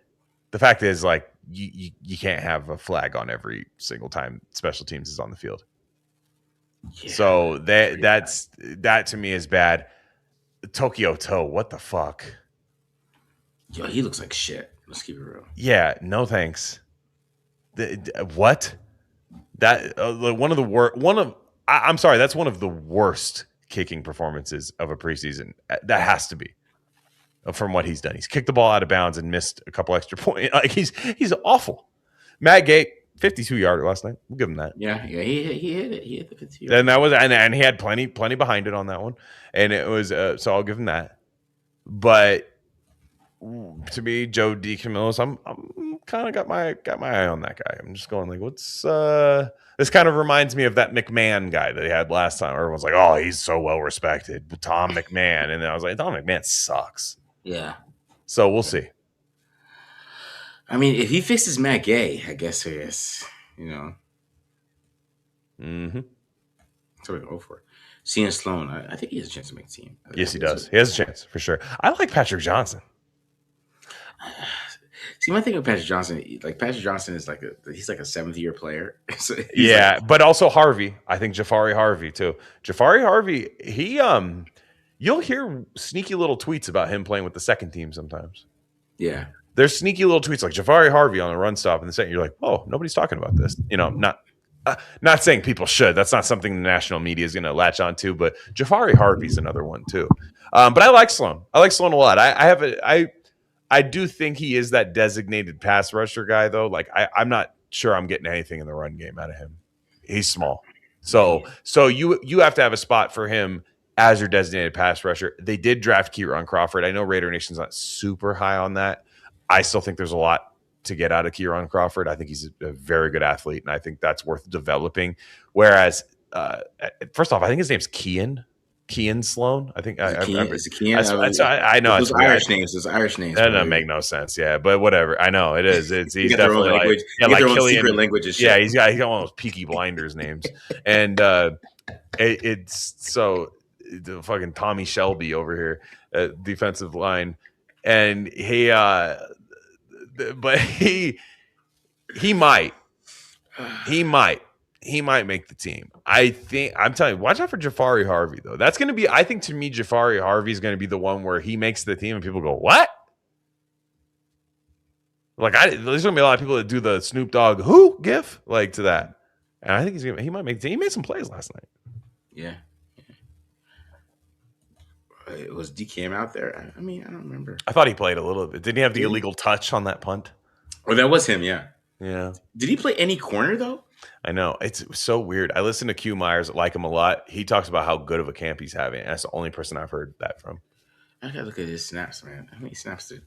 the fact is, like, you can't have a flag on every single time special teams is on the field. Yeah, so that to me is bad. Tokyo Toe, what the fuck? Yo, he looks like shit. Let's keep it real. Yeah, no thanks. What? That I'm sorry, that's one of the worst kicking performances of a preseason. That has to be from what he's done. He's kicked the ball out of bounds and missed a couple extra points. Like he's awful. Matt Gay, 52-yarder last night. We'll give him that. Yeah, he hit it. He hit the 50. And that was and he had plenty behind it on that one. And it was so I'll give him that. But to me, Joe DeCamillis, I'm kind of got my eye on that guy. I'm just going like, what's this kind of reminds me of that McMahon guy that he had last time. Everyone's like, oh, he's so well respected, Tom McMahon, and then I was like, Tom McMahon sucks. Yeah. So we'll see. I mean, if he fixes Matt Gay, I guess he is. Mm-hmm. So we go for it. Cena Sloan, I think he has a chance to make the team. Yes, he does. He has a chance for sure. I like Patrick Johnson. See, my thing with Patrick Johnson, like Patrick Johnson is he's like a 7th-year player. So he's Yeah, but also Harvey. I think Jafari Harvey too. Jafari Harvey, you'll hear sneaky little tweets about him playing with the second team sometimes. yeah. There's sneaky little tweets like Jafari Harvey on a run stop in the second. You're like, oh, nobody's talking about this. Not saying people should. That's not something the national media is going to latch onto. But Jafari Harvey's another one too. But I like Sloan. I like Sloan a lot. I do think he is that designated pass rusher guy though. Like I'm not sure I'm getting anything in the run game out of him. He's small. So you have to have a spot for him as your designated pass rusher. They did draft Kieran Crawford. I know Raider Nation's not super high on that. I still think there's a lot to get out of Kieran Crawford. I think he's a very good athlete, and I think that's worth developing. Whereas, first off, I think his name's Kean Sloan. I think Is it Kean? I know Those Irish names. Those Irish names. That doesn't make no sense. Yeah, but whatever. I know it is. He's got their own definitely language. like their own Killian, secret language. And shit. Yeah, he's got one of those Peaky Blinders names, and it's so the fucking Tommy Shelby over here, defensive line, and but he might make the team. I'm telling you, watch out for Jafari Harvey though. That's going to be, I think to me, Jafari Harvey is going to be the one where he makes the team and people go, what? Like there's going to be a lot of people that do the Snoop Dogg who gif like to that, and I think he might make the team. He made some plays last night. Yeah. Was DKM out there? I mean, I don't remember. I thought he played a little bit. Didn't he have the illegal touch on that punt? Oh, that was him. Yeah. Yeah. Did he play any corner though? I know. It's so weird. I listen to Q Myers, like him a lot. He talks about how good of a camp he's having. That's the only person I've heard that from. I gotta look at his snaps, man. How many snaps did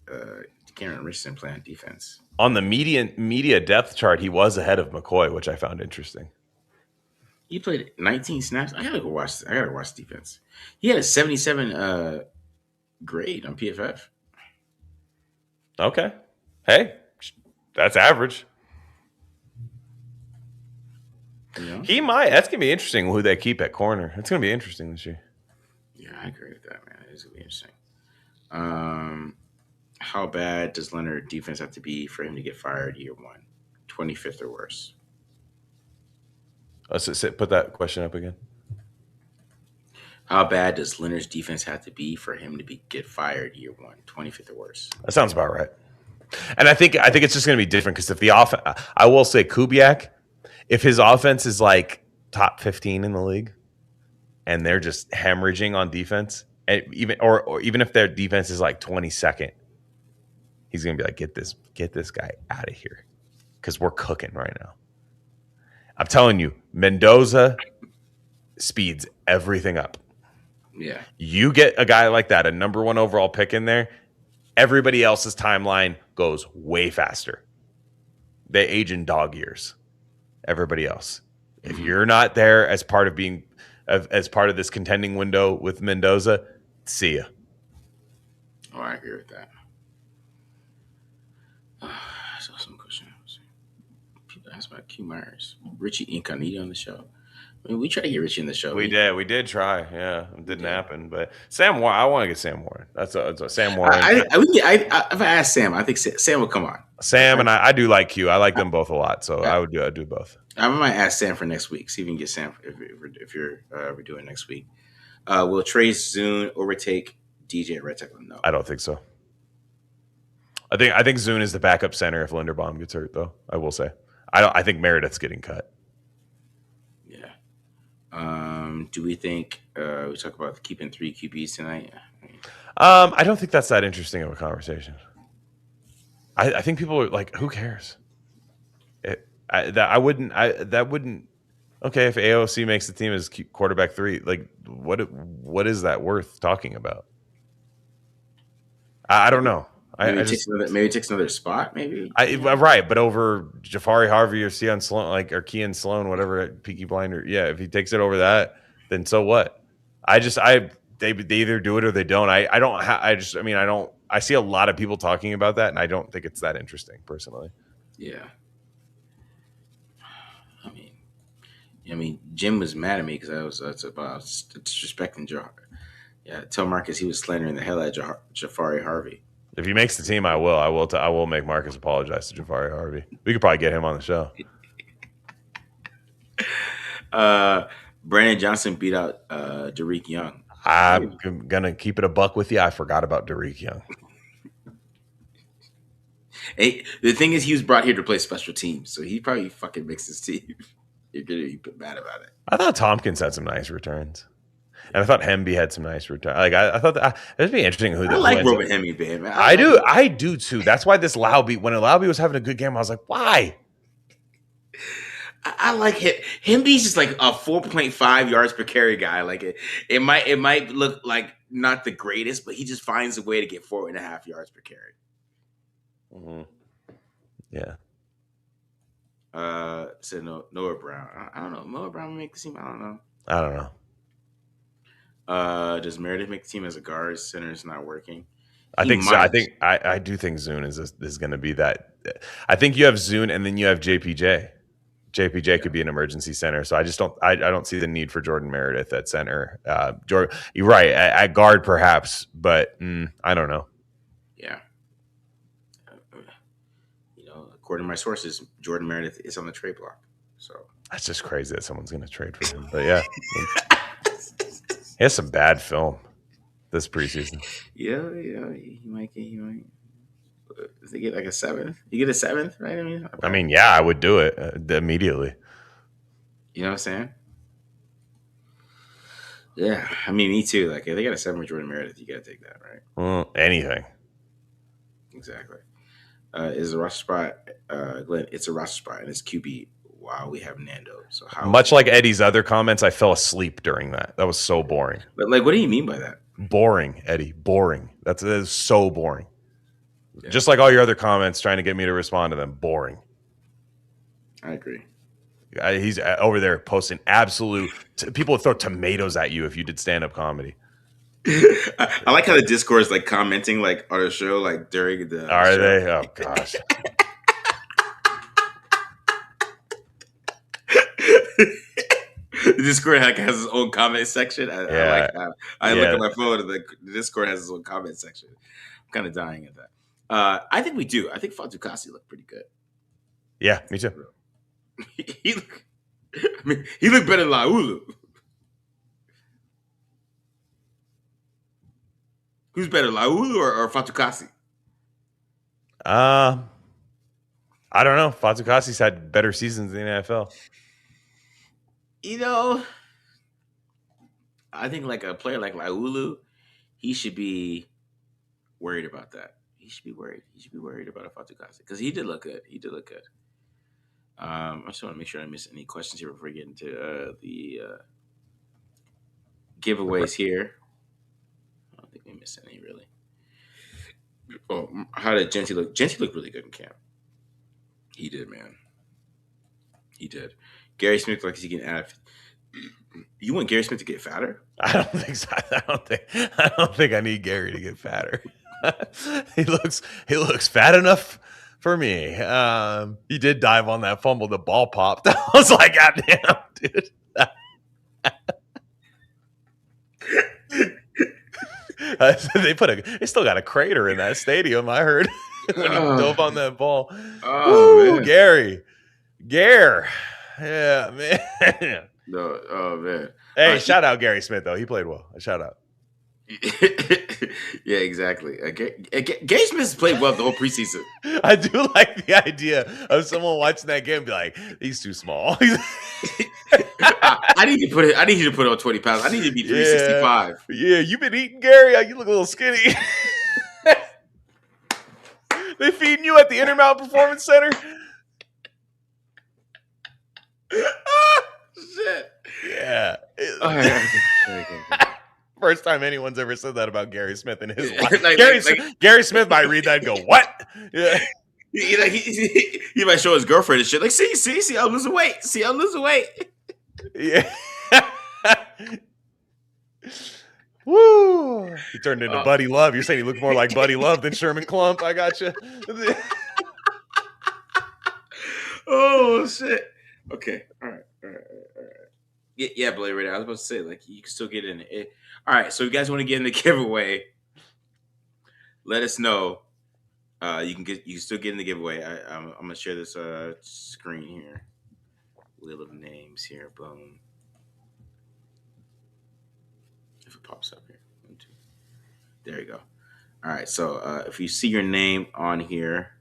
Cameron Richardson play on defense? On the media depth chart, he was ahead of McCoy, which I found interesting. He played 19 snaps. I gotta watch defense. He had a 77 grade on PFF. Okay. Hey, that's average. He might. That's gonna be interesting. Who they keep at corner? It's gonna be interesting this year. Yeah, I agree with that, man. It's gonna be interesting. How bad does Leonard defense have to be for him to get fired year one? 25th or worse. Let's put that question up again. How bad does Leonard's defense have to be for him to get fired year one? 25th or worse. That sounds about right. And I think it's just going to be different because if the offense, I will say Kubiak, if his offense is like top 15 in the league, and they're just hemorrhaging on defense, and even if their defense is like 22nd, he's going to be like, get this guy out of here because we're cooking right now. I'm telling you, Mendoza speeds everything up. Yeah. You get a guy like that, a number 1 overall pick in there, everybody else's timeline goes way faster. They age in dog years. Everybody else. If you're not there as part of as part of this contending window with Mendoza, see ya. Oh, I agree with that. I saw some question. People ask about Q Myers. Richie Incognito on the show. I mean, we tried to get Richie in the show. We did try. Yeah, it didn't happen. But Sam Warren, I want to get Sam Warren. That's a Sam Warren. If I asked Sam, I think Sam would come on. Sam and I do like Q. I like them both a lot, so I'd do both. I might ask Sam for next week. See if we can get Sam if we're doing next week. Will Trace Zune overtake DJ at right tackle? No, I don't think so. I think Zune is the backup center if Linderbaum gets hurt, though. I will say. I think Meredith's getting cut. Yeah. Do we think we talk about keeping 3 QBs tonight? I don't think that's that interesting of a conversation. I think people are like, who cares? That wouldn't. Okay, if AOC makes the team as quarterback 3, like what is that worth talking about? I don't know. Maybe it takes another spot. Maybe right, but over Jafari Harvey or Kean Sloan, Kean Sloan, whatever, Peaky Blinder. Yeah, if he takes it over that, then so what? They either do it or they don't. I see a lot of people talking about that, and I don't think it's that interesting personally. Yeah. I mean, Jim was mad at me because I was disrespecting Jafar. Yeah, tell Marcus he was slandering the hell out of Jafari Harvey. If he makes the team, I will. I will make Marcus apologize to Jafari Harvey. We could probably get him on the show. Brandon Johnson beat out Derek Young. I'm gonna keep it a buck with you. I forgot about Derek Young. Hey, the thing is, he was brought here to play special teams, so he probably fucking makes his team. You're gonna be mad about it. I thought Tompkins had some nice returns, and I thought Hemby had some nice returns. Like I thought that it'd be interesting who. I like Robert Hemby, man. I do too. That's why this Lauby, when Lauby was having a good game, I was like, why? I like him. Hemby's just like a 4.5 yards per carry guy. Like it might look like not the greatest, but he just finds a way to get 4.5 yards per carry. Mm-hmm. Yeah. Said Noah Brown. I don't know. Noah Brown will make the team. I don't know. Does Meredith make the team as a guard? Center is not working. I think so. I do think Zune is going to be that. I think you have Zune and then you have JPJ. JPJ could be an emergency center, so I don't see the need for Jordan Meredith at center. Jordan, you're right at guard perhaps, but I don't know. Yeah. According to my sources, Jordan Meredith is on the trade block. So that's just crazy that someone's going to trade for him. But yeah, he has some bad film this preseason. Yeah, he might. Does he get like a 7th? You get a 7th, right? I mean, yeah, I would do it immediately. You know what I'm saying? Yeah, I mean, me too. Like, if they got a 7 with Jordan Meredith, you got to take that, right? Well, anything. Exactly. Is a roster spot, Glenn? It's a roster spot, and it's QB. Wow, we have Nando. So how? Much like Eddie's other comments, I fell asleep during that. That was so boring. But like, what do you mean by that? Boring, Eddie. Boring. That is so boring. Yeah. Just like all your other comments trying to get me to respond to them. Boring. I agree. He's over there posting absolute. People would throw tomatoes at you if you did stand-up comedy. I like how the Discord is like commenting like on the show, like during the. Are show. they? Oh gosh. The Discord has its own comment section. I like that. I look at my phone and the Discord has its own comment section. I'm kind of dying at that. I think we do. I think Fatukasi looked pretty good. Yeah, me too. he looked better than Laulu. Who's better, Laulu or Fatukasi? I don't know. Fatukasi's had better seasons in the NFL. I think like a player like Laulu, he should be worried about that. He should be worried. He should be worried about a Fatukasi because he did look good. I just want to make sure I don't miss any questions here before we get into the giveaways here. I don't think we missed any really. Oh, how did Genty look? Genty looked really good in camp. He did, man. He did. Gary Smith like he's getting added. You want Gary Smith to get fatter? I don't think so. I don't think I need Gary to get fatter. He looks fat enough for me. He did dive on that fumble. The ball popped. I was like, God damn, dude. They still got a crater in that stadium, I heard, when he dove on that ball. Oh, man. Gary. Yeah, man. No, oh man. Hey, shout out Gary Smith though. He played well. A shout out. Yeah, exactly. Gary Smith played well the whole preseason. I do like the idea of someone watching that game and be like, he's too small. I need you to put on 20 pounds. I need you to be 365. Yeah, you been eating, Gary? You look a little skinny. They feeding you at the Intermountain Performance Center? Shit. Yeah. First time anyone's ever said that about Gary Smith in his life. Gary Smith might read that and go, what? Yeah. He might show his girlfriend and shit. Like, see, I'm losing weight. Yeah. Woo. He turned into Buddy Love. You're saying he looked more like Buddy Love than Sherman Klump. I got you. Oh, shit. Okay. All right. Yeah, Blade Radar. I was about to say, like, you can still get in it. All right. So, if you guys want to get in the giveaway, let us know You can still get in the giveaway. I'm gonna share this screen here. Wheel of names here. Boom. If it pops up here. 1, 2. There you go. All right. So if you see your name on here,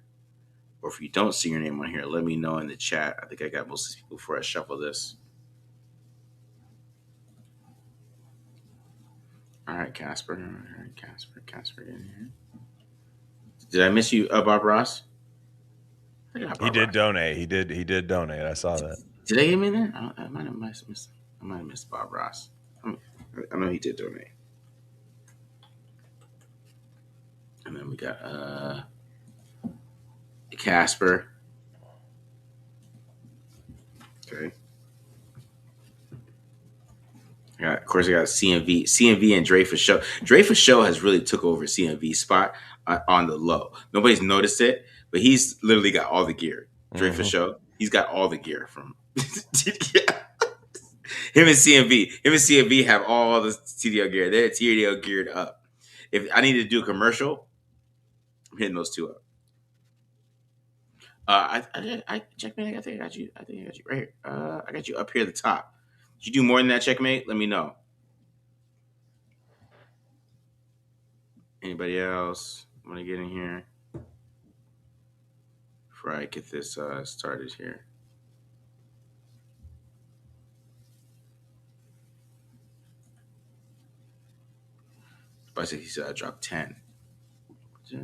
or if you don't see your name on here, let me know in the chat. I think I got most of these people before I shuffle this. All right, Casper. All right, Casper in here. Did I miss you, Bob Ross? He did donate. He did donate. I saw that. Did I get him in there? I might have missed Bob Ross. I know he did donate. And then we got Casper. Okay. Of course, I got CMV and Dreyfus Show. Dreyfus Show has really took over CMV's spot on the low. Nobody's noticed it, but he's literally got all the gear. Dreyfus Show, he's got all the gear from. Yeah. Him and CMV have all the TDL gear. They're TDL geared up. If I need to do a commercial, I'm hitting those two up. I checkmate. I think I got you. right here. I got you up here at the top. Did you do more than that, checkmate? Let me know. Anybody else want to get in here before I get this started here? But he said I dropped 10. I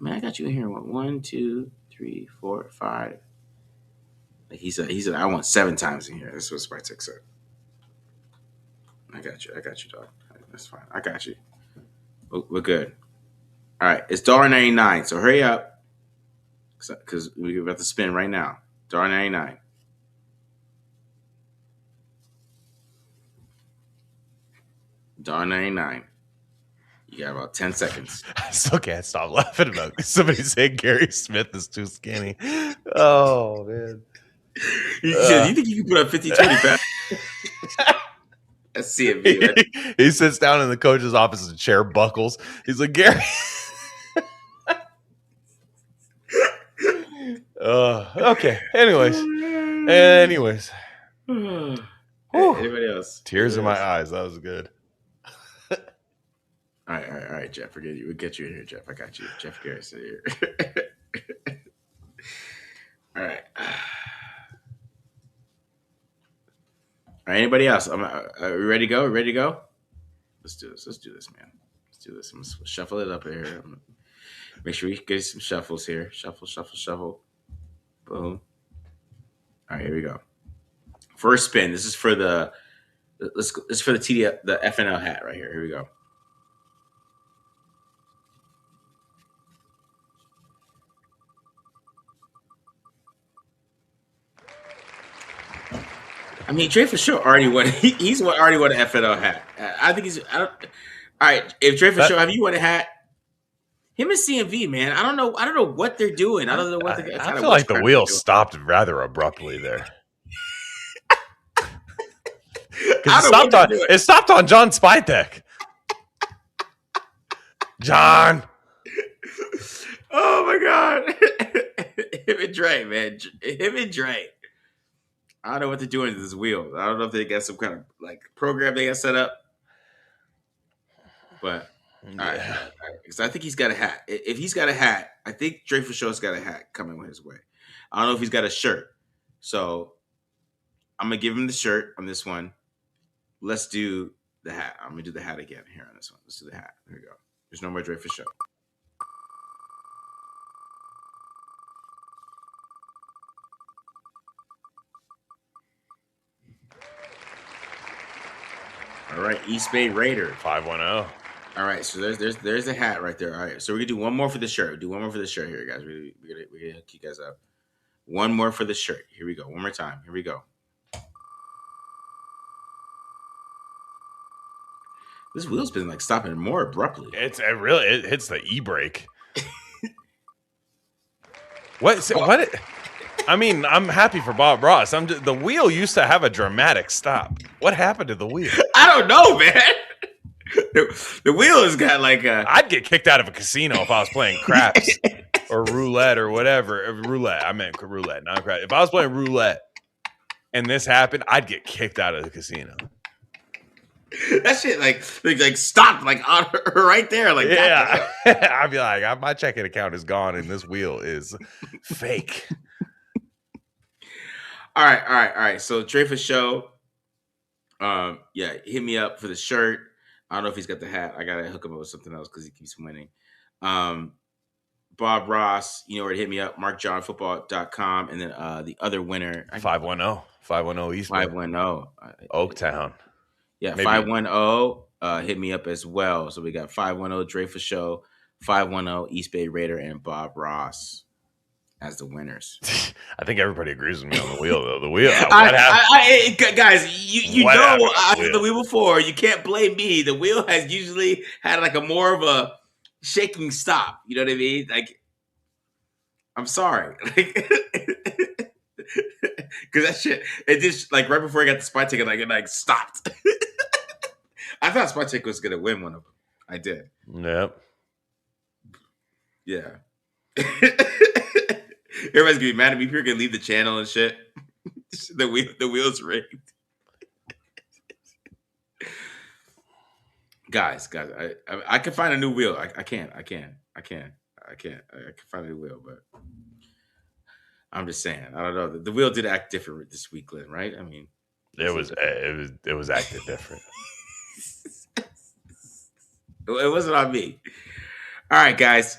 mean, I got you in here. 1, 2, 3, 4, 5. Like he said I want 7 times in here. That's what Spartek said. I got you, dog. That's fine. I got you. We're good. All right, it's $1.99. So hurry up, because we're about to spin right now. $1.99. $1.99. You got about 10 seconds. I still can't stop laughing about somebody saying Gary Smith is too skinny. Oh, man. You think you can put up 50, 20 pounds? That's CMV. Right? He sits down in the coach's office and the chair buckles. He's like, Gary. Okay. Anyways. Anybody else? Tears in my eyes. That was good. All right, Jeff. Forget you. We'll get you in here, Jeff. I got you. Jeff Garrison here. All right. All right. Anybody else? Are we ready to go? Let's do this, man. Let's do this. I'm gonna shuffle it up here. Make sure we get some shuffles here. Shuffle. Boom. All right, here we go. First spin. This is for the TDL, the FNL hat right here. Here we go. I mean, Dreyfus Show already won. He's already won an FNL hat. I think he's. All right, if Dreyfus Show, have you won a hat? Him and CMV, man. I don't know what they're doing. I don't know what they're. I feel like the wheel stopped rather abruptly there. It stopped on John Spytek. John. Oh my God. Him and Dre, man. Him and Dre. I don't know what they're doing to this wheel. I don't know if they got some kind of like program they got set up. But all right. Because I think he's got a hat. If he's got a hat, I think Dreyfus Show's got a hat coming his way. I don't know if he's got a shirt. So I'm gonna give him the shirt on this one. Let's do the hat. I'm gonna do the hat again here on this one. Let's do the hat. There we go. There's no more Dreyfus Show. All right, East Bay Raider 510. All right, so there's the hat right there. All right, so we're gonna do one more for the shirt. Do one more for the shirt here, guys. We're gonna hook you guys up. One more for the shirt. Here we go. One more time. Here we go. This wheel's been like stopping more abruptly. It hits the e-brake. What? I mean, I'm happy for Bob Ross. The wheel used to have a dramatic stop. What happened to the wheel? I don't know, man. The wheel has got like a. I'd get kicked out of a casino if I was playing craps. or roulette or whatever. Roulette. I meant roulette, not craps. If I was playing roulette and this happened, I'd get kicked out of the casino. That shit like stopped like on right there. Like, yeah. I'd be like, my checking account is gone and this wheel is fake. All right. So Dreyfus Show. Yeah, hit me up for the shirt. I don't know if he's got the hat. I gotta hook him up with something else because he keeps winning. Bob Ross, you know where to hit me up, markjohnfootball.com. And then the other winner, 510 East Bay. 510 Oaktown. Yeah, 510. Hit me up as well. So we got 510 Dreyfus Show, 510 East Bay Raider, and Bob Ross as the winners. I think everybody agrees with me on the wheel, though. The wheel. Guys, you know I've the wheel before. You can't blame me. The wheel has usually had like a more of a shaking stop. You know what I mean? Like, I'm sorry. Because that shit, it just like right before I got the spot ticket, like it stopped. I thought Spot Tick was gonna win one of them. I did. Yep. Yeah. Everybody's gonna be mad at me. People are gonna leave the channel and shit. The wheel's rigged. Guys, I can find a new wheel. I can find a new wheel, but I'm just saying. I don't know. The wheel did act different this week, Glenn, right? I mean, it was acting different. It wasn't on me. All right, guys.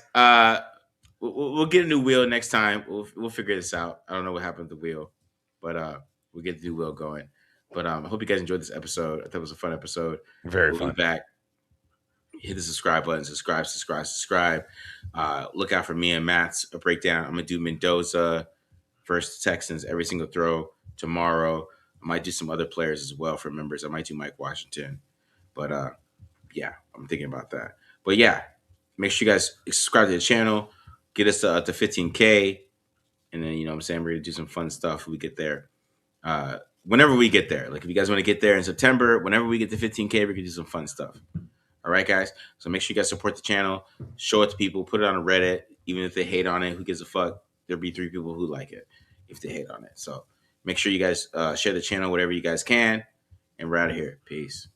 We'll get a new wheel next time. We'll figure this out. I don't know what happened with the wheel, but we'll get the new wheel going. But I hope you guys enjoyed this episode. I thought it was a fun episode. Very fun. We'll be back. Hit the subscribe button. Subscribe. Look out for me and Matt's breakdown. I'm gonna do Mendoza versus Texans every single throw tomorrow. I might do some other players as well for members. I might do Mike Washington, but yeah, I'm thinking about that. But yeah, make sure you guys subscribe to the channel. Get us to 15K. And then, you know what I'm saying, we're going to do some fun stuff when we get there. Whenever we get there. Like, if you guys want to get there in September, whenever we get to 15K, we're going to do some fun stuff. All right, guys? So make sure you guys support the channel. Show it to people. Put it on Reddit. Even if they hate on it, who gives a fuck? There'll be 3 people who like it if they hate on it. So make sure you guys share the channel, whatever you guys can. And we're out of here. Peace.